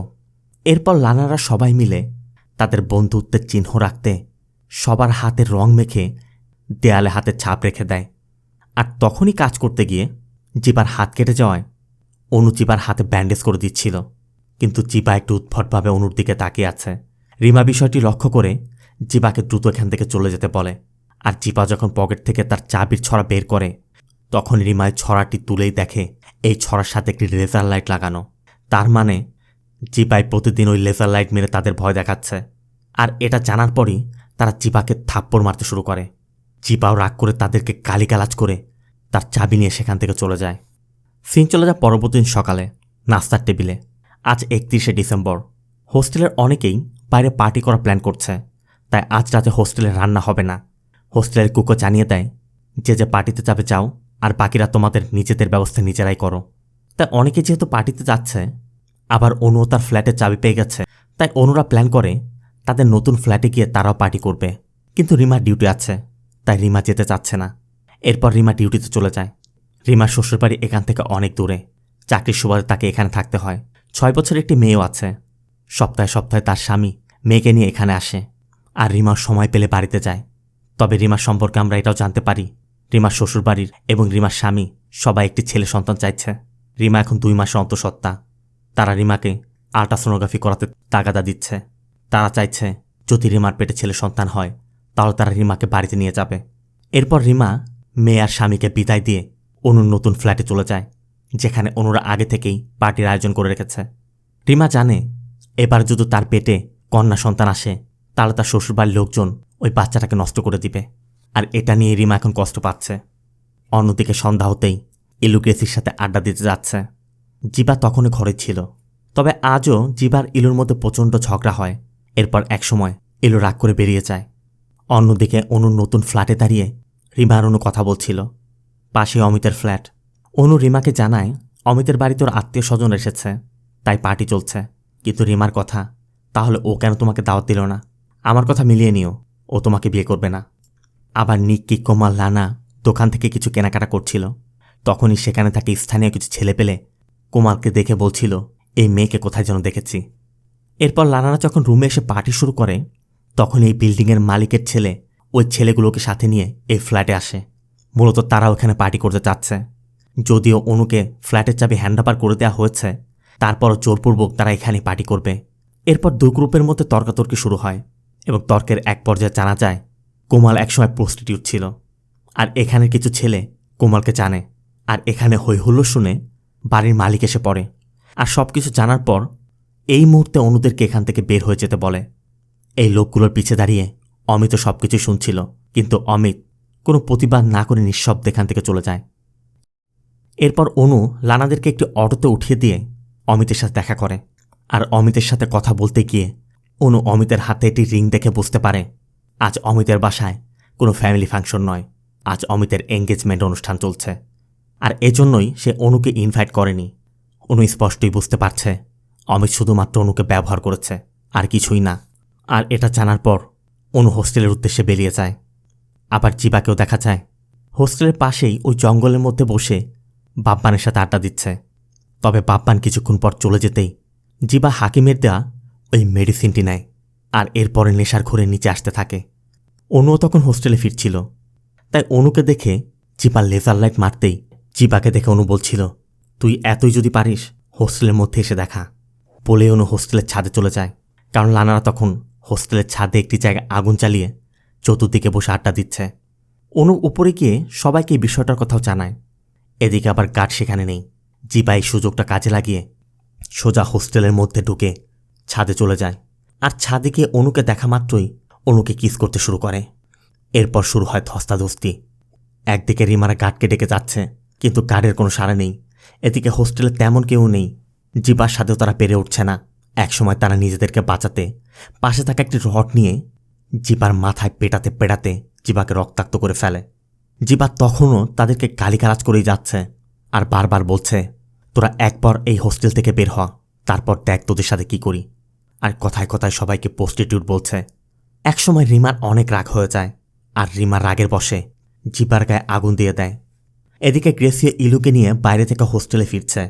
এরপর লানারা সবাই মিলে তাদের বন্ধুত্বের চিহ্ন রাখতে সবার হাতে রং মেখে দেয়ালে হাতের ছাপ রেখে দেয়। আর তখনই কাজ করতে গিয়ে জিবার হাত কেটে যাওয়ায় অনু জিবার হাতে ব্যান্ডেজ করে দিচ্ছিল। কিন্তু জিবা একটু উদ্ভটভাবে অনুর দিকে তাকিয়ে আছে। রিমা বিষয়টি লক্ষ্য করে জিবাকে দ্রুত এখান থেকে চলে যেতে বলে। আর জিবা যখন পকেট থেকে তার চাবির ছড়া বের করে তখন রিমায় ছড়াটি তুলেই দেখে এই ছড়ার সাথে একটি লেজার লাইট লাগানো। তার মানে জিবাই প্রতিদিন ওই লেজার লাইট মেরে তাদের ভয় দেখাচ্ছে। আর এটা জানার পরই তারা জিবাকে থাপ্পড় মারতে শুরু করে। জিবাও রাগ করে তাদেরকে গালিগালাজ করে তার চাবি নিয়ে সেখান থেকে চলে যায়। সিন চলে যায় পরবর্তী দিন সকালে নাস্তার টেবিলে। আজ 31শে ডিসেম্বর। হোস্টেলের অনেকেই বাইরে পার্টি করা প্ল্যান করছে, তাই আজ রাতে হোস্টেলে রান্না হবে না। হোস্টেলের কুকো জানিয়ে দেয় যে পার্টিতে যাবে যাও, আর বাকিরা তোমাদের নিজেদের ব্যবস্থা নিজেরাই করো। তাই অনেকে যেহেতু পার্টিতে যাচ্ছে, আবার অনুও তার ফ্ল্যাটের চাবি পেয়ে গেছে, তাই অনুরা প্ল্যান করে তাদের নতুন ফ্ল্যাটে গিয়ে তারাও পার্টি করবে। কিন্তু রিমার ডিউটি আছে, তাই রিমা যেতে চাচ্ছে না। এরপর রিমা ডিউটিতে চলে যায়। রিমার শ্বশুরবাড়ি এখান থেকে অনেক দূরে, চাকরির সুবাদে তাকে এখানে থাকতে হয়। 6 বছরের একটি মেয়েও আছে। সপ্তাহে সপ্তাহে তার স্বামী মেয়েকে নিয়ে এখানে আসে, আর রিমার সময় পেলে বাড়িতে যায়। তবে রিমার সম্পর্কে আমরা এটাও জানতে পারি রিমার শ্বশুরবাড়ির এবং রিমার স্বামী সবাই একটি ছেলে সন্তান চাইছে। রিমা এখন 2 মাসের অন্তঃসত্ত্বা। তারা রিমাকে আল্ট্রাসোনোগ্রাফি করাতে তাগাদা দিচ্ছে। তারা চাইছে যদি রিমার পেটে ছেলে সন্তান হয় তাহলে তারা রিমাকে বাড়িতে নিয়ে যাবে। এরপর রিমা মেয়ে আর স্বামীকে বিদায় দিয়ে অনুর নতুন ফ্ল্যাটে চলে যায়, যেখানে অনুরা আগে থেকেই পার্টির আয়োজন করে রেখেছে। রিমা জানে এবার যদি তার পেটে কন্যা সন্তান আসে তাহলে তার শ্বশুরবাড়ির লোকজন ওই বাচ্চাটাকে নষ্ট করে দিবে। আর এটা নিয়ে রিমা এখন কষ্ট পাচ্ছে। অন্যদিকে সন্ধ্যা হতেই ইলু গ্রেসির সাথে আড্ডা দিতে যাচ্ছে। জিবা তখনই ঘরে ছিল। তবে আজও জিবার ইলুর মধ্যে প্রচণ্ড ঝগড়া হয়। এরপর একসময় ইলু রাগ করে বেরিয়ে যায়। অন্যদিকে অনুর নতুন ফ্ল্যাটে দাঁড়িয়ে রিমা আর অনু কথা বলছিল। পাশে অমিতের ফ্ল্যাট। অনু রিমাকে জানায় অমিতের বাড়িতে ওর আত্মীয় স্বজন এসেছে, তাই পার্টি চলছে। কিন্তু রিমার কথা, তাহলে ও কেন তোমাকে দাওয়াত দিল না? আমার কথা মিলিয়ে নিও, ও তোমাকে বিয়ে করবে না। আবার নিক্কি, কোমাল, লানা দোকান থেকে কিছু কেনাকাটা করছিল। তখনই সেখানে থাকে স্থানীয় কিছু ছেলে পেলে কোমালকে দেখে বলছিল এই মেয়েকে কোথায় যেন দেখেছি। এরপর লানারা যখন রুমে এসে পার্টি শুরু করে তখন এই বিল্ডিংয়ের মালিকের ছেলে ওই ছেলেগুলোকে সাথে নিয়ে এই ফ্ল্যাটে আসে। মূলত তারা ওখানে পার্টি করতে চাচ্ছে। যদিও অনুকে ফ্ল্যাটের চাবি হ্যান্ডওভার করে দেওয়া হয়েছে, তারপরও জোরপূর্বক তারা এখানে পার্টি করবে। এরপর 2 গ্রুপের মধ্যে তর্কাতর্কি শুরু হয় এবং তর্কের এক পর্যায়ে জানা যায় কোমাল একসময় প্রস্টিটিউট ছিল। আর এখানের কিছু ছেলে কোমালকে জানে। আর এখানে হৈহুল্লোড় শুনে বাড়ির মালিক এসে পড়ে। আর সব কিছু জানার পর এই মুহূর্তে অনুদেরকে এখান থেকে বের হয়ে যেতে বলে। এই লোকগুলোর পিছে দাঁড়িয়ে অমিতও সব কিছু শুনছিল, কিন্তু অমিত কোনো প্রতিবাদ না করে নিঃশব্দে এখান থেকে চলে যায়। এরপর অনু লানাদেরকে একটি অটোতে উঠিয়ে দিয়ে অমিতের সাথে দেখা করে। আর অমিতের সাথে কথা বলতে গিয়ে অনু অমিতের হাতে একটি রিং দেখে বুঝতে পারে আজ অমিতের বাসায় কোনো ফ্যামিলি ফাংশন নয়, আজ অমিতের এঙ্গেজমেন্ট অনুষ্ঠান চলছে। আর এজন্যই সে অনুকে ইনভাইট করেনি। অনু স্পষ্টই বুঝতে পারছে অমিত শুধুমাত্র অনুকে ব্যবহার করেছে, আর কিছুই না। আর এটা জানার পর অনু হোস্টেলের উদ্দেশ্যে বেরিয়ে যায়। আবার জিবাকেও দেখা যায় হোস্টেলের পাশেই ওই জঙ্গলের মধ্যে বসে বাপ্পানের সাথে আড্ডা দিচ্ছে। তবে বাপ্পান কিছুক্ষণ পর চলে যেতেই জিবা হাকিমের দেয়া ওই মেডিসিনটি নেয় আর এরপরে নেশার ঘোরে নিচে আসতে থাকে। অনুও তখন হোস্টেলে ফিরছিল। তাই অনুকে দেখে চিপা লেজার লাইট মারতেই চিপাকে দেখে অনু বলছিল, তুই এতই যদি পারিস হোস্টেলের মধ্যে এসে দেখা। বলে অনু হোস্টেলের ছাদে চলে যায়, কারণ লানারা তখন হোস্টেলের ছাদে একটি জায়গায় আগুন চালিয়ে চতুর্দিকে বসে আড্ডা দিচ্ছে। অনু উপরে গিয়ে সবাইকে এই বিষয়টার কথাও জানায়। এদিকে আবার গার্ড সেখানে নেই। জিপা এই সুযোগটা কাজে লাগিয়ে সোজা হোস্টেলের মধ্যে ঢুকে ছাদে চলে যায়। আর ছাদে গিয়ে অনুকে দেখা মাত্রই অনুকে কিস করতে শুরু করে। এরপর শুরু হয় ধস্তাধস্তি। একদিকে রিমারা গার্ডকে ডেকে যাচ্ছে, কিন্তু গার্ডের কোনো সাড়া নেই। এদিকে হোস্টেলে তেমন কেউ নেই। জিপার সাথেও তারা পেরে উঠছে না। একসময় তারা নিজেদেরকে বাঁচাতে পাশে থাকা একটি রড নিয়ে জিপার মাথায় পেটাতে পেটাতে জিপাকে রক্তাক্ত করে ফেলে। জিপা তখনও তাদেরকে গালিগালাজ করেই যাচ্ছে আর বারবার বলছে, তোরা একবার এই হোস্টেল থেকে বের হ, তারপর দেখ তোদের সাথে কি করি। আর কথায় কথায় সবাইকে প্রস্টিটিউট বলছে। একসময় রিমার অনেক রাগ হয়ে যায়, আর রিমার রাগের বশে জিপার গায়ে আগুন দিয়ে দেয়। এদিকে গ্রেসিয়া ইলুকে নিয়ে বাইরে থেকে হোস্টেলে ফিরছে,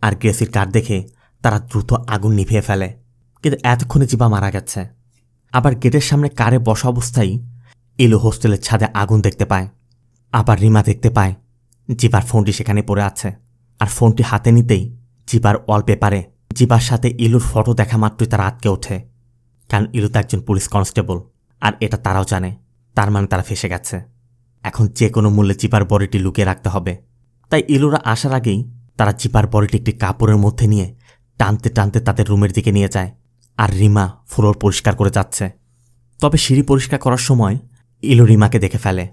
আর গ্রেসির কার দেখে তারা দ্রুত আগুন নিভিয়ে ফেলে। কিন্তু এতক্ষণে জিপা মারা গেছে। আবার গেটের সামনে কারে বসা অবস্থায় ইলু হোস্টেলের ছাদে আগুন দেখতে পায়। আবার রিমা দেখতে পায় জিপার ফোনটি সেখানে পড়ে আছে, আর ফোনটি হাতে নিতেই জিপার ওয়ালপেপারে জিপার সাথে ইলুর ফটো দেখা মাত্রই তারা আটকে ওঠে। কারণ ইলু তো একজন পুলিশ কনস্টেবল, আর এটা তারাও জানে। তার মানে তারা ফেসে গেছে। এখন যে কোনো মূল্যে জিপার বডিটি লুকিয়ে রাখতে হবে। তাই ইলুরা আসার আগেই তারা জিপার বডিটি একটি কাপড়ের মধ্যে নিয়ে টানতে টানতে তাদের রুমের দিকে নিয়ে যায়। আর রিমা ফ্লোর পরিষ্কার করে যাচ্ছে। তবে সিঁড়ি পরিষ্কার করার সময় ইলু রিমাকে দেখে ফেলে।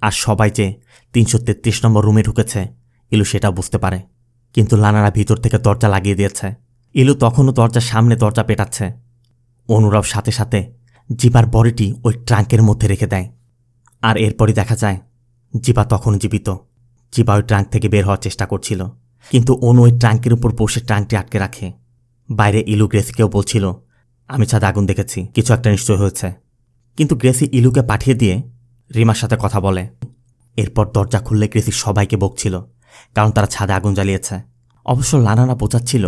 আর সবাই যে 333 নম্বর রুমে ঢুকেছে ইলু সেটা বুঝতে পারে। কিন্তু লানারা ভিতর থেকে দরজা লাগিয়ে দিয়েছে। ইলু তখনও দরজার সামনে দরজা পেটাচ্ছে। অনুরব সাথে সাথে জিপার বডিটি ওই ট্রাঙ্কের মধ্যে রেখে দেয়। আর এরপরই দেখা যায় জিপা তখন জীবিত। জিপা ওই ট্রাঙ্ক থেকে বের হওয়ার চেষ্টা করছিল, কিন্তু অনু ওই ট্রাঙ্কের উপর বসে ট্রাঙ্কটি আটকে রাখে। বাইরে ইলু গ্রেসিকেও বলছিল, আমি ছাদে আগুন দেখেছি, কিছু একটা নিশ্চয় হয়েছে। কিন্তু গ্রেসি ইলুকে পাঠিয়ে দিয়ে রিমার সাথে কথা বলে। এরপর দরজা খুললে গ্রেসি সবাইকে বকছিল, কারণ তারা ছাদে আগুন জ্বালিয়েছে। অবশ্য লানারা বোঝাচ্ছিল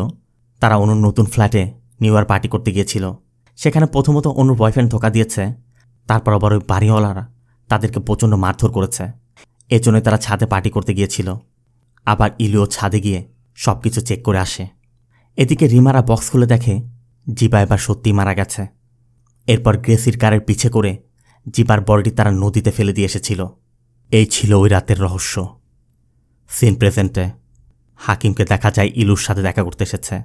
তারা অনুর নতুন ফ্ল্যাটে নিউ ইয়ার পার্টি করতে গিয়েছিল। সেখানে প্রথমত অনুর বয়ফ্রেন্ড ধোকা দিয়েছে, তারপর আবার ওই বাড়িওয়ালারা তাদেরকে প্রচণ্ড মারধর করেছে। এজন্যই তারা ছাদে পার্টি করতে গিয়েছিল। আবার ইলুও ছাদে গিয়ে সব কিছু চেক করে আসে। এদিকে রিমারা বক্স খুলে দেখে জিপা এবার সত্যিই মারা গেছে। এরপর গ্রেসির কারের পিছে করে জিপার বডিটি তারা নদীতে ফেলে দিয়ে এসেছিল। এই ছিল ওই রাতের রহস্য। সিন প্রেজেন্টে হাকিমকে দেখা যায় ইলুর সাথে দেখা করতে এসেছে।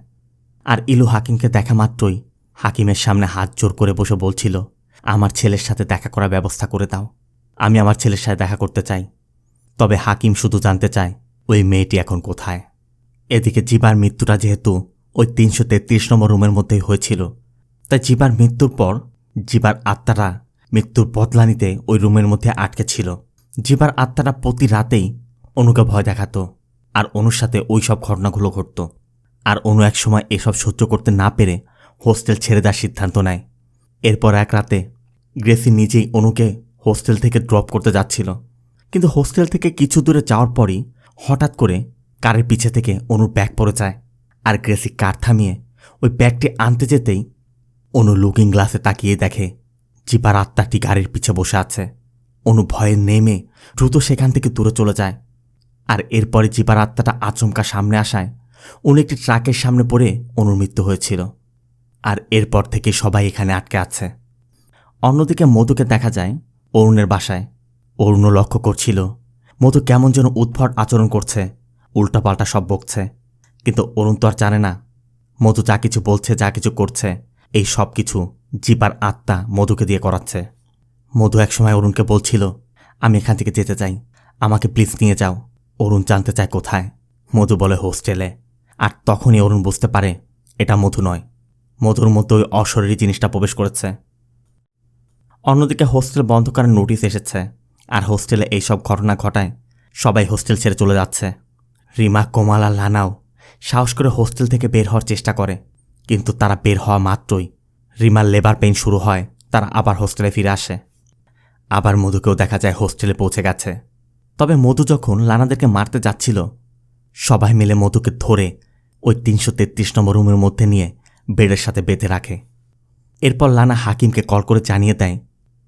আর ইলু হাকিমকে দেখা মাত্রই হাকিমের সামনে হাত জোর করে বসে বলছিল, আমার ছেলের সাথে দেখা করার ব্যবস্থা করে দাও, আমি আমার ছেলের সাথে দেখা করতে চাই। তবে হাকিম শুধু জানতে চায় ওই মেয়েটি এখন কোথায়। এদিকে জিপার মৃত্যুটা যেহেতু ওই 333 নম্বর রুমের মধ্যেই হয়েছিল, তাই জিপার মৃত্যুর পর জিপার আত্মারা মৃত্যুর বদলা নিতে ওই রুমের মধ্যে আটকে ছিল। জিপার আত্মারা প্রতি রাতেই অনুকে ভয় দেখাতো, আর অনুর সাথে ওই সব ঘটনাগুলো ঘটত। আর অনু একসময় এসব সহ্য করতে না পেরে হোস্টেল ছেড়ে দেওয়ার সিদ্ধান্ত নেয়। এরপর এক রাতে গ্রেসি নিজেই অনুকে হোস্টেল থেকে ড্রপ করতে যাচ্ছিল। কিন্তু হোস্টেল থেকে কিছু দূরে যাওয়ার পরই হঠাৎ করে কারের পিছে থেকে অনুর ব্যাগ পড়ে যায়। আর গ্রেসি কার থামিয়ে ওই ব্যাগটি আনতে যেতেই অনু লুকিং গ্লাসে তাকিয়ে দেখে জিপার আত্মাটি গাড়ির পিছে বসে আছে। অনু ভয়ে নেমে দ্রুত সেখান থেকে দূরে চলে যায়। আর এরপরে জিপার আত্মাটা আচমকা সামনে আসায় অনু একটি ট্রাকের সামনে পড়ে অনুর মৃত্যু হয়েছিল। আর এরপর থেকে সবাই এখানে আটকে আছে। অন্যদিকে মধুকে দেখা যায় অরুণের বাসায়। অরুণও লক্ষ্য করছিল মধু কেমন যেন উদ্ভট আচরণ করছে, উল্টাপাল্টা সব বকছে। কিন্তু অরুণ তো আর জানে না মধু যা কিছু বলছে, যা কিছু করছে, এই সব কিছু জিপার আত্মা মধুকে দিয়ে করাচ্ছে। মধু একসময় অরুণকে বলছিল, আমি এখান থেকে যেতে চাই, আমাকে প্লিজ নিয়ে যাও। অরুণ জানতে চায় কোথায়। মধু বলে হোস্টেলে। আর তখনই অরুণ বুঝতে পারে এটা মধু নয়, মধুর মধ্যে ওই অশরীরী জিনিসটা প্রবেশ করেছে। অন্যদিকে হোস্টেল বন্ধ করার নোটিশ এসেছে, আর হোস্টেলে এইসব ঘটনা ঘটায় সবাই হোস্টেল ছেড়ে চলে যাচ্ছে। রিমা, কোমাল আর লানাও সাহস করে হোস্টেল থেকে বের হওয়ার চেষ্টা করে, কিন্তু তারা বের হওয়া মাত্রই রিমার লেবার পেইন শুরু হয়। তারা আবার হোস্টেলে ফিরে আসে। আবার মধুকেও দেখা যায় হোস্টেলে পৌঁছে গেছে। তবে মধু যখন লানাদেরকে মারতে যাচ্ছিল, সবাই মিলে মধুকে ধরে ওই 333 নম্বর রুমের মধ্যে নিয়ে বেডের সাথে বেঁধে রাখে। এরপর লানা হাকিমকে কল করে জানিয়ে দেয়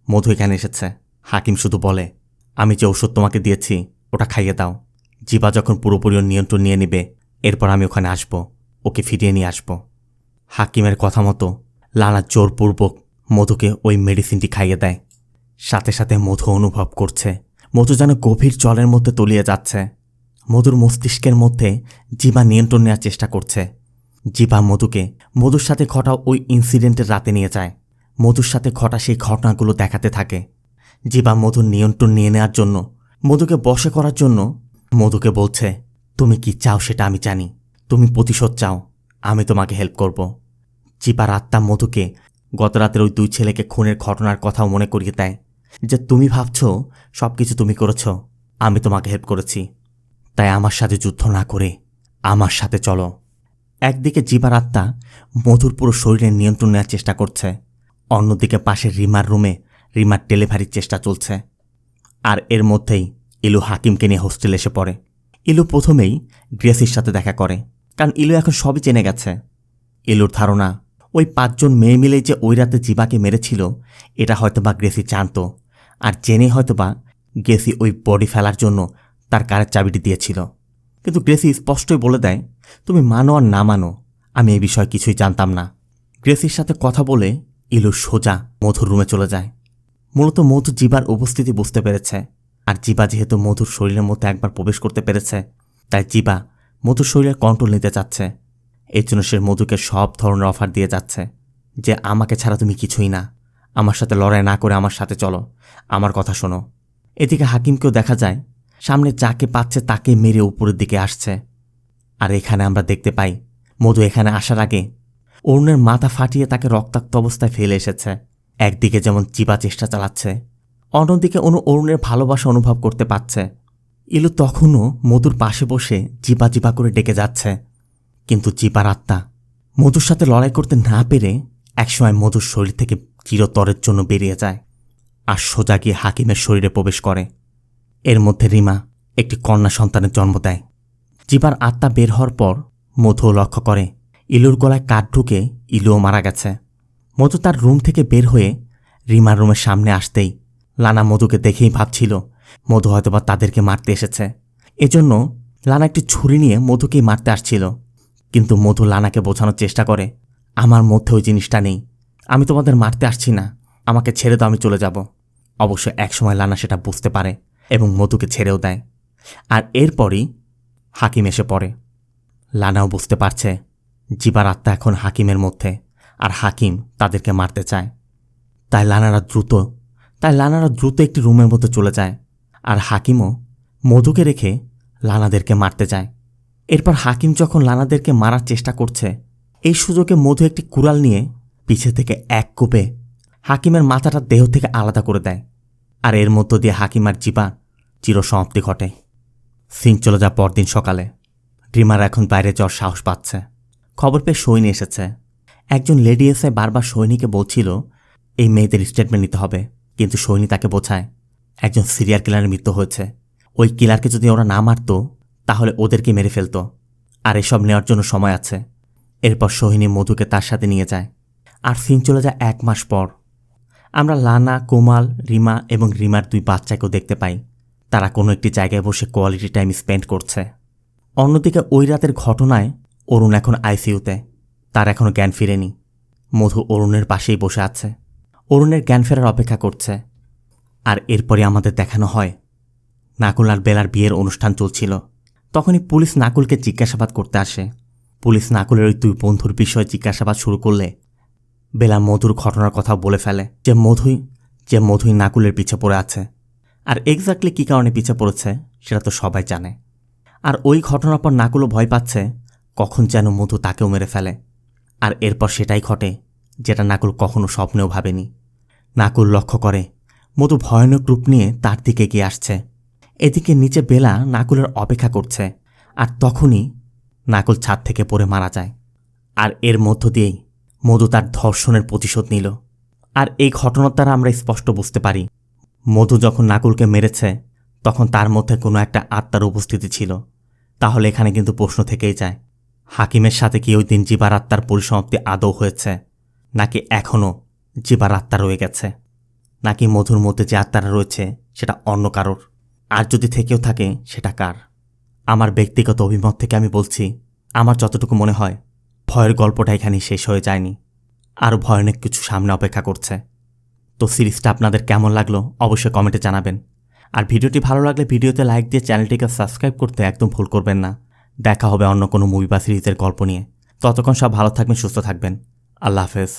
মধু এখানে এসেছে। হাকিম শুধু বলে, আমি যে ওষুধ তোমাকে দিয়েছি ওটা খাইয়ে দাও। জিবা যখন পুরোপুরি ওর নিয়ন্ত্রণ নিয়ে নেবে এরপর আমি ওখানে আসব, ওকে ফিরিয়ে নিয়ে আসব। হাকিমের কথা মতো লানা জোরপূর্বক মধুকে ওই মেডিসিনটি খাইয়ে দেয়। সাথে সাথে মধু অনুভব করছে মধু যেন গভীর জলের মধ্যে তলিয়ে যাচ্ছে। মধুর মস্তিষ্কের মধ্যে জিবা নিয়ন্ত্রণ নেওয়ার চেষ্টা করছে। জিবা মধুকে মধুর সাথে ঘটা ওই ইনসিডেন্টের রাতে নিয়ে যায়। মধুর সাথে ঘটা সেই ঘটনাগুলো দেখাতে থাকে। জিবা মধুর নিয়ন্ত্রণ নিয়ে নেওয়ার জন্য, মধুকে বশে করার জন্য মধুকে বলছে, তুমি কি চাও সেটা আমি জানি, তুমি প্রতিশোধ চাও, আমি তোমাকে হেল্প করব। জিবার আত্মা মধুকে গত রাতের ওই 2 ছেলেকে খুনের ঘটনার কথাও মনে করিয়ে দেয় যে তুমি ভাবছ সব কিছু তুমি করেছ, আমি তোমাকে হেল্প করেছি, তাই আমার সাথে যুদ্ধ না করে আমার সাথে চলো। একদিকে জিবার আত্মা মধুর পুরো শরীরের নিয়ন্ত্রণ নেওয়ার চেষ্টা করছে, অন্যদিকে পাশে রিমার রুমে রিমার ডেলিভারির চেষ্টা চলছে। আর এর মধ্যেই ইলু হাকিমকে নিয়ে হোস্টেলে এসে পড়ে। ইলু প্রথমেই গ্রেসির সাথে দেখা করে, কারণ ইলু এখন সবই জেনে গেছে। ইলুর ধারণা ওই 5 জন মেয়ে মিলেই যে ওই রাতে জিবাকে মেরেছিল এটা হয়তোবা গ্রেসি জানত, আর জেনে হয়তোবা গ্রেসি ওই বডি ফেলার জন্য তার কারের চাবিটি দিয়েছিল। কিন্তু গ্রেসি স্পষ্টই বলে দেয়, তুমি মানো আর না মানো আমি এই বিষয়ে কিছুই জানতাম না। গ্রেসির সাথে কথা বলে ইলু সোজা মধুর রুমে চলে যায়। মূলত মধু জিবার উপস্থিতি বুঝতে পেরেছে, আর জিবা যেহেতু মধুর শরীরের মধ্যে একবার প্রবেশ করতে পেরেছে তাই জিবা মধুর শরীরের কন্ট্রোল নিতে চাচ্ছে। এর জন্য সে মধুকে সব ধরনের অফার দিয়ে যাচ্ছে যে আমাকে ছাড়া তুমি কিছুই না, আমার সাথে লড়াই না করে আমার সাথে চলো, আমার কথা শোনো। এদিকে হাকিমকেও দেখা যায় সামনে যাকে পাচ্ছে তাকে মেরে উপরের দিকে আসছে। আর এখানে আমরা দেখতে পাই মধু এখানে আসার আগে অরুণের মাথা ফাটিয়ে তাকে রক্তাক্ত অবস্থায় ফেলে এসেছে। একদিকে যেমন জিবা চেষ্টা চালাচ্ছে, অন্যদিকে অনু অরুণের ভালোবাসা অনুভব করতে পারছে। ইলু তখনও মধুর পাশে বসে জিবা জিবা করে ডেকে যাচ্ছে, কিন্তু জিবার আত্মা মধুর সাথে লড়াই করতে না পেরে একসময় মধুর শরীর থেকে চিরতরের জন্য বেরিয়ে যায় আর সোজা গিয়ে হাকিমের শরীরে প্রবেশ করে। এর মধ্যে রিমা একটি কন্যা সন্তানের জন্ম দেয়। জিবার আত্মা বের হওয়ার পর মধু লক্ষ্য করে ইলুর গলায় কাঠ ঢুকে ইলুও মারা গেছে। মধু তার রুম থেকে বের হয়ে রিমার রুমের সামনে আসতেই লানা মধুকে দেখেই ভাবছিল মধু হয়তোবা তাদেরকে মারতে এসেছে। এজন্য লানা একটি ছুরি নিয়ে মধুকেই মারতে আসছিল, কিন্তু মধু লানাকে বোঝানোর চেষ্টা করে আমার মধ্যে ওই জিনিসটা নেই, আমি তোমাদের মারতে আসছি না, আমাকে ছেড়ে দাও, আমি চলে যাব। অবশ্য একসময় লানা সেটা বুঝতে পারে এবং মধুকে ছেড়েও দেয়। আর এরপরই হাকিম এসে পড়ে। লানাও বুঝতে পারছে জিবার আত্মা এখন হাকিমের মধ্যে, আর হাকিম তাদেরকে মারতে চায়। তাই লানারা দ্রুত একটি রুমের মধ্যে চলে যায়, আর হাকিমও মধুকে রেখে লানাদেরকে মারতে যায়। এরপর হাকিম যখন লানাদেরকে মারার চেষ্টা করছে এই সুযোগে মধু একটি কুড়াল নিয়ে পিছে থেকে এক কোপে হাকিমের মাথাটা দেহ থেকে আলাদা করে দেয়। আর এর মধ্য দিয়ে হাকিম আর জিবা চিরসমাপ্তি ঘটে। সিং চলে যায় পরদিন সকালে। রিমার এখন বাইরে যাওয়ার সাহস পাচ্ছে। খবর পেয়ে সৈনী এসেছে। একজন লেডি এসে বারবার সৈনীকে বলছিল এই মেয়েদের স্টেটমেন্ট নিতে হবে, কিন্তু সৈনী তাকে বোঝায় একজন সিরিয়াল কিলারের মৃত্যু হয়েছে, ওই কিলারকে যদি ওরা না মারত তাহলে ওদেরকে মেরে ফেলত, আর এসব নেওয়ার জন্য সময় আছে। এরপর সোহিনী মধুকে তার সাথে নিয়ে যায়, আর সিং চলে যায় 1 মাস পর। আমরা লানা, কোমাল, রিমা এবং রিমার 2 বাচ্চাকেও দেখতে পাই। তারা কোনো একটি জায়গায় বসে কোয়ালিটি টাইম স্পেন্ড করছে। অন্যদিকে ওই রাতের ঘটনায় অরুণ এখন আইসিইউতে, তার এখনও জ্ঞান ফিরেনি। মধু অরুণের পাশেই বসে আছে, অরুণের জ্ঞান ফেরার অপেক্ষা করছে। আর এরপরে আমাদের দেখানো হয় নাকুল আর বেলার বিয়ের অনুষ্ঠান চলছিল। তখনই পুলিশ নাকুলকে জিজ্ঞাসাবাদ করতে আসে। পুলিশ নাকুলের ওই 2 বন্ধুর বিষয়ে জিজ্ঞাসাবাদ শুরু করলে বেলা মধুর ঘটনার কথা বলে ফেলে যে মধুই নাকুলের পিছে পড়ে আছে। আর এক্স্যাক্টলি কী কারণে পিছে পড়েছে সেটা তো সবাই জানে। আর ওই ঘটনার পর নাকুলও ভয় পাচ্ছে কখন যেন মধু তাকেও মেরে ফেলে। আর এরপর সেটাই ঘটে যেটা নাকুল কখনো স্বপ্নেও ভাবেনি। নাকুল লক্ষ্য করে মধু ভয়ানক রূপ নিয়ে তার দিকে এগিয়ে আসছে। এদিকে নিচে বেলা নাকুলের অপেক্ষা করছে, আর তখনই নাকুল ছাদ থেকে পড়ে মারা যায়। আর এর মধ্য দিয়েই মধু তার ধর্ষণের প্রতিশোধ নিল। আর এই ঘটনার দ্বারা আমরা স্পষ্ট বুঝতে পারি মধু যখন নাকুলকে মেরেছে তখন তার মধ্যে কোনো একটা আত্মার উপস্থিতি ছিল। তাহলে এখানে কিন্তু প্রশ্ন থেকেই যায়, হাকিমের সাথে কি ওই দিন জিবার আত্মার পরিসমাপ্তি আদৌ হয়েছে, নাকি এখনও জিবার আত্মা রয়ে গেছে, নাকি মধুর মধ্যে যে আত্মারা রয়েছে সেটা অন্য কারোর। আর যদি থেকেও থাকে সেটা কার? আমার ব্যক্তিগত অভিমত থেকে আমি বলছি, আমার যতটুকু মনে হয় ভয়ের গল্পটা এখানেই শেষ হয়ে যায়নি, আরও ভয়ানক কিছু সামনে অপেক্ষা করছে। তো সিরিজটা আপনাদের কেমন লাগলো অবশ্যই কমেন্টে জানাবেন। আর ভিডিওটি ভালো লাগলে ভিডিওতে লাইক দিয়ে চ্যানেলটিকে সাবস্ক্রাইব করতে একদম ভুল করবেন না। দেখা হবে অন্য কোনো মুভি বা সিরিজের গল্প নিয়ে। ততক্ষণ সব ভালো থাকবেন, সুস্থ থাকবেন। আল্লাহ হাফেজ।